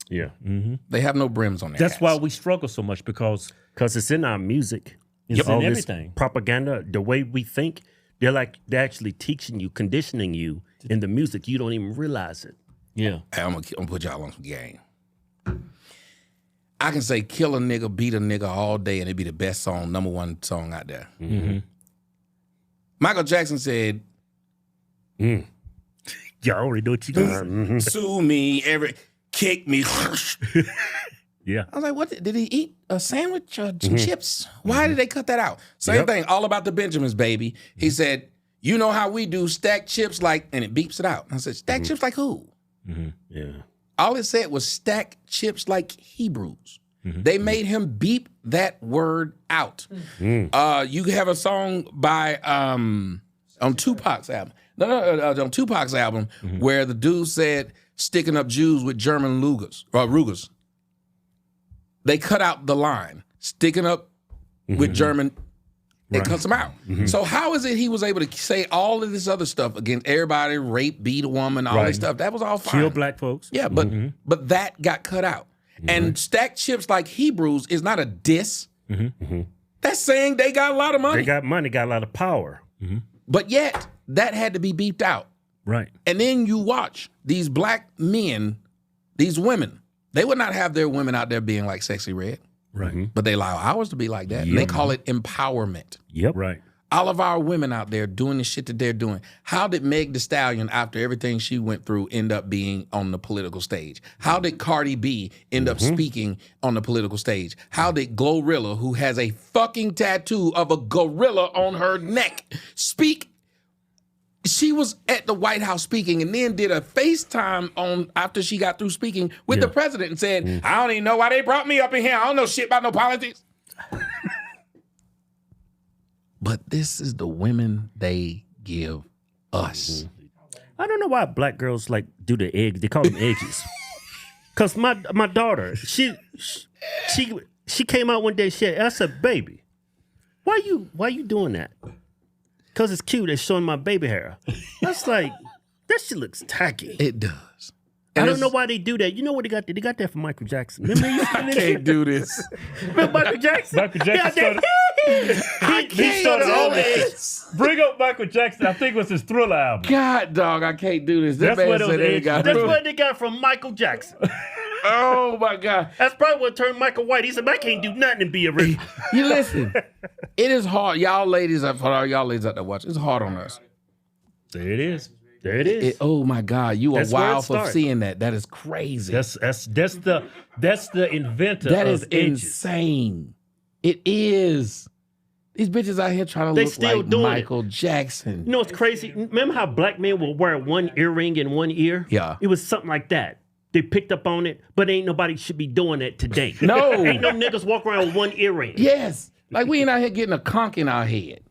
Yeah. Mm-hmm. They have no brims on their That's hats. why we struggle so much, because it's in our music. it's All in this everything. propaganda, the way we think, they're actually teaching you, conditioning you in the music. You don't even realize it. Yeah. Hey, I'm gonna put y'all on some game. I can say kill a nigga, beat a nigga all day, and it'd be the best song, number one song out there. Mm-hmm. Michael Jackson said, Y'all already know what you got. sue me, kick me. Yeah. I was like, what? Did he eat a sandwich or some chips? Why did they cut that out? Same thing, all about the Benjamins, baby. He said, you know how we do stack chips like, and it beeps it out. I said, stack chips like who? Yeah. All it said was stack chips like Hebrews. They made him beep that word out. You have a song by on Tupac's album. On Tupac's album where the dude said sticking up Jews with German Rugers. They cut out the line sticking up with German. It cuts them out. So how is it he was able to say all of this other stuff against everybody, rape, beat a woman, all this stuff? That was all fine. Kill black folks. Yeah, but that got cut out. And stack chips like Hebrews is not a diss. That's saying they got a lot of money. They got money, got a lot of power. But yet, that had to be beeped out. Right. And then you watch these black men, these women, they would not have their women out there being like Sexy Red. Right. But they allow ours to be like that. And they call it empowerment. Yep. Right. All of our women out there doing the shit that they're doing. How did Meg Thee Stallion, after everything she went through, end up being on the political stage? How did Cardi B end up speaking on the political stage? How did Glorilla, who has a fucking tattoo of a gorilla on her neck, speak? She was at the White House speaking and then did a FaceTime on after she got through speaking with the president and said, I don't even know why they brought me up in here. I don't know shit about no politics. But this is the women they give us. I don't know why black girls do the eggs. They call them edges. Cause my daughter, she came out one day. I said, "Baby, why you doing that?" Cause it's cute. It's showing my baby hair. That's like that shit looks tacky. It does. I don't know why they do that. You know what they got? They got that from Michael Jackson. Remember I can't do this. Remember Michael Jackson? Michael Jackson started. He started all this. Bring up Michael Jackson. I think it was his Thriller album. God, dog, I can't do this. This That's what man those said edges- got That's what they got from Michael Jackson. Oh my God. That's probably what turned Michael white. He said, "I can't do nothing and be a rich." You listen. It is hard. Y'all ladies, for all y'all ladies out there watching, it's hard on us. There it is. There it is. Oh my God, you are That's where it wild for started. seeing that. That is crazy. That's the inventor That of is edges. insane. It is. These bitches out here trying to They look still like doing it. Michael Jackson. You know what's crazy? Remember how black men will wear one earring in one ear? Yeah. It was something like that. They picked up on it, but ain't nobody should be doing that today. No. Ain't no niggas walk around with one earring. Yes. Like we ain't out here getting a conch in our head.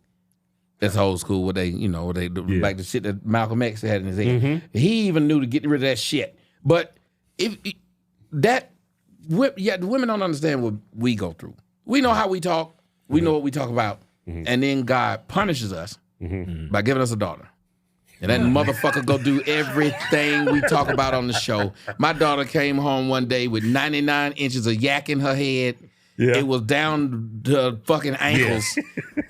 That's old school. What they, like the shit that Malcolm X had in his head. He even knew to get rid of that shit. But the women don't understand what we go through. We know how we talk. We know what we talk about. And then God punishes us by giving us a daughter. And that motherfucker go do everything we talk about on the show. My daughter came home one day with 99 inches of yak in her head. Yeah. It was down to fucking ankles,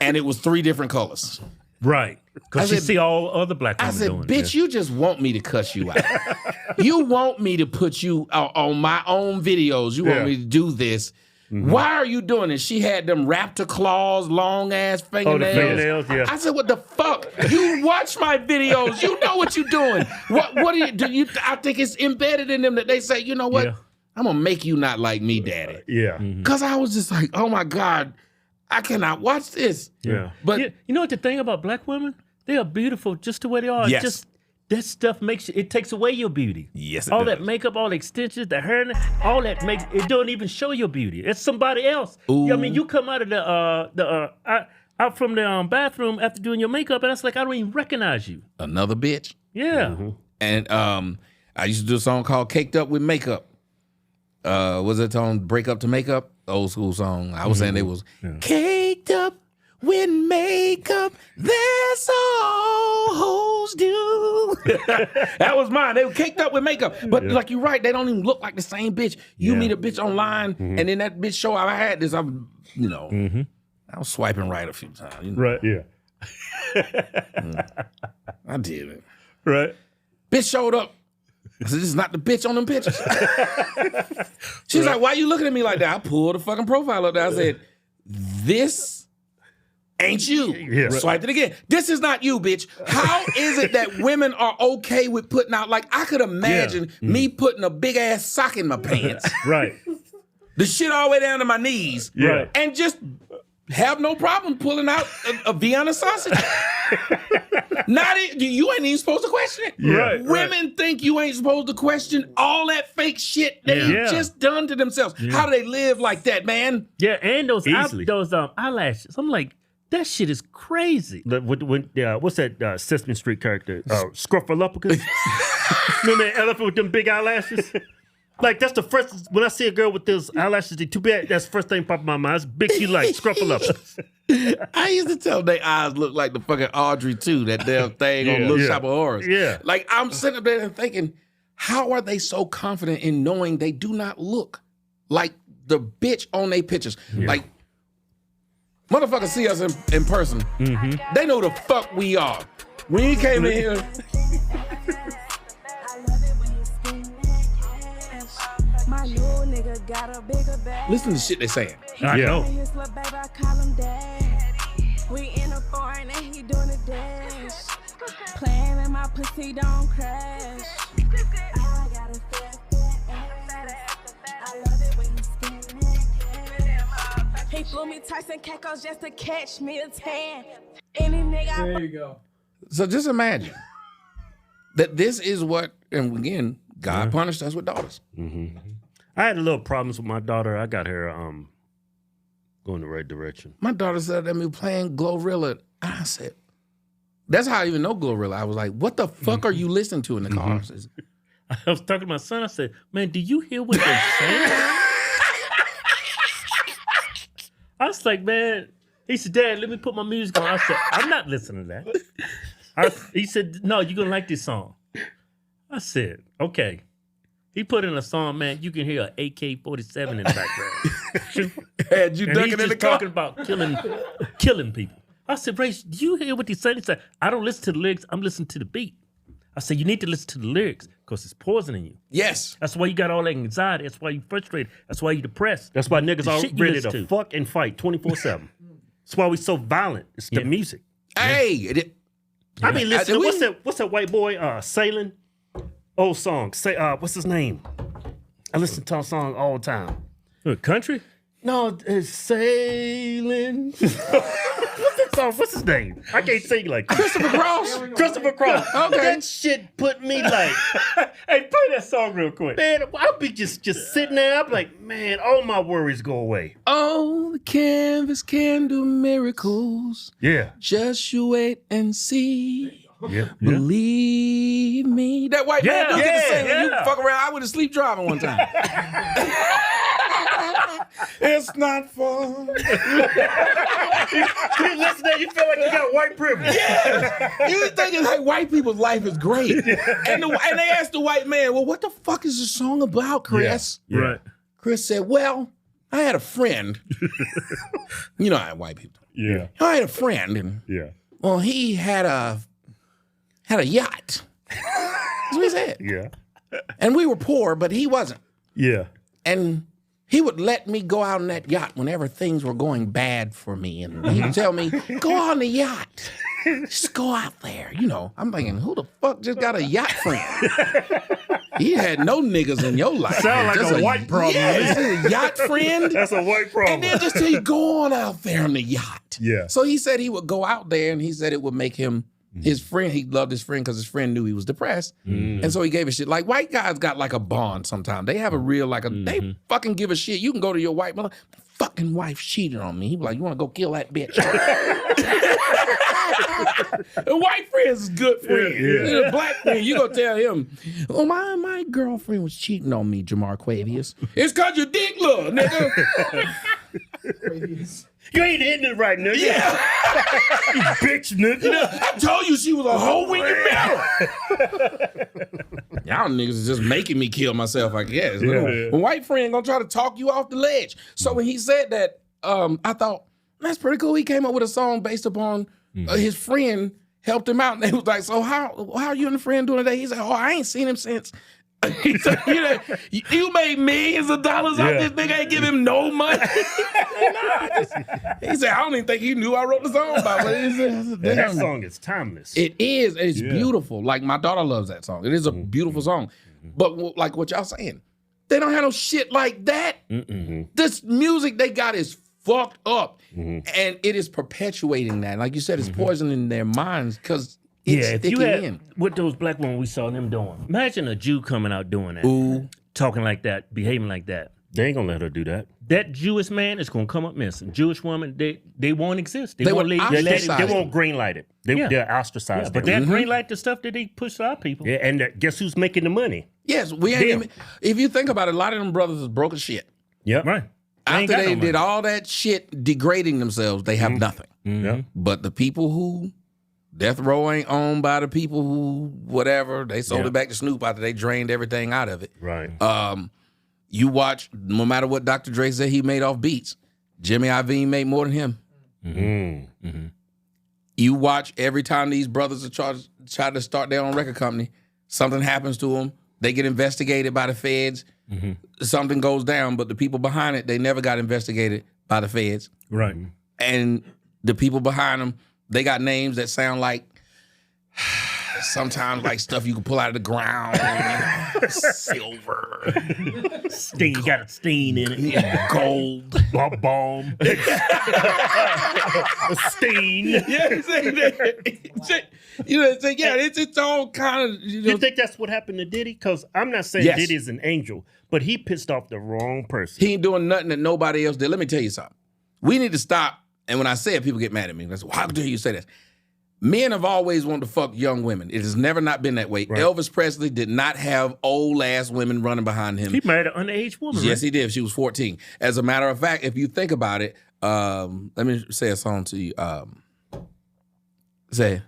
and it was 3 different colors. Right. Because she see all other black women doing it. I said, bitch, you just want me to cuss you out. You want me to put you on my own videos. You want me to do this. Mm-hmm. Why are you doing this? She had them raptor claws, long ass fingernails. Oh, the fingernails, yeah. I said, what the fuck? You watch my videos. You know what you're doing. What do you? I think it's embedded in them that they say, you know what? Yeah. I'm gonna make you not like me, daddy. Yeah. Because I was just like, oh my God, I cannot watch this. Yeah. But you know what the thing about black women? They are beautiful just the way they are. Yes. Just that stuff it takes away your beauty. Yes, all that makeup, all the extensions, the hair, all that makes it don't even show your beauty. It's somebody else. I mean, you come out of out from the bathroom after doing your makeup, and it's like I don't even recognize you. Another bitch. Yeah. Mm-hmm. And I used to do a song called "Caked Up with Makeup." Was it on "Break Up to Make Up"? Old school song. I was saying they was caked up with makeup. That's all hoes do. That was mine. They were caked up with makeup. But like you're right, they don't even look like the same bitch. You meet a bitch online, and then that bitch show I had this. I was swiping right a few times. You know? Right. Yeah. I did it. Right. Bitch showed up. I said, this is not the bitch on them pictures. She's like, why you looking at me like that? I pulled the fucking profile up there. I said, this ain't you. Yeah. Swiped it again. This is not you, bitch. How is it that women are okay with putting out, like, I could imagine me putting a big ass sock in my pants. Right. The shit all the way down to my knees. Right. And just have no problem pulling out a Vienna sausage. You ain't even supposed to question it. Right, Women think you ain't supposed to question all that fake shit they just done to themselves. How do they live like that, man? Yeah, and those eyelashes. I'm like, that shit is crazy. What's that Sesame Street character? Scruffalupus? Remember that elephant with them big eyelashes? Like, that's the first, when I see a girl with those eyelashes, they too bad, that's the first thing pop in my mind. It's big, she like, Scruffalupus. I used to tell their eyes look like the fucking Audrey 2, that damn thing on Little Shop of Horrors. Yeah. Like, I'm sitting up there and thinking, how are they so confident in knowing they do not look like the bitch on their pictures? Yeah. Like, motherfuckers see us in person. Mm-hmm. They know the fuck we are. When you came in here... Listen to the shit they saying. I know. We in a foreign and he doing a dash. Playing in my pussy don't crash. I got a I love it when you skin. He flew me Tyson Caicos just to catch me a tan. Any nigga. There you go. So just imagine that this is what, and again, God punished us with daughters. Mm-hmm. I had a little problems with my daughter. I got her going the right direction. My daughter said, "I'm playing Glorilla." I said, "That's how I even know Glorilla." I was like, "What the fuck are you listening to in the car?" I was talking to my son. I said, "Man, do you hear what they're saying?" I was like, "Man," he said, "Dad, let me put my music on." I said, "I'm not listening to that." He said, "No, you're gonna like this song." I said, "Okay." He put in a song, man, you can hear an AK-47 in the background. Had you ducking in the car? Talking about killing people. I said, Ray, do you hear what he's saying? He said, I don't listen to the lyrics, I'm listening to the beat. I said, you need to listen to the lyrics because it's poisoning you. Yes. That's why you got all that anxiety. That's why you're frustrated. That's why you're depressed. That's why niggas are ready to fuck and fight 24/7. That's why we so violent. It's the music. Hey. I mean, listen, what's that white boy sailing? Old song. What's his name? I listen to a song all the time. Country? No, it's sailing. What's that song? What's his name? I can't sing like that. Christopher Cross. Christopher Cross. Okay. That shit put me like. Hey, play that song real quick. Man, I'll be just sitting there. I'm like, man, all my worries go away. Oh, the canvas can do miracles. Yeah. Just you wait and see. Yeah. Believe me. That white man do get to sing. You fuck around. I went to sleep driving one time. It's not fun. You listen to that, you feel like you got white privilege. Yeah. You thinking like white people's life is great. And they asked the white man, well, what the fuck is this song about, Chris? Yeah. Right. Chris said, well, I had a friend. You know how white people. Yeah. I had a friend, and well, he had a yacht. That's what he said. Yeah. And we were poor, but he wasn't. Yeah. And he would let me go out on that yacht whenever things were going bad for me. And he would tell me, go on the yacht. Just go out there. You know, I'm thinking, who the fuck just got a yacht friend? He had no niggas in your life. Sound like just a white problem. Yeah, this is a yacht friend. That's a white problem. And then just tell you, go on out there on the yacht. Yeah. So he said he would go out there, and he said it would make him his friend. He loved his friend because his friend knew he was depressed. And so he gave a shit. Like white guys got like a bond sometimes. They have a real, like they fucking give a shit. You can go to your white mother, fucking wife cheated on me. He be like, you want to go kill that bitch? A white friend's is good friend. Yeah. A black friend, you gonna tell him, oh, my girlfriend was cheating on me, Jamar Quavius. It's cause your dick little, nigga. You ain't hitting it right, nigga. Yeah. You bitch, nigga. You know, I told you she was a hoe when you met her. Y'all niggas is just making me kill myself, I guess. Yeah. A white friend gonna try to talk you off the ledge. So when he said that, I thought, that's pretty cool. He came up with a song based upon his friend helped him out. And they was like, so how you and the friend doing today? He said, oh, I ain't seen him since. He said, you made millions of dollars off this nigga, ain't give him no money. He said, I don't even think he knew I wrote the song about it. That song is timeless. It is. It's beautiful. Like, my daughter loves that song. It is a beautiful song. But like what y'all saying, they don't have no shit like that. This music they got is fucked up. And it is perpetuating that. Like you said, it's poisoning their minds because it's sticking in. What those black women we saw them doing. Imagine a Jew coming out doing that. Talking like that, behaving like that. They ain't gonna let her do that. That Jewish man is gonna come up missing. Jewish woman, they won't exist. They won't would leave. ostracize They won't green light it. They're ostracized. But they'll green light the stuff that they push to our people. Yeah, and guess who's making the money? Yes, we ain't even, if you think about it, a lot of them brothers is broke as shit. Yep. Right. After they did all that shit degrading themselves, they have nothing. But the people who death row ain't owned by the people who whatever, they sold it back to Snoop after they drained everything out of it. Right. You watch, no matter what Dr. Dre said he made off beats, Jimmy Iovine made more than him. You watch every time these brothers are try to start their own record company, something happens to them, they get investigated by the feds, something goes down, but the people behind it, they never got investigated by the feds. Right. And the people behind them, they got names that sound like sometimes like stuff you can pull out of the ground. Silver. Stain, got a stain in it. Gold. Bomb. A stain. It's all kind of. You think that's what happened to Diddy? Because I'm not saying Diddy's an angel, but he pissed off the wrong person. He ain't doing nothing that nobody else did. Let me tell you something. We need to stop. And when I say it, people get mad at me. That's how dare you say this? Men have always wanted to fuck young women. It has never not been that way. Right. Elvis Presley did not have old ass women running behind him. He married an underage woman. Yes, he did. She was 14. As a matter of fact, if you think about it, let me say a song to you. Say,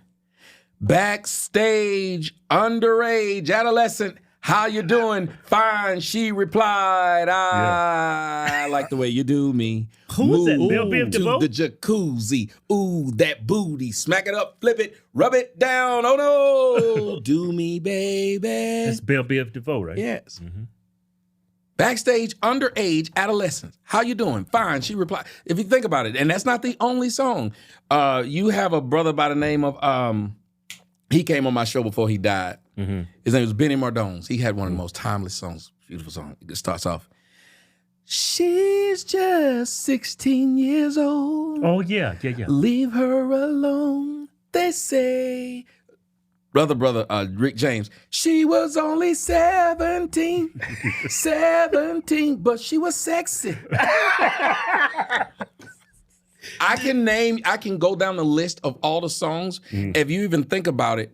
backstage, underage, adolescent. How you doing? Fine, she replied. I like the way you do me. Who's that? Bill to the jacuzzi. Ooh, that booty. Smack it up, flip it, rub it down. Oh no, do me, baby. That's Bill Biv DeVoe, right? Yes. Backstage, underage, adolescent. How you doing? Fine, she replied. If you think about it, and that's not the only song. You have a brother by the name of, he came on my show before he died. His name was Benny Mardones. He had one of the most timeless songs, beautiful song. It starts off, she's just 16 years old. Oh, yeah. Leave her alone, they say. Brother, Rick James, she was only 17, 17, but she was sexy. I can go down the list of all the songs. If you even think about it,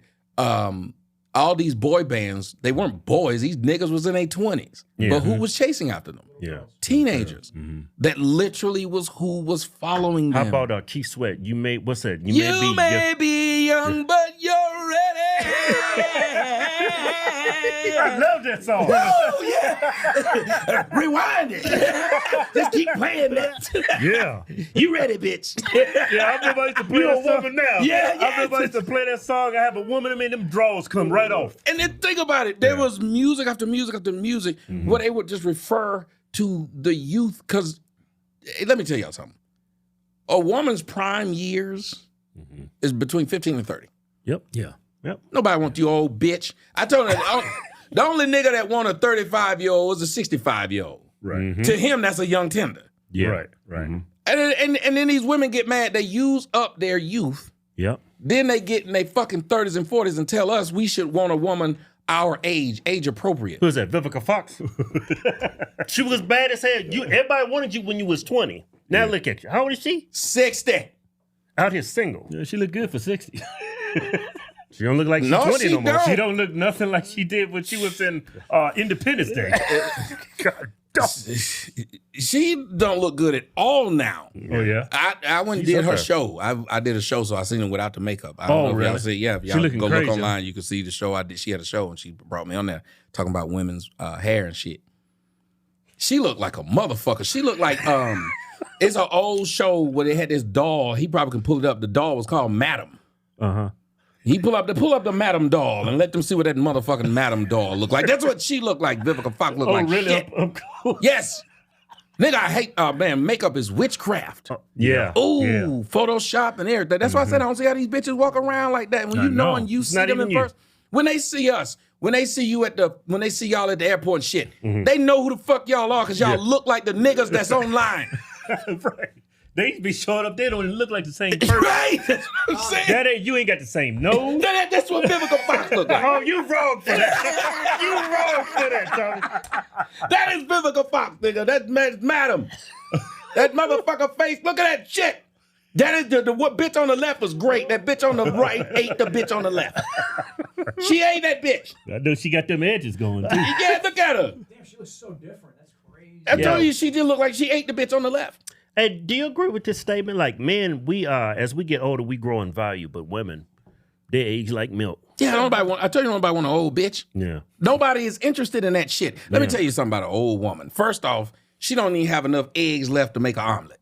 all these boy bands, they weren't boys. These niggas was in their 20s. Yeah. But who was chasing after them? Yeah. Teenagers. That literally was who was following them. How about Keith Sweat? You may, what's that? You may be young, but you're ready. I love that song. Oh, yeah. Rewind it. Just keep playing that. Yeah. You ready, bitch? Yeah, I remember I used to play that song now. Yeah, I remember I used to play that song. I have a woman, I mean, them draws come right off. And then think about it. There was music after music after music where they would just refer to the youth. Because let me tell y'all something. A woman's prime years is between 15 and 30. Yep. Yeah. Yep. Nobody wants you old bitch. I told her the only nigga that want a 35-year-old is a 65-year-old. Right. To him, that's a young tender. Yeah. Right. Right. And then these women get mad. They use up their youth. Yep. Then they get in their fucking 30s and 40s and tell us we should want a woman our age appropriate. Who's that? Vivica Fox? She was bad as hell. Everybody wanted you when you was 20. Now look at you. How old is she? 60. Out here single. Yeah, she look good for 60. She don't look like she's No, 20 she no more. don't. She don't look nothing like she did when she was in Independence Day. God, She don't look good at all now. Oh, yeah? I went and did her show. I did a show, so I seen her without the makeup. I don't know if y'all see. Yeah, if y'all looking go crazy. look online, you can see the show I did. She had a show, and she brought me on there talking about women's hair and shit. She looked like a motherfucker. She looked like it's an old show where they had this doll. He probably can pull it up. The doll was called Madam. Uh-huh. He pull up the Madam doll and let them see what that motherfucking Madam doll look like. That's what she looked like. Vivica Fox looked like really? shit. Cool. Yes. Nigga, I hate, man, makeup is witchcraft. Yeah. Ooh, Yeah. Photoshop and everything. That's why I said I don't see how these bitches walk around like that. When you know and you It's see not them even in you. person. When they see us, when they see you when they see y'all at the airport and shit, they know who the fuck y'all are because y'all look like the niggas that's online. Right. They used to be showing up. They don't even look like the same person. Right? That's what I'm saying. You ain't got the same nose. That's what Vivica Fox look like. Oh, you wrong for that. You wrong for that, Tommy. That is Vivica Fox, nigga. That's Madam. That motherfucker face. Look at that shit. That is the what bitch on the left was great. That bitch on the right ate the bitch on the left. She ate that bitch. I know she got them edges going too. Yeah, look at her. Damn, she looks so different. That's crazy. I told you she did look like she ate the bitch on the left. Hey, do you agree with this statement? Like, men, as we get older, we grow in value, but women, they age like milk. Yeah, I tell you nobody want an old bitch. Yeah. Nobody is interested in that shit. Let me tell you something about an old woman. First off, she don't even have enough eggs left to make an omelet.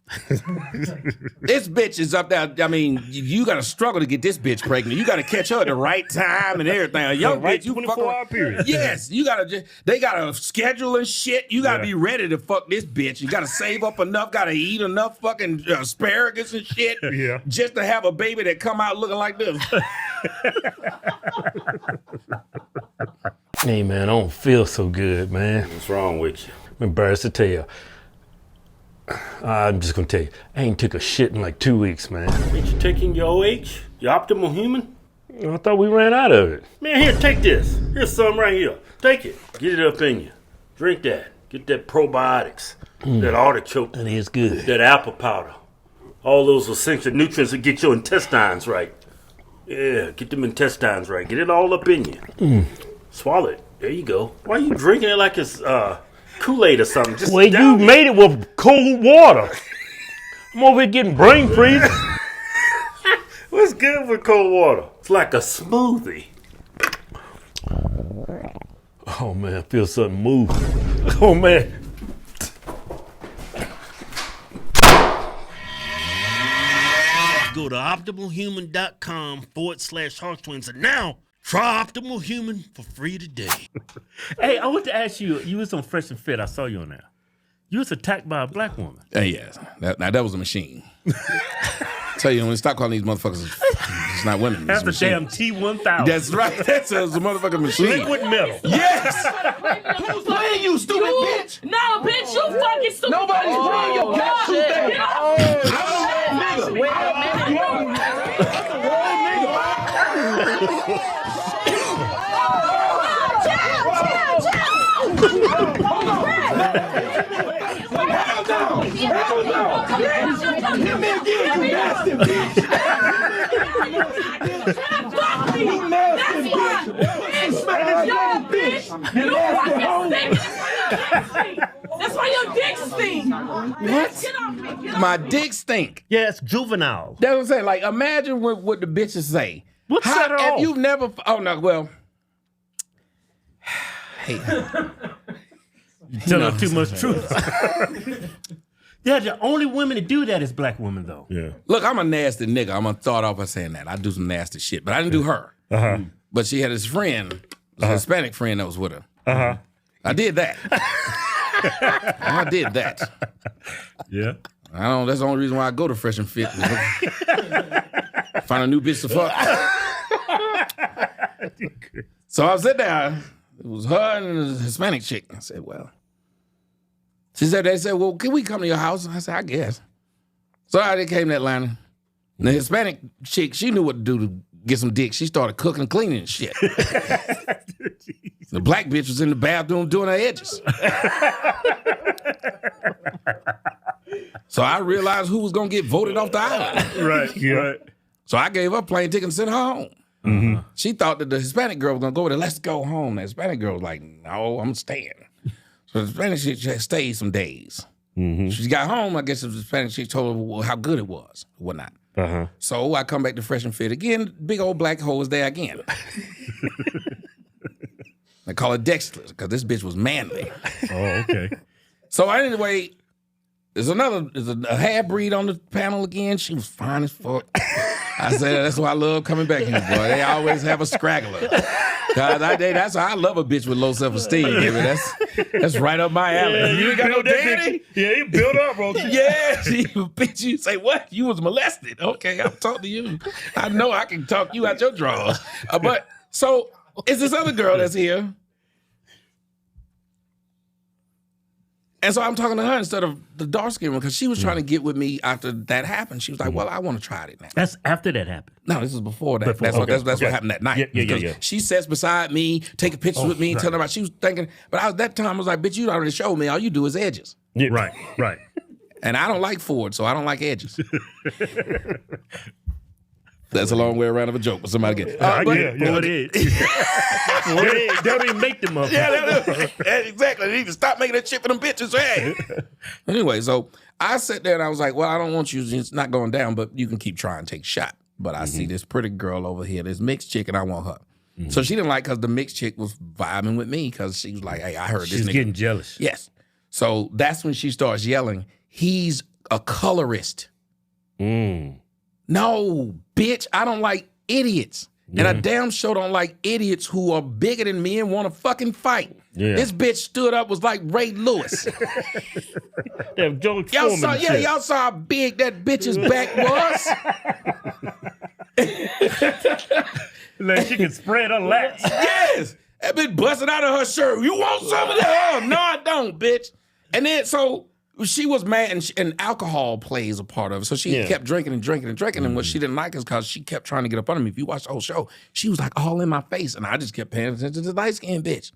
This bitch is up there. I mean, you got to struggle to get this bitch pregnant. You got to catch her at the right time and everything. A young right bitch, you 24-hour period. Yes, you got to. They got to schedule and shit. You got to be ready to fuck this bitch. You got to save up enough. Got to eat enough fucking asparagus and shit. Yeah. Just to have a baby that come out looking like this. Hey, man, I don't feel so good, man. What's wrong with you? I'm embarrassed to tell you. I'm just gonna tell you, I ain't took a shit in like 2 weeks, man. Ain't you taking your OH? Your optimal human? I thought we ran out of it. Man, here, take this. Here's some right here. Take it. Get it up in you. Drink that. Get that probiotics. That artichoke. That is good. That apple powder. All those essential nutrients that get your intestines right. Yeah, get them intestines right. Get it all up in you. Swallow it. There you go. Why are you drinking it like it's Kool-Aid or something? Just Well, down you made it with cold water. I'm over here getting brain freeze. What's good with cold water? It's like a smoothie. Oh, man, I feel something move. Oh, man. Go to optimalhuman.com/Hodgetwins and now try Optimal Human for free today. Hey, I want to ask you, you was on Fresh and Fit. I saw you on there. You was attacked by a black woman. Yes. That was a machine. Tell you, when you stop calling these motherfuckers, it's not women. That's the it's damn T-1000. That's right. That's a motherfucking machine. Liquid metal. Yes. Who's playing you, stupid bitch? No, bitch, you fucking stupid. Nobody's playing your goddamn thing. Wait a That's why your dick stink. What? My dick stink. Yeah, it's juvenile. That's what I'm saying. Like, imagine what the bitches say. What set her off? You've never. Oh no. Well. Hey. Tell her too much truth. Yeah, the only women to do that is black women, though. Yeah. Look, I'm a nasty nigga. I'm gonna start off by saying that. I do some nasty shit, but I didn't do her. But she had this friend, a Hispanic friend that was with her. I did that. I did that. Yeah. I don't. That's the only reason why I go to Fresh and Fit. Find a new bitch to fuck. So I sat there. It was her and a Hispanic chick. I said, well. They said, well, can we come to your house? I said, I guess. So I came to Atlanta. And the Hispanic chick, she knew what to do to get some dick. She started cooking and cleaning and shit. The black bitch was in the bathroom doing her edges. So I realized who was going to get voted off the island. Right, right. So I gave her a plane ticket and sent her home. Mm-hmm. She thought that the Hispanic girl was going to go with her. Let's go home. The Hispanic girl was like, no, I'm staying. So the Hispanic chick stayed some days. Mm-hmm. She got home. I guess the Hispanic chick told her how good it was, whatnot. So I come back to Fresh and Fit again. Big old black hole is there again. They call her Dexterous because this bitch was manly. Oh, okay. So anyway, there's a half breed on the panel again. She was fine as fuck. I said, that's why I love coming back here, boy. They always have a straggler. That's why I love a bitch with low self-esteem, baby. That's right up my alley. Yeah, you ain't got no daddy? Yeah, you built up, bro. Yeah, bitch, you say, what? You was molested. Okay, I'll talk to you. I know I can talk you out your drawers. But, so, it's this other girl that's here. And so I'm talking to her instead of the dark skin one because she was trying to get with me after that happened. She was like, well, I want to try it now. That's after that happened. No, this is before that. That's what happened that night. Yeah. She sits beside me, taking pictures with me, telling her about she was thinking, but that time I was like, bitch, you already showed me all you do is edges. Yeah. Right. And I don't like Ford, so I don't like edges. That's a long way around of a joke, but somebody get it. Ford is. They don't even make them up. Yeah, exactly. They need to stop making that shit for them bitches. Hey. Anyway, so I sat there and I was like, well, I don't want you, it's not going down, but you can keep trying to take a shot. But I see this pretty girl over here, this mixed chick, and I want her. So she didn't like because the mixed chick was vibing with me because she was like, hey, I heard this She's nigga. getting jealous. Yes. So that's when she starts yelling, he's a colorist. No, bitch, I don't like idiots. And I damn sure don't like idiots who are bigger than me and want to fucking fight. Yeah. This bitch stood up, was like Ray Lewis. Y'all saw how big that bitch's back was? Like she can spread her lats. Yes. That bitch busting out of her shirt. You want some of that? Oh, no, I don't, bitch. And then, so she was mad, and alcohol plays a part of it. So she kept drinking. And what she didn't like is because she kept trying to get up under me. If you watch the whole show, she was like all in my face. And I just kept paying attention to the light-skinned bitch.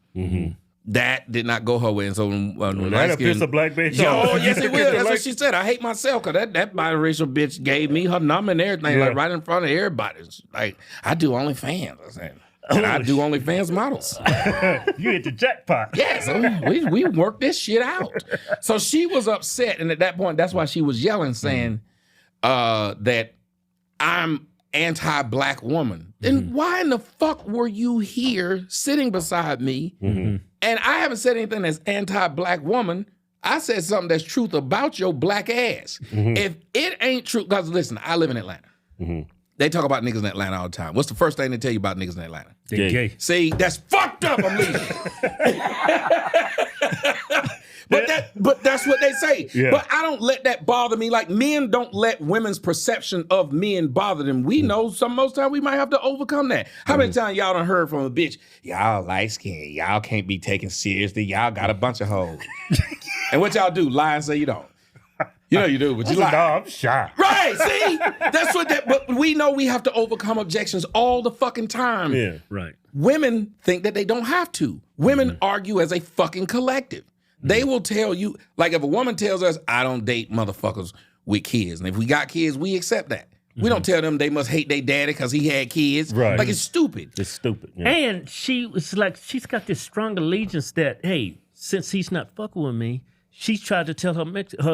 That did not go her way. And so when that'll piss a black bitch off. Oh, yes, it will. That's what she said. I hate myself because that biracial bitch gave me her number and everything, like right in front of everybody. It's like, I do OnlyFans. I said. And I do OnlyFans models. You hit the jackpot. Yeah, so we worked this shit out. So she was upset, and at that point, that's why she was yelling, saying that I'm anti-black woman. Then why in the fuck were you here sitting beside me? And I haven't said anything that's anti-black woman. I said something that's truth about your black ass. If it ain't true, because listen, I live in Atlanta. They talk about niggas in Atlanta all the time. What's the first thing they tell you about niggas in Atlanta? They're gay. See, that's fucked up. I'm leaving. But that's what they say. Yeah. But I don't let that bother me. Like, men don't let women's perception of men bother them. We know most time we might have to overcome that. How many times y'all done heard from a bitch, y'all light skinned, y'all can't be taken seriously, y'all got a bunch of hoes. And what y'all do? Lie and say you don't. You know you do, but you lie. No, I'm shy. Right, see? That's what but we know we have to overcome objections all the fucking time. Yeah, right. Women think that they don't have to. Women argue as a fucking collective. They will tell you, like if a woman tells us, I don't date motherfuckers with kids. And if we got kids, we accept that. We don't tell them they must hate their daddy because he had kids. Right. Like, it's stupid. It's stupid. Yeah. And she was like, she's got this strong allegiance that, hey, since he's not fucking with me, she tried to tell her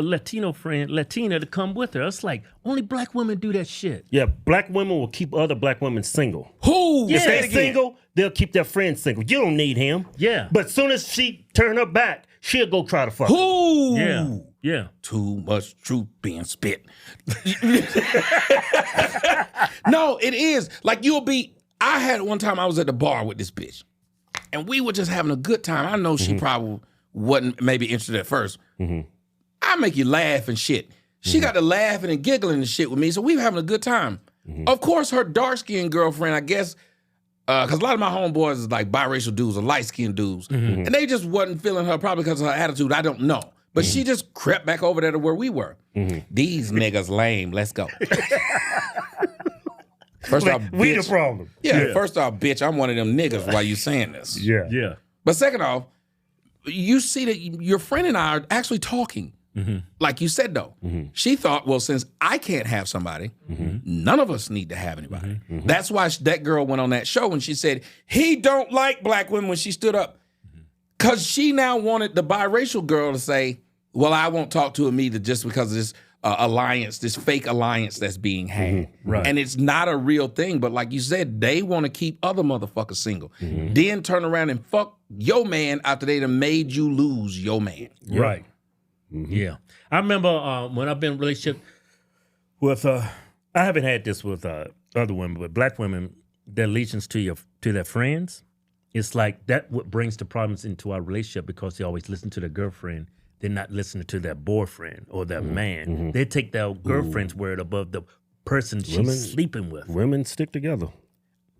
Latino friend, Latina, to come with her. It's like, only black women do that shit. Yeah, black women will keep other black women single. Who? If Say they're it again. single, they'll keep their friend single. You don't need him. Yeah. But as soon as she turn her back, she'll go try to fuck. Who? Yeah. Yeah. Too much truth being spit. No, it is. Like, I had one time I was at the bar with this bitch, and we were just having a good time. I know she probably wasn't maybe interested at first. I make you laugh and shit. She got to laughing and giggling and shit with me, so we were having a good time. Of course, her dark-skinned girlfriend, I guess, because a lot of my homeboys is like biracial dudes or light-skinned dudes, and they just wasn't feeling her probably because of her attitude. I don't know. But she just crept back over there to where we were. These niggas lame. Let's go. First off, We bitch. the problem. Yeah, first off, bitch, I'm one of them niggas while you saying this. Yeah. Yeah. But second off, you see that your friend and I are actually talking. Like you said, though. She thought, well, since I can't have somebody, none of us need to have anybody. That's why that girl went on that show and she said, he don't like black women when she stood up. Because she now wanted the biracial girl to say, well, I won't talk to him either just because of this alliance, this fake alliance that's being had. Right. And it's not a real thing. But like you said, they want to keep other motherfuckers single. Then turn around and fuck your man after they done made you lose your man. Right. Yeah. I remember when I've been in a relationship with, I haven't had this with other women, but black women, their allegiance to their friends, it's like that what brings the problems into our relationship because they always listen to their girlfriend. They're not listening to their boyfriend or their man. They take their girlfriend's word above the person she's sleeping with. Women stick together.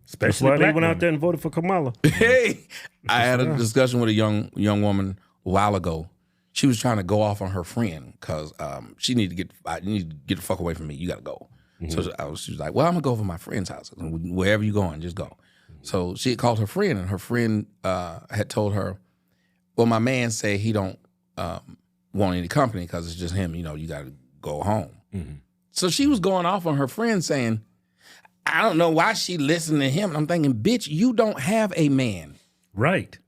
Especially That's why they black went out women. there and voted for Kamala. Hey, I had a discussion with a young woman a while ago. She was trying to go off on her friend because she needed to get the fuck away from me. You got to go. So she was like, well, I'm going to go over to my friend's house. Wherever you going, just go. So she had called her friend, and her friend had told her, well, my man said he don't want any company because it's just him. You know, you got to go home. So she was going off on her friend saying, I don't know why she listened to him. And I'm thinking, bitch, you don't have a man. Right.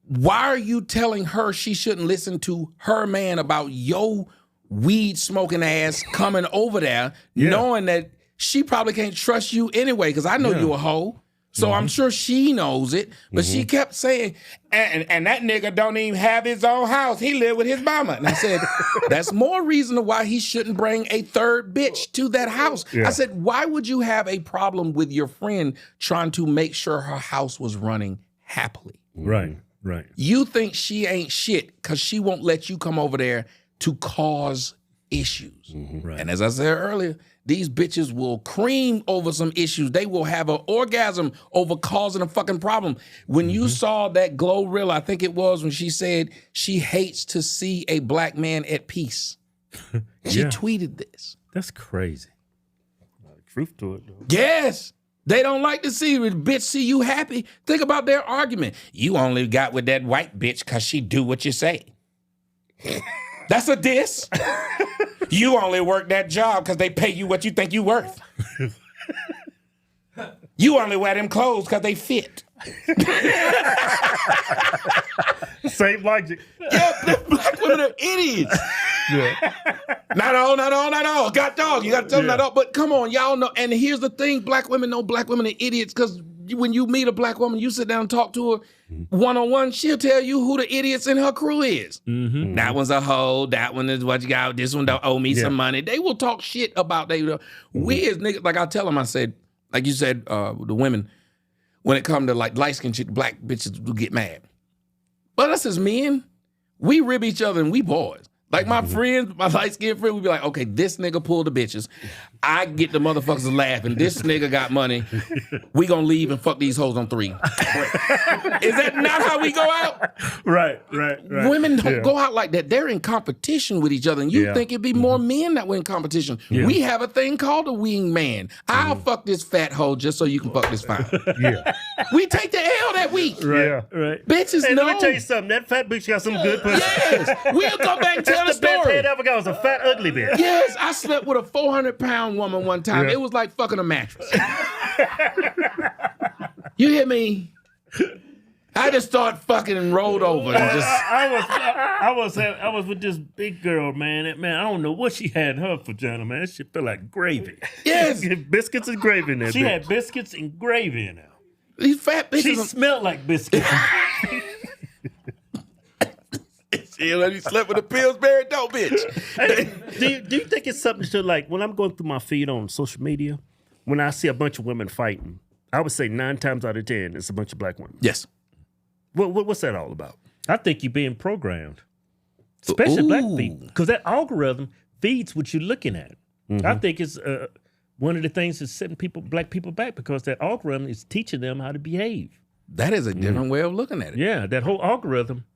Why are you telling her she shouldn't listen to her man about your weed smoking ass coming over there, knowing that she probably can't trust you anyway? Because I know you a hoe. So I'm sure she knows it. But she kept saying, and that nigga don't even have his own house. He live with his mama. And I said, that's more reason why he shouldn't bring a third bitch to that house. I said, why would you have a problem with your friend trying to make sure her house was running happily? Right. Right. You think she ain't shit because she won't let you come over there to cause issues. Right. And as I said earlier, these bitches will cream over some issues. They will have an orgasm over causing a fucking problem. When you saw that Glorilla, I think it was when she said she hates to see a black man at peace. She tweeted this. That's crazy. Truth to it, though. Yes. They don't like to see the bitch see you happy. Think about their argument. You only got with that white bitch because she do what you say. That's a diss. You only work that job because they pay you what you think you worth. You only wear them clothes because they fit. Same logic. Yeah, black women are idiots. Not all. Got dog. You got to tell them not all. But come on, y'all know. And here's the thing: black women know black women are idiots because when you meet a black woman, you sit down and talk to her one-on-one, she'll tell you who the idiots in her crew is. That one's a hoe. That one is what you got. This one don't owe me some money. They will talk shit about they. We as niggas, like I tell them, I said, like you said, the women, when it come to like light-skinned shit, black bitches will get mad. But us as men, we rib each other and we boys. Like my friends, my light-skinned friend, we be like, okay, this nigga pulled the bitches. I get the motherfuckers laughing. This nigga got money. We gonna leave and fuck these hoes on 3. Is that not how we go out? Right. Women don't go out like that. They're in competition with each other. And you think it'd be more men that were in competition. We have a thing called a wingman. I'll fuck this fat hoe just so you can fuck this fine. We take the L that week. Right. Bitches Hey, know. let me tell you something. That fat bitch got some good pussy. Yes. We'll come back and tell tell the That's the best story. head I ever got. Was a fat, ugly bitch. Yes, I slept with a 400-pound woman one time. Yeah. It was like fucking a mattress. You hear me? I just started fucking and rolled over and just. I was with this big girl, man. I don't know what she had in her vagina, man. That shit felt like gravy. Yes. Biscuits and gravy in there. She had biscuits and gravy in her. These fat bitches. She smelled like biscuits. You slept with a Pillsbury dope bitch. Hey, do you think it's something to like when I'm going through my feed on social media, when I see a bunch of women fighting, I would say 9 times out of 10 it's a bunch of black women. Yes. What's that all about? I think you're being programmed, especially black people, because that algorithm feeds what you're looking at. I think it's one of the things that's setting black people back because that algorithm is teaching them how to behave. That is a different way of looking at it. Yeah, that whole algorithm.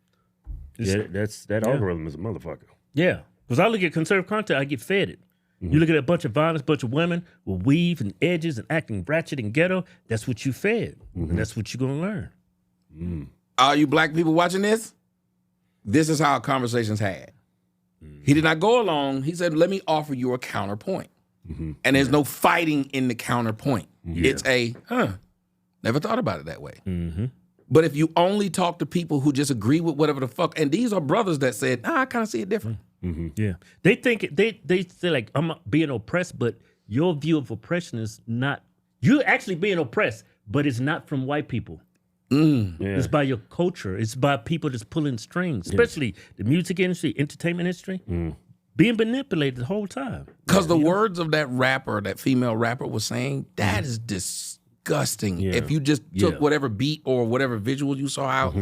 That algorithm is a motherfucker. Yeah, because I look at conservative content, I get fed it. You look at a bunch of violence, bunch of women with weave and edges and acting ratchet and ghetto. That's what you fed, and that's what you're gonna learn. All you black people watching this, this is how conversations had. He did not go along. He said, let me offer you a counterpoint. And there's no fighting in the counterpoint. It's never thought about it that way. But if you only talk to people who just agree with whatever the fuck, and these are brothers that said, I kind of see it different. Yeah, they think they say like I'm being oppressed, but your view of oppression is not. You're actually being oppressed, but it's not from white people. It's by your culture. It's by people that's pulling strings, especially the music industry, entertainment industry, being manipulated the whole time. Because the words of that rapper, that female rapper was saying, that is disgusting. If you just took whatever beat or whatever visual you saw out.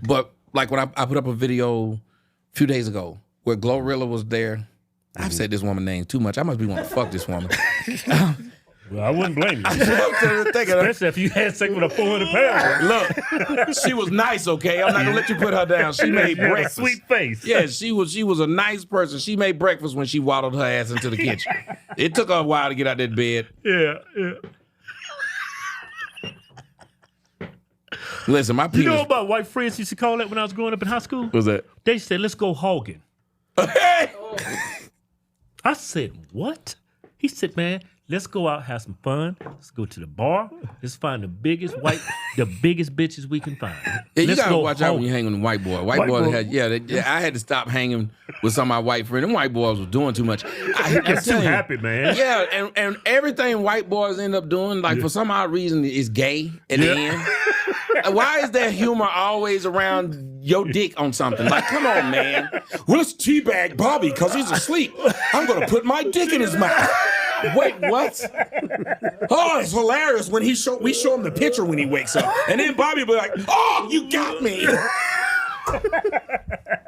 But like when I put up a video a few days ago where Glorilla was there. I've said this woman's name too much. I must be wanting to fuck this woman. Well, I wouldn't blame you. Especially if you had sex with a 400-pound. Look, she was nice, okay? I'm not gonna let you put her down. She made breakfast. Sweet face. Yeah, she was a nice person. She made breakfast when she waddled her ass into the kitchen. It took her a while to get out that bed. Yeah. Listen, my penis. You know about white friends used to call that when I was growing up in high school? What was that? They said, let's go hogging. I said, what? He said, man, let's go out, have some fun. Let's go to the bar. Let's find the biggest bitches we can find. Yeah, you Let's gotta go watch out home. when you hang with white boy. White boy had, I had to stop hanging with some of my white friends. Them white boys was doing too much. It's too happy, man. Yeah, and everything white boys end up doing, like for some odd reason, is gay at the end. Why is there humor always around your dick on something? Like, come on, man. Well, let's teabag Bobby because he's asleep. I'm gonna put my dick in his mouth. Wait, what? Oh, it's hilarious when we show him the picture when he wakes up. And then Bobby will be like, oh, you got me.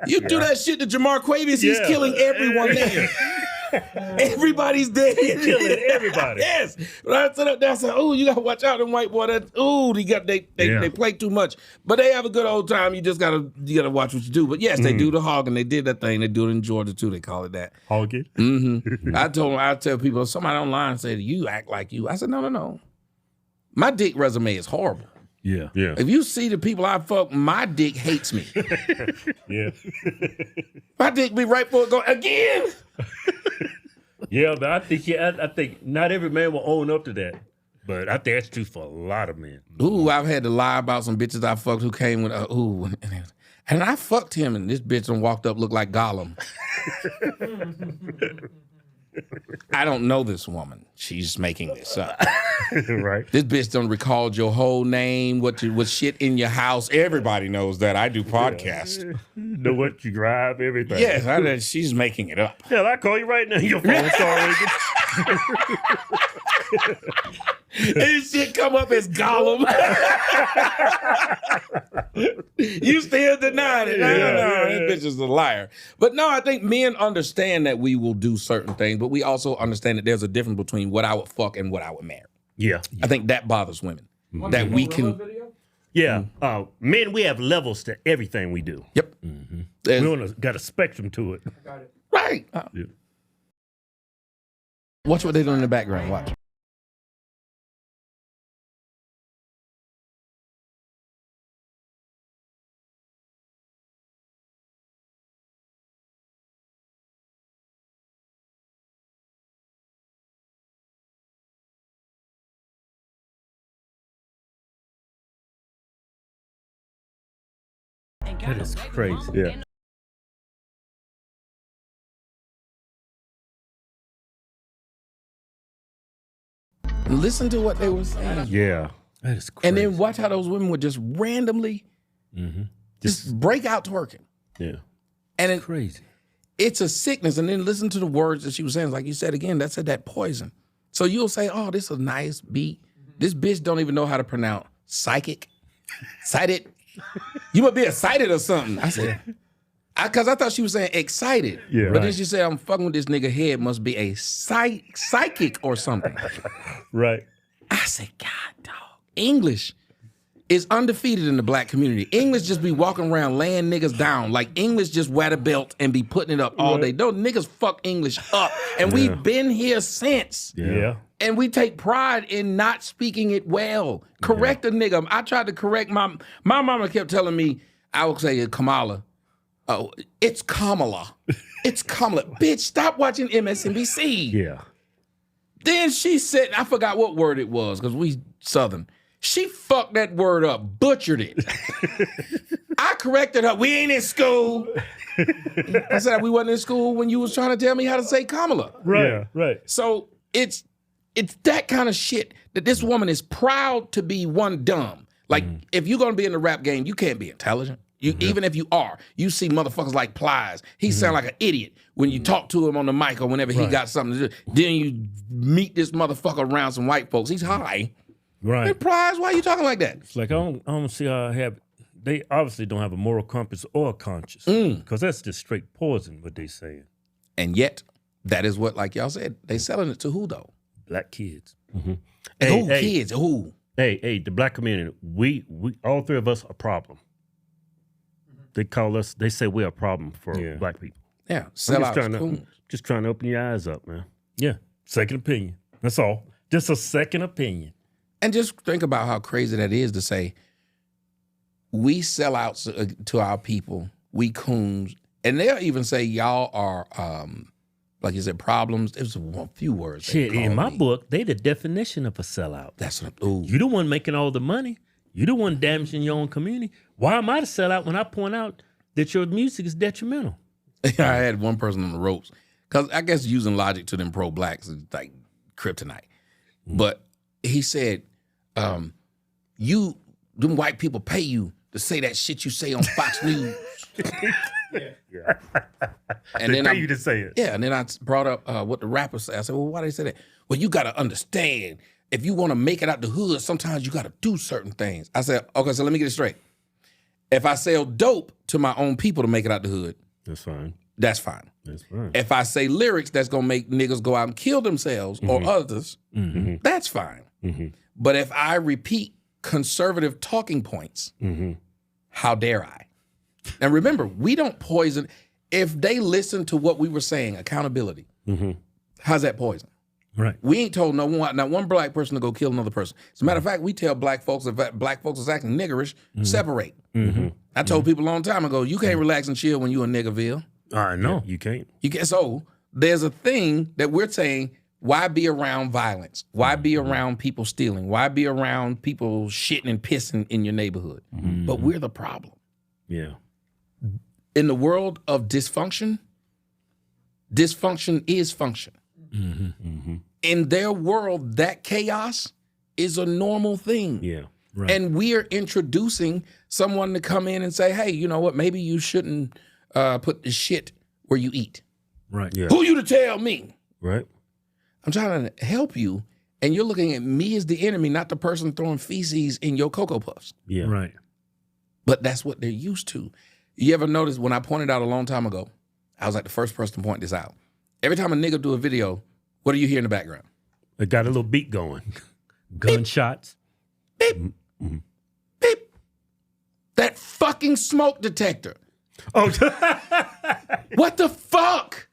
You do that shit to Jamar Quavius, he's killing everyone there. Everybody's dead. He's killing everybody. Yes. But I said up there, I said, oh, you gotta watch out, them white boy. They play too much. But they have a good old time. You just gotta watch what you do. But yes, they do the hog and they did that thing. They do it in Georgia too. They call it that. Hogging? I tell people, somebody online said, you act like you. I said, no. My dick resume is horrible. Yeah. If you see the people I fuck, my dick hates me. Yeah. My dick be right for it go again. Yeah, but I think not every man will own up to that. But I think that's true for a lot of men. Ooh, I've had to lie about some bitches I fucked who came with and I fucked him and this bitch done walked up looked like Gollum. I don't know this woman. She's making this up. Right. This bitch done recalled your whole name, what shit in your house. Everybody knows that. I do podcasts. Know what you drive, everything. Yes, she's making it up. Hell, I call you right now. Your phone started ringing. This shit come up as Gollum. You still denying it. No, this bitch is a liar. But no, I think men understand that we will do certain things, but we also understand that there's a difference between what I would fuck and what I would marry. Yeah. I think that bothers women. That we can. Yeah. Men, we have levels to everything we do. Yep. We got a spectrum to it. Got it. Right. Yeah. Watch what they're doing in the background. Watch. That is crazy. Yeah. Listen to what they were saying. Yeah. That is crazy. And then watch how those women would just randomly just break out twerking. Yeah. And it's crazy. It's a sickness. And then listen to the words that she was saying. Like you said again, that's that poison. So you'll say, oh, this is a nice beat. This bitch don't even know how to pronounce psychic. Cited. You must be excited or something. I said, because I thought she was saying excited. Yeah. But then she said, I'm fucking with this nigga head. Must be a psychic or something. Right. I said, God, dog. English is undefeated in the black community. English just be walking around laying niggas down. Like English just wear the belt and be putting it up all day. Those niggas fuck English up. And we've been here since. Yeah. And we take pride in not speaking it well. Correct a nigga. I tried to correct my mama kept telling me, I would say Kamala. Oh, it's Kamala. It's Kamala. Bitch, stop watching MSNBC. Yeah. Then she said, I forgot what word it was, because we Southern. She fucked that word up, butchered it. I corrected her. We ain't in school. I said, we wasn't in school when you was trying to tell me how to say Kamala. Right. Yeah. Right. So it's that kind of shit that this woman is proud to be one dumb. Like, if you're going to be in the rap game, you can't be intelligent. Even if you are, you see motherfuckers like Plies. He sound like an idiot when you talk to him on the mic or whenever he got something to do. Then you meet this motherfucker around some white folks. He's high. Right. Hey, Plies, why are you talking like that? It's like, I don't see how I have, they obviously don't have a moral compass or a conscience. Because that's just straight poison, what they saying. And yet, that is what, like y'all said, they selling it to who though? Black kids. Kids, who? Hey, the black community, we all three of us a problem. They call us, they say we're a problem for black people. Yeah, sell out. Just trying to open your eyes up, man. Yeah, second opinion. That's all. Just a second opinion. And just think about how crazy that is to say, we sell out to our people, we coons, and they'll even say y'all are, like you said, problems. There's a few words. Shit, in my book, they the definition of a sellout. That's what I'm, you the one making all the money. You the one damaging your own community. Why am I the sellout when I point out that your music is detrimental? I had one person on the ropes, because I guess using logic to them pro-blacks is like kryptonite. But he said, them white people pay you to say that shit you say on Fox News. Yeah. And they then pay you to say it. Yeah, and then I brought up what the rappers say. I said, well, why they say that? Well, you got to understand, if you want to make it out the hood, sometimes you got to do certain things. I said, okay, so let me get it straight. If I sell dope to my own people to make it out the hood, that's fine. That's fine. That's fine. If I say lyrics that's going to make niggas go out and kill themselves or others, that's fine. But if I repeat conservative talking points, how dare I? And remember, we don't poison. If they listen to what we were saying, accountability, how's that poison? Right. We ain't told not one black person to go kill another person. As a matter of fact, we tell black folks, if black folks is acting niggerish, separate. I told people a long time ago, you can't relax and chill when you in Niggerville. I know. You can't. So there's a thing that we're saying, why be around violence? Why be around people stealing? Why be around people shitting and pissing in your neighborhood? But we're the problem. Yeah. In the world of dysfunction, dysfunction is function. In their world, that chaos is a normal thing. Yeah. Right. And we are introducing someone to come in and say, hey, you know what? Maybe you shouldn't put the shit where you eat. Right. Yeah. Who you to tell me? Right. I'm trying to help you, and you're looking at me as the enemy, not the person throwing feces in your Cocoa Puffs. Yeah. Right. But that's what they're used to. You ever notice when I pointed out a long time ago, I was like the first person to point this out. Every time a nigga do a video, what do you hear in the background? It got a little beat going. Gunshots. Beep. Beep. That fucking smoke detector. Oh, What the fuck?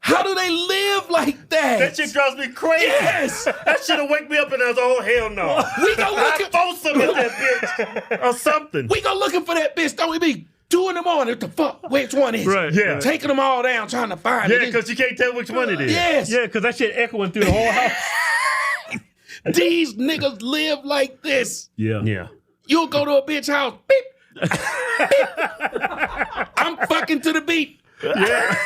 How do they live like that? that shit drives me crazy. Yes. That shit'll wake me up and I was, oh, hell no. We go looking Throw some at that bitch or something. We go looking for that bitch, don't we be 2 in the morning? What the fuck? Which one is it? Right, yeah. Taking them all down, trying to find it. Yeah, because you can't tell which one it is. Yes. Yeah, because that shit echoing through the whole house. These niggas live like this. Yeah. Yeah. You'll go to a bitch house, beep, I'm fucking to the beat. Yeah.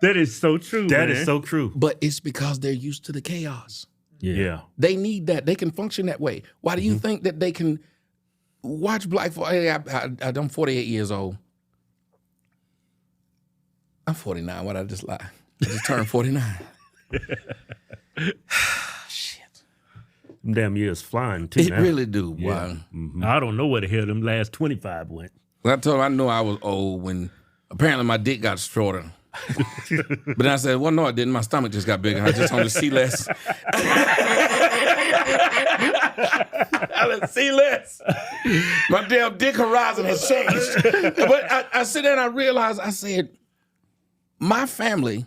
That is so true. That man. is so true. But it's because they're used to the chaos. Yeah. They need that. They can function that way. Why do you think that they can watch black folks? I'm 48 years old. I'm 49. Why did I just lie? I just turned 49. Shit. Them damn years flying too. It now. really do. Wow. I don't know where the hell them last 25 went. Well, I told him I knew I was old when apparently my dick got shorter. But then I said, well, no, it didn't. My stomach just got bigger. I just wanted to see less. I let see less. My damn dick horizon has changed. But I sit there and I realized, I said, my family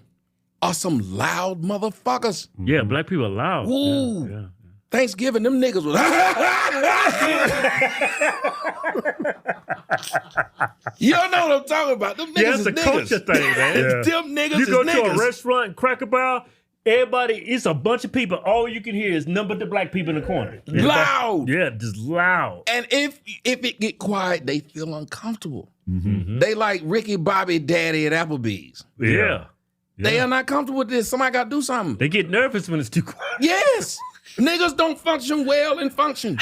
are some loud motherfuckers. Yeah, black people are loud. Ooh. Yeah. Thanksgiving, them niggas was. You don't know what I'm talking about. Them niggas Yeah, is it's a niggas. culture thing, man. Them niggas You is go to niggas. a restaurant and Cracker Barrel, everybody, it's a bunch of people. All you can hear is number the black people in the corner. Loud. Yeah, just loud. And if it get quiet, they feel uncomfortable. They like Ricky Bobby Daddy at Applebee's. Yeah. They are not comfortable with this. Somebody got to do something. They get nervous when it's too quiet. Yes. Niggas don't function well in function.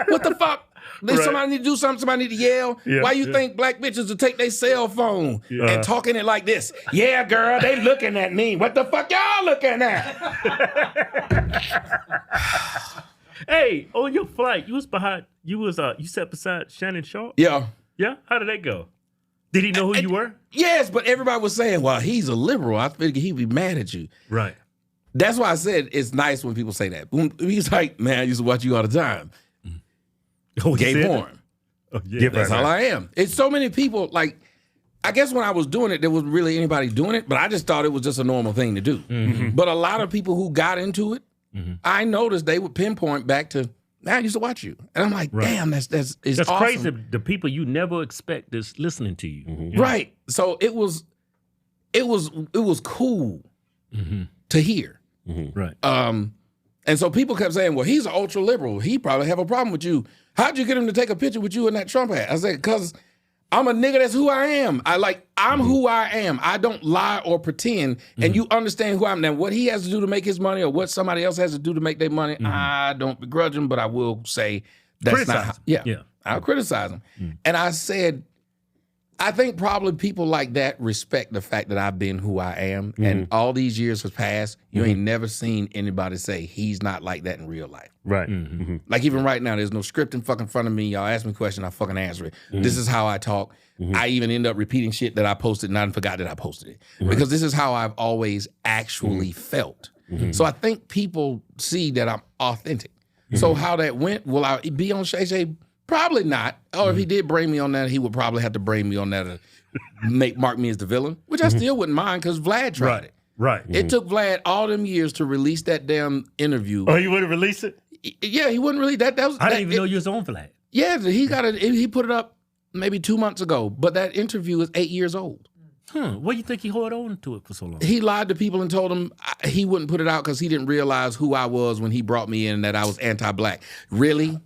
What the fuck? Somebody need to do something. Somebody need to yell. Yeah, Why you think black bitches will take their cell phone and talking it like this? Yeah, girl, they looking at me. What the fuck y'all looking at? Hey, on your flight, you sat beside Shannon Sharp? Yeah. Yeah? How did that go? Did he know who you were? Yes, but everybody was saying, well, he's a liberal. I figured he'd be mad at you. Right. That's why I said it's nice when people say that. He's like, man, I used to watch you all the time. Oh, he Gay said porn. that? Oh, yeah. That's all I am. It's so many people, like, I guess when I was doing it, there wasn't really anybody doing it, but I just thought it was just a normal thing to do. But a lot of people who got into it, I noticed they would pinpoint back to, man, I used to watch you. And I'm like, damn, that's awesome. crazy. The people you never expect is listening to you. Right. So it was cool to hear. Right. And so people kept saying, well, he's an ultra liberal. He probably have a problem with you. How'd you get him to take a picture with you in that Trump hat? I said, because I'm a nigga, that's who I am. I'm who I am. I don't lie or pretend. And you understand who I am. Now, what he has to do to make his money or what somebody else has to do to make their money, I don't begrudge him, but I will say that's Criticize not. him. I'll criticize him. And I said, I think probably people like that respect the fact that I've been who I am. And all these years has passed. You ain't never seen anybody say he's not like that in real life. Right. Like even right now, there's no script in fucking front of me. Y'all ask me a question, I fucking answer it. This is how I talk. I even end up repeating shit that I posted and I forgot that I posted it. Because this is how I've always actually felt. So I think people see that I'm authentic. So how that went, will I be on Shay Shay? Probably not. Or if he did bring me on that, he would probably have to bring me on that to mark me as the villain, which I still wouldn't mind because Vlad tried it. Right. It took Vlad all them years to release that damn interview. Oh, you wouldn't release it? Yeah, he wouldn't really. That was. I didn't even know you was on for that. Yeah, he put it up maybe 2 months ago, but that interview is 8 years old. What do you think he held on to it for so long? He lied to people and told them he wouldn't put it out because he didn't realize who I was when he brought me in and that I was anti-black. Really?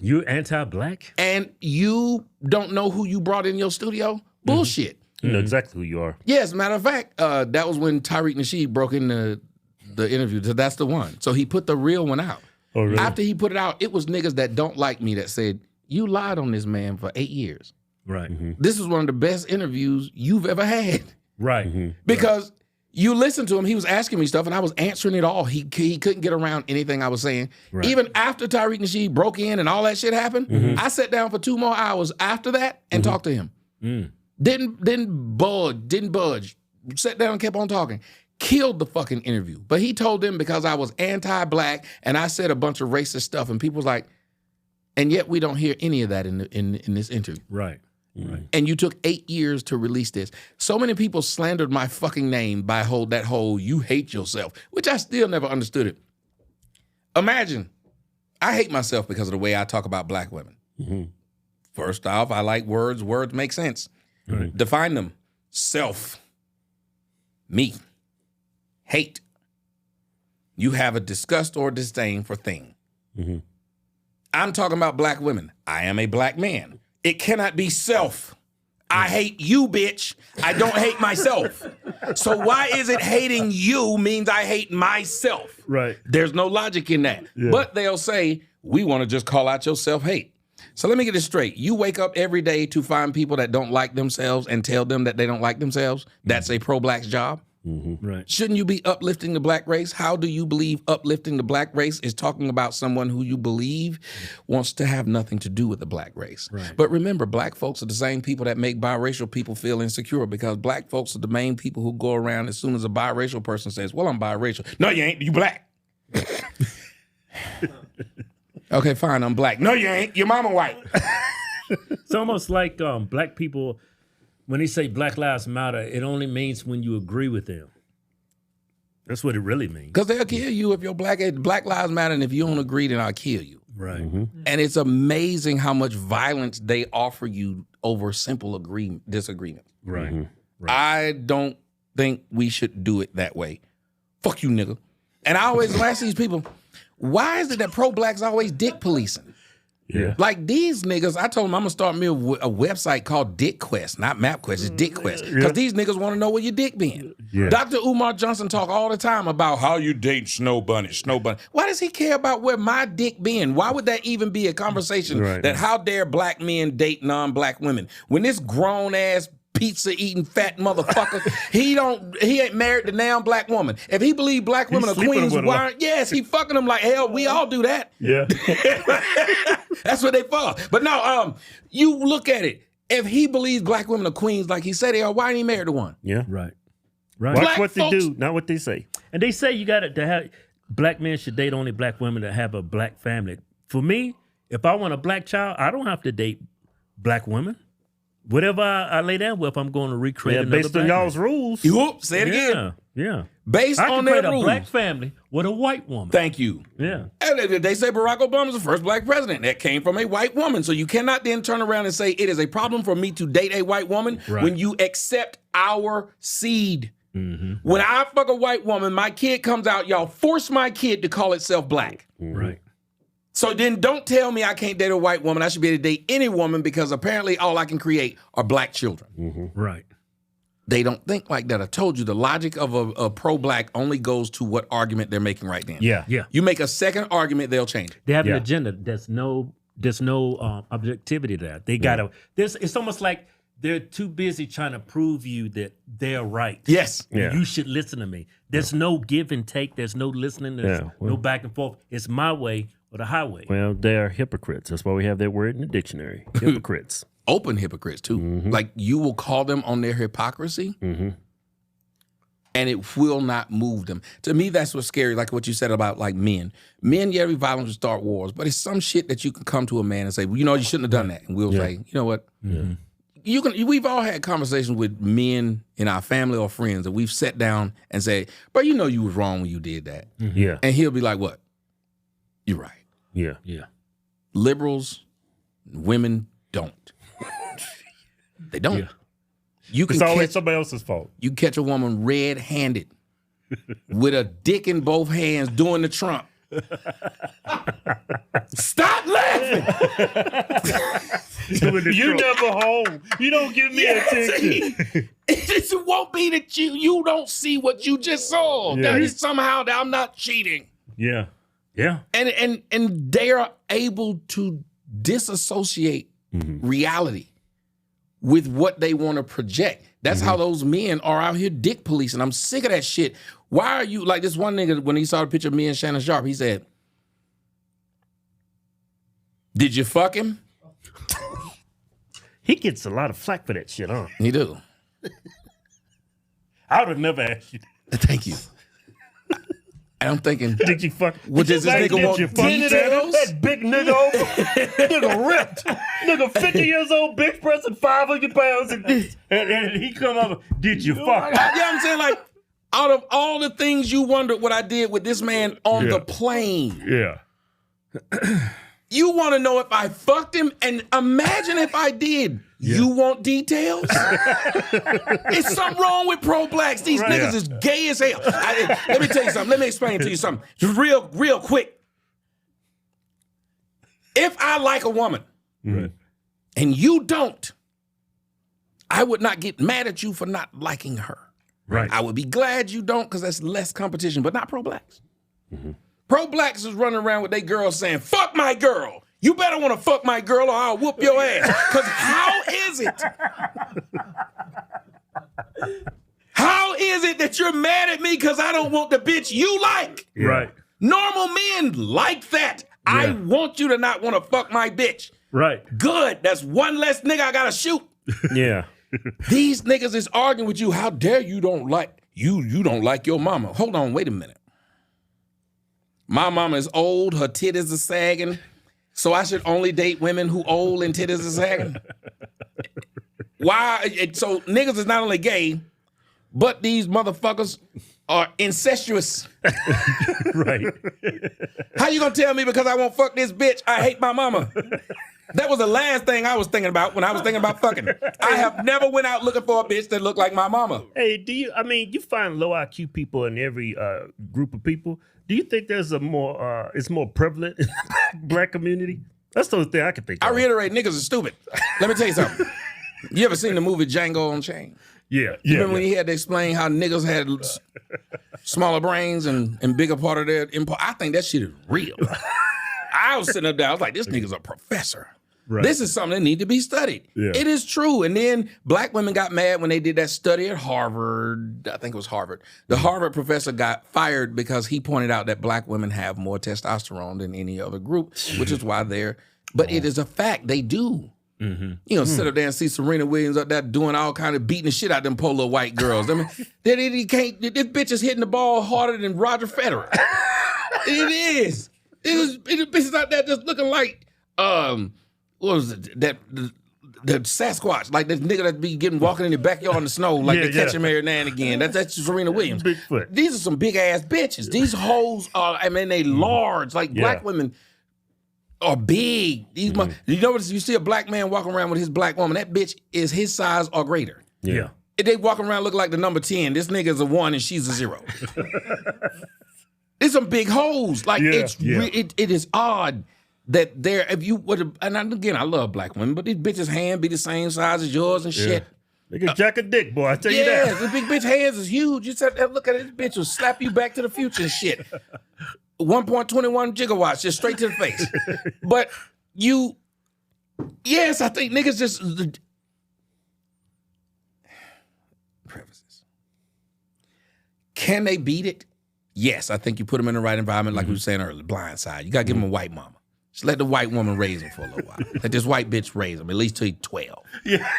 You're anti-black? And you don't know who you brought in your studio? Bullshit. You know exactly who you are. Yes, matter of fact, that was when Tariq Nasheed broke in the interview. So that's the one. So he put the real one out. Oh, really? After he put it out, it was niggas that don't like me that said, you lied on this man for 8 years. Right. This is one of the best interviews you've ever had. Right. Because you listened to him, he was asking me stuff, and I was answering it all. He couldn't get around anything I was saying. Right. Even after Tariq Nasheed broke in and all that shit happened, I sat down for 2 more hours after that and talked to him. Didn't budge. Sat down and kept on talking. Killed the fucking interview. But he told them because I was anti-black and I said a bunch of racist stuff, and people was like, and yet we don't hear any of that in this interview. Right. Right. And you took 8 years to release this. So many people slandered my fucking name by that whole you hate yourself, which I still never understood it. Imagine, I hate myself because of the way I talk about black women. First off, I like words. Words make sense. Right. Define them. Self. Me. Hate. You have a disgust or disdain for thing. I'm talking about black women. I am a black man. It cannot be self. I hate you, bitch. I don't hate myself. So why is it hating you means I hate myself? Right. There's no logic in that. Yeah. But they'll say, we want to just call out your self-hate. So let me get this straight. You wake up every day to find people that don't like themselves and tell them that they don't like themselves. That's a pro-black's job. Right. Shouldn't you be uplifting the black race? How do you believe uplifting the black race is talking about someone who you believe wants to have nothing to do with the black race? Right. But remember, black folks are the same people that make biracial people feel insecure because black folks are the main people who go around as soon as a biracial person says, well, I'm biracial. No, you ain't. You black. Okay, fine. I'm black. No, you ain't. Your mama white. It's almost like black people, when they say Black Lives Matter, it only means when you agree with them. That's what it really means. Because they'll kill you if you're black. Black Lives Matter, and if you don't agree, then I'll kill you. Right. And it's amazing how much violence they offer you over simple disagreement. Right. I don't think we should do it that way. Fuck you, nigga. And I always ask these people, why is it that pro-blacks always dick policing? Yeah. Like these niggas, I told them I'm gonna start me a website called Dick Quest, not MapQuest, it's Dick Quest. Because these niggas want to know where your dick been. Yeah. Dr. Umar Johnson talk all the time about how you date Snow Bunny. Why does he care about where my dick been? Why would that even be a conversation that how dare black men date non-black women? When this grown ass pizza eating fat motherfucker, he ain't married to now black woman. If he believe black women are queens, why? Yes, he fucking them like hell. We all do that. Yeah. That's what they for. But no, you look at it. If he believes black women are queens like he said they are, why ain't he married to one? Yeah. Right. Watch what they do, not what they say. And they say you got to have black men should date only black women that have a black family. For me, if I want a black child, I don't have to date black women. Whatever I lay down with, I'm going to recreate another based on y'all's rules. Say it again. Yeah. Based on their rules. rules. A black family with a white woman. Thank you. Yeah. And they say Barack Obama was the first black president. That came from a white woman. So you cannot then turn around and say it is a problem for me to date a white woman when you accept our seed. When I fuck a white woman, my kid comes out, y'all force my kid to call itself black. Right. So then don't tell me I can't date a white woman. I should be able to date any woman because apparently all I can create are black children. Right. They don't think like that. I told you the logic of a pro-black only goes to what argument they're making right then. Yeah. You make a second argument, they'll change it. They have an agenda. There's no objectivity there. They gotta. It's almost like they're too busy trying to prove you that they're right. Yes. You should listen to me. There's no give and take. There's no listening. There's no back and forth. It's my way or the highway. Well, they are hypocrites. That's why we have that word in the dictionary. Hypocrites. Open hypocrites too. Like you will call them on their hypocrisy and it will not move them. To me, that's what's scary, like what you said about like men. Men, yeah, violence will start wars, but it's some shit that you can come to a man and say, well, you know, you shouldn't have done that. And we'll say, you know what? We've all had conversations with men in our family or friends that we've sat down and said, bro, you know you was wrong when you did that. Yeah. And he'll be like, what? You're right. Yeah. Liberals, women don't. They don't. Yeah. It's always somebody else's fault. You catch a woman red-handed with a dick in both hands doing the Trump. Stop laughing! You never home. You don't give me attention. It won't be that you don't see what you just saw. Yeah. That is somehow that I'm not cheating. Yeah. And they are able to disassociate reality with what they want to project. That's how those men are out here dick policing. I'm sick of that shit. Why are you, like this one nigga, when he saw the picture of me and Shannon Sharp, he said, did you fuck him? He gets a lot of flack for that shit, huh? He do. I would have never asked you. Thank you. And I'm thinking, did you fuck? What does this nigga want? Details? That big nigga over, nigga ripped, nigga 50 years old, bench pressing 500 pounds, and he come up. Did you fuck? Yeah, I'm saying like, out of all the things you wondered what I did with this man on the plane. Yeah. You want to know if I fucked him? And imagine if I did. Yeah. You want details? It's something wrong with pro-blacks. These niggas is gay as hell. Let me tell you something. Let me explain to you something. Just real quick. If I like a woman and you don't, I would not get mad at you for not liking her. Right. I would be glad you don't because that's less competition, but not pro-blacks. Pro-blacks is running around with their girls saying, fuck my girl. You better want to fuck my girl or I'll whoop your ass. Because how is it? How is it that you're mad at me because I don't want the bitch you like? Yeah. Right. Normal men like that. Yeah. I want you to not want to fuck my bitch. Right. Good. That's one less nigga I gotta shoot. Yeah. These niggas is arguing with you. How dare you don't like your mama. Hold on, wait a minute. My mama is old, her titties are sagging, so I should only date women who old and titties are sagging? Why? So niggas is not only gay, but these motherfuckers are incestuous. Right. How you gonna tell me because I won't fuck this bitch, I hate my mama? That was the last thing I was thinking about when I was thinking about fucking. I have never went out looking for a bitch that looked like my mama. Hey, you find low IQ people in every group of people. Do you think there's it's more prevalent in the black community? That's the only thing I can think of. I reiterate, niggas are stupid. Let me tell you something. You ever seen the movie Django Unchained? Yeah. You remember when he had to explain how niggas had smaller brains and bigger part of their impulse? I think that shit is real. I was sitting up there, I was like, this nigga's a professor. Right. This is something that need to be studied. Yeah. It is true. And then black women got mad when they did that study at Harvard. I think it was Harvard. The Harvard professor got fired because he pointed out that black women have more testosterone than any other group, which is why they're, but it is a fact, they do. Mm-hmm. You know, sit up there and see Serena Williams up there doing all kind of beating the shit out of them poor little white girls. I mean, this bitch is hitting the ball harder than Roger Federer. It is. It bitches out there just looking like, what was it? The Sasquatch, like this nigga that be walking in the backyard in the snow, like they catch him every now and again. That's Serena Williams. Bigfoot. These are some big ass bitches. These hoes are, I mean, they large. Like black women are big. These you notice you see a black man walking around with his black woman, that bitch is his size or greater. Yeah. If they walking around looking like the number 10, this nigga's a 1 and she's a 0. It's some big hoes. Like it is odd. That if you would, and again, I love black women, but these bitches' hand be the same size as yours and shit. They can jack a dick, boy. I tell you that. Yeah, the big bitch hands is huge. You said, look at it, this bitch will slap you back to the future and shit. 1.21 gigawatts, just straight to the face. But yes, I think niggas just prefaces. Can they beat it? Yes, I think you put them in the right environment, like we were saying earlier, blind side. You gotta give them a white mama. Just let the white woman raise him for a little while. Let this white bitch raise him, at least till he's 12. Yeah.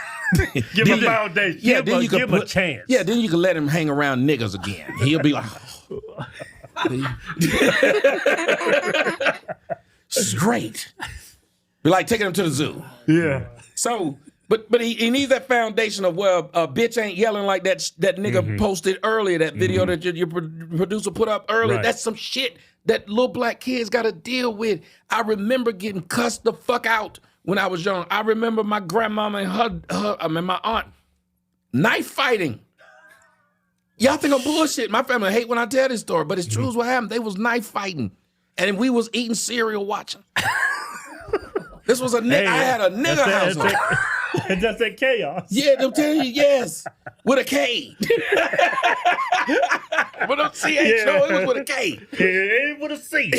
Give him a foundation. Yeah, give him a chance. Yeah, then you can let him hang around niggas again. He'll be like, it's great. Be like taking him to the zoo. Yeah. So, but he needs that foundation of where a bitch ain't yelling like that nigga posted earlier, that video that your producer put up earlier. Right. That's some shit that little black kids got to deal with. I remember getting cussed the fuck out when I was young. I remember my grandmama and my aunt knife fighting. Y'all think I'm bullshit. My family hate when I tell this story, but it's true as what happened. They was knife fighting, and we was eating cereal watching. This was a nigga. I had a nigga household. That's that chaos. Yeah, they'll tell you, yes. With a K. With a C-H-O, it was with a K. It ain't with a C.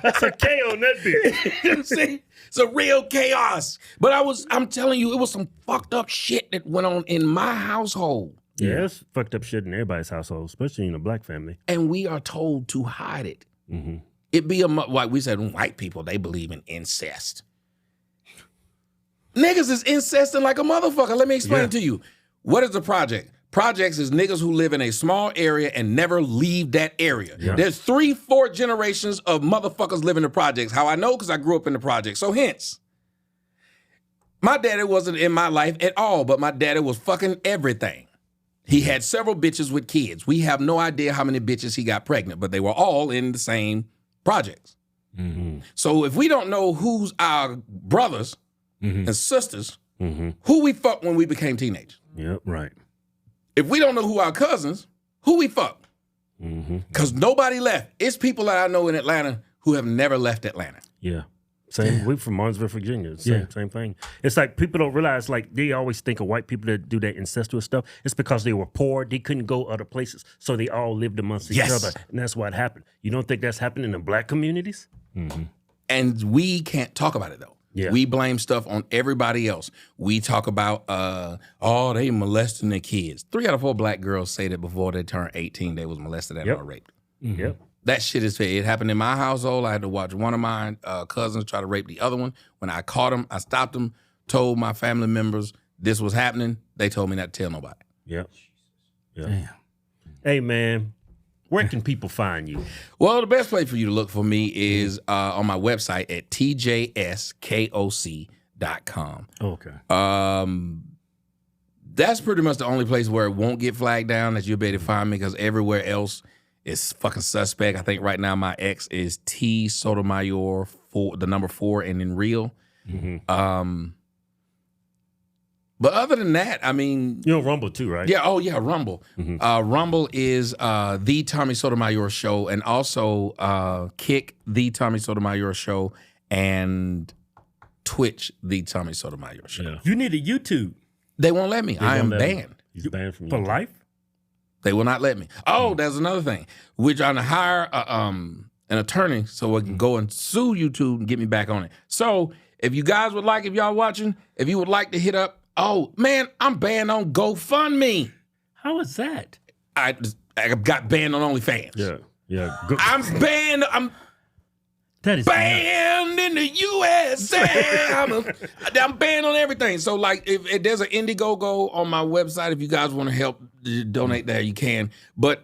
That's a K on that bitch. See? It's a real chaos. But I'm telling you, it was some fucked up shit that went on in my household. Yeah, it's fucked up shit in everybody's household, especially in a black family. And we are told to hide it. Mm-hmm. It be like we said, white people, they believe in incest. Niggas is incesting like a motherfucker. Let me explain to you. What is a project? Projects is niggas who live in a small area and never leave that area. Yeah. There's 3-4 generations of motherfuckers living in the projects. How I know? Because I grew up in the projects. So hence, my daddy wasn't in my life at all, but my daddy was fucking everything. He had several bitches with kids. We have no idea how many bitches he got pregnant, but they were all in the same projects. Mm-hmm. So if we don't know who's our brothers and sisters, who we fucked when we became teenagers. Yep, right. If we don't know who our cousins, who we fucked. Because nobody left. It's people that I know in Atlanta who have never left Atlanta. Yeah. Same. We from Martinsville, Virginia. Same thing. It's like people don't realize, like, they always think of white people that do that incestuous stuff. It's because they were poor. They couldn't go other places. So they all lived amongst each other. And that's what happened. You don't think that's happening in black communities? Mm-hmm. And we can't talk about it, though. Yeah. We blame stuff on everybody else. We talk about, they molesting their kids. 3 out of 4 black girls say that before they turned 18, they was molested and or raped. Mm-hmm. Yep. That shit is fair. It happened in my household. I had to watch one of my cousins try to rape the other one. When I caught him, I stopped him, told my family members this was happening. They told me not to tell nobody. Yep. Damn. Hey, man, where can people find you? Well, the best place for you to look for me is on my website at tjskoc.com. Okay. That's pretty much the only place where it won't get flagged down that you'll be able to find me, because everywhere else is fucking suspect. I think right now my ex is T Sotomayor, the number 4 and then real. Mm-hmm. But other than that, I mean, you're on Rumble too, right? Yeah. Oh yeah, Rumble. Mm-hmm. Rumble is the Tommy Sotomayor Show, and also Kick the Tommy Sotomayor Show, and Twitch the Tommy Sotomayor Show. Yeah. You need a YouTube. They won't let me. I am banned. He's banned from for YouTube. life. They will not let me. Oh, there's another thing. We're trying to hire an attorney so we can go and sue YouTube and get me back on it. So if you guys would like, if y'all watching, if you would like to hit up, oh man, I'm banned on GoFundMe. How is that? I got banned on OnlyFans. Yeah. I'm banned. That is banned in the USA. I'm banned on everything. So like, if there's an Indiegogo on my website, if you guys want to help donate there, you can. But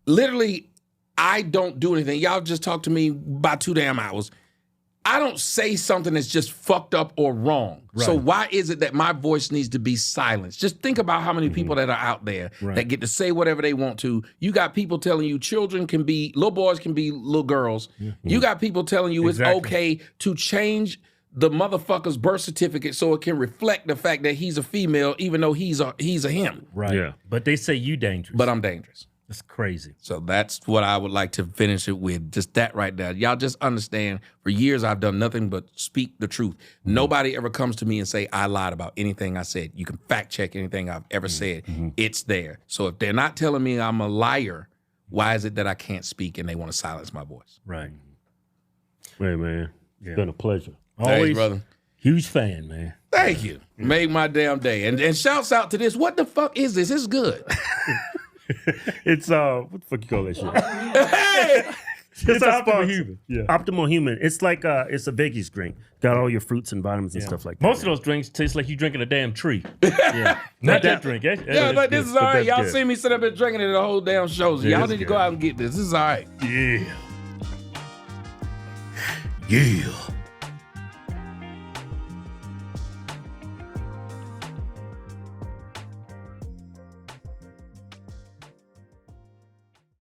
literally, I don't do anything. Y'all just talk to me about 2 damn hours. I don't say something that's just fucked up or wrong. Right. So why is it that my voice needs to be silenced? Just think about how many people that are out there that get to say whatever they want to. You got people telling you little boys can be little girls. Mm-hmm. You got people telling you it's okay to change the motherfucker's birth certificate so it can reflect the fact that he's a female, even though he's a him. Right. Yeah. But they say you dangerous. But I'm dangerous. That's crazy. So that's what I would like to finish it with. Just that right there. Y'all just understand, for years I've done nothing but speak the truth. Mm-hmm. Nobody ever comes to me and say, I lied about anything I said. You can fact check anything I've ever said. Mm-hmm. It's there. So if they're not telling me I'm a liar, why is it that I can't speak and they want to silence my voice? Right. Hey, man. It's been a pleasure. Always, thanks, brother. Huge fan, man. Thank you. Made my damn day. And shouts out to this. What the fuck is this? It's good. It's what the fuck you call that shit? Hey! It's Optimal Human. Yeah. Optimal Human. It's like it's a veggies drink. Got all your fruits and vitamins and stuff like that. Most of those drinks taste like you drinking a damn tree. Not that drink. Yeah, but this is all right. Y'all see me sit up and drinking it the whole damn show. So y'all need to go out and get this. This is all right. Yeah.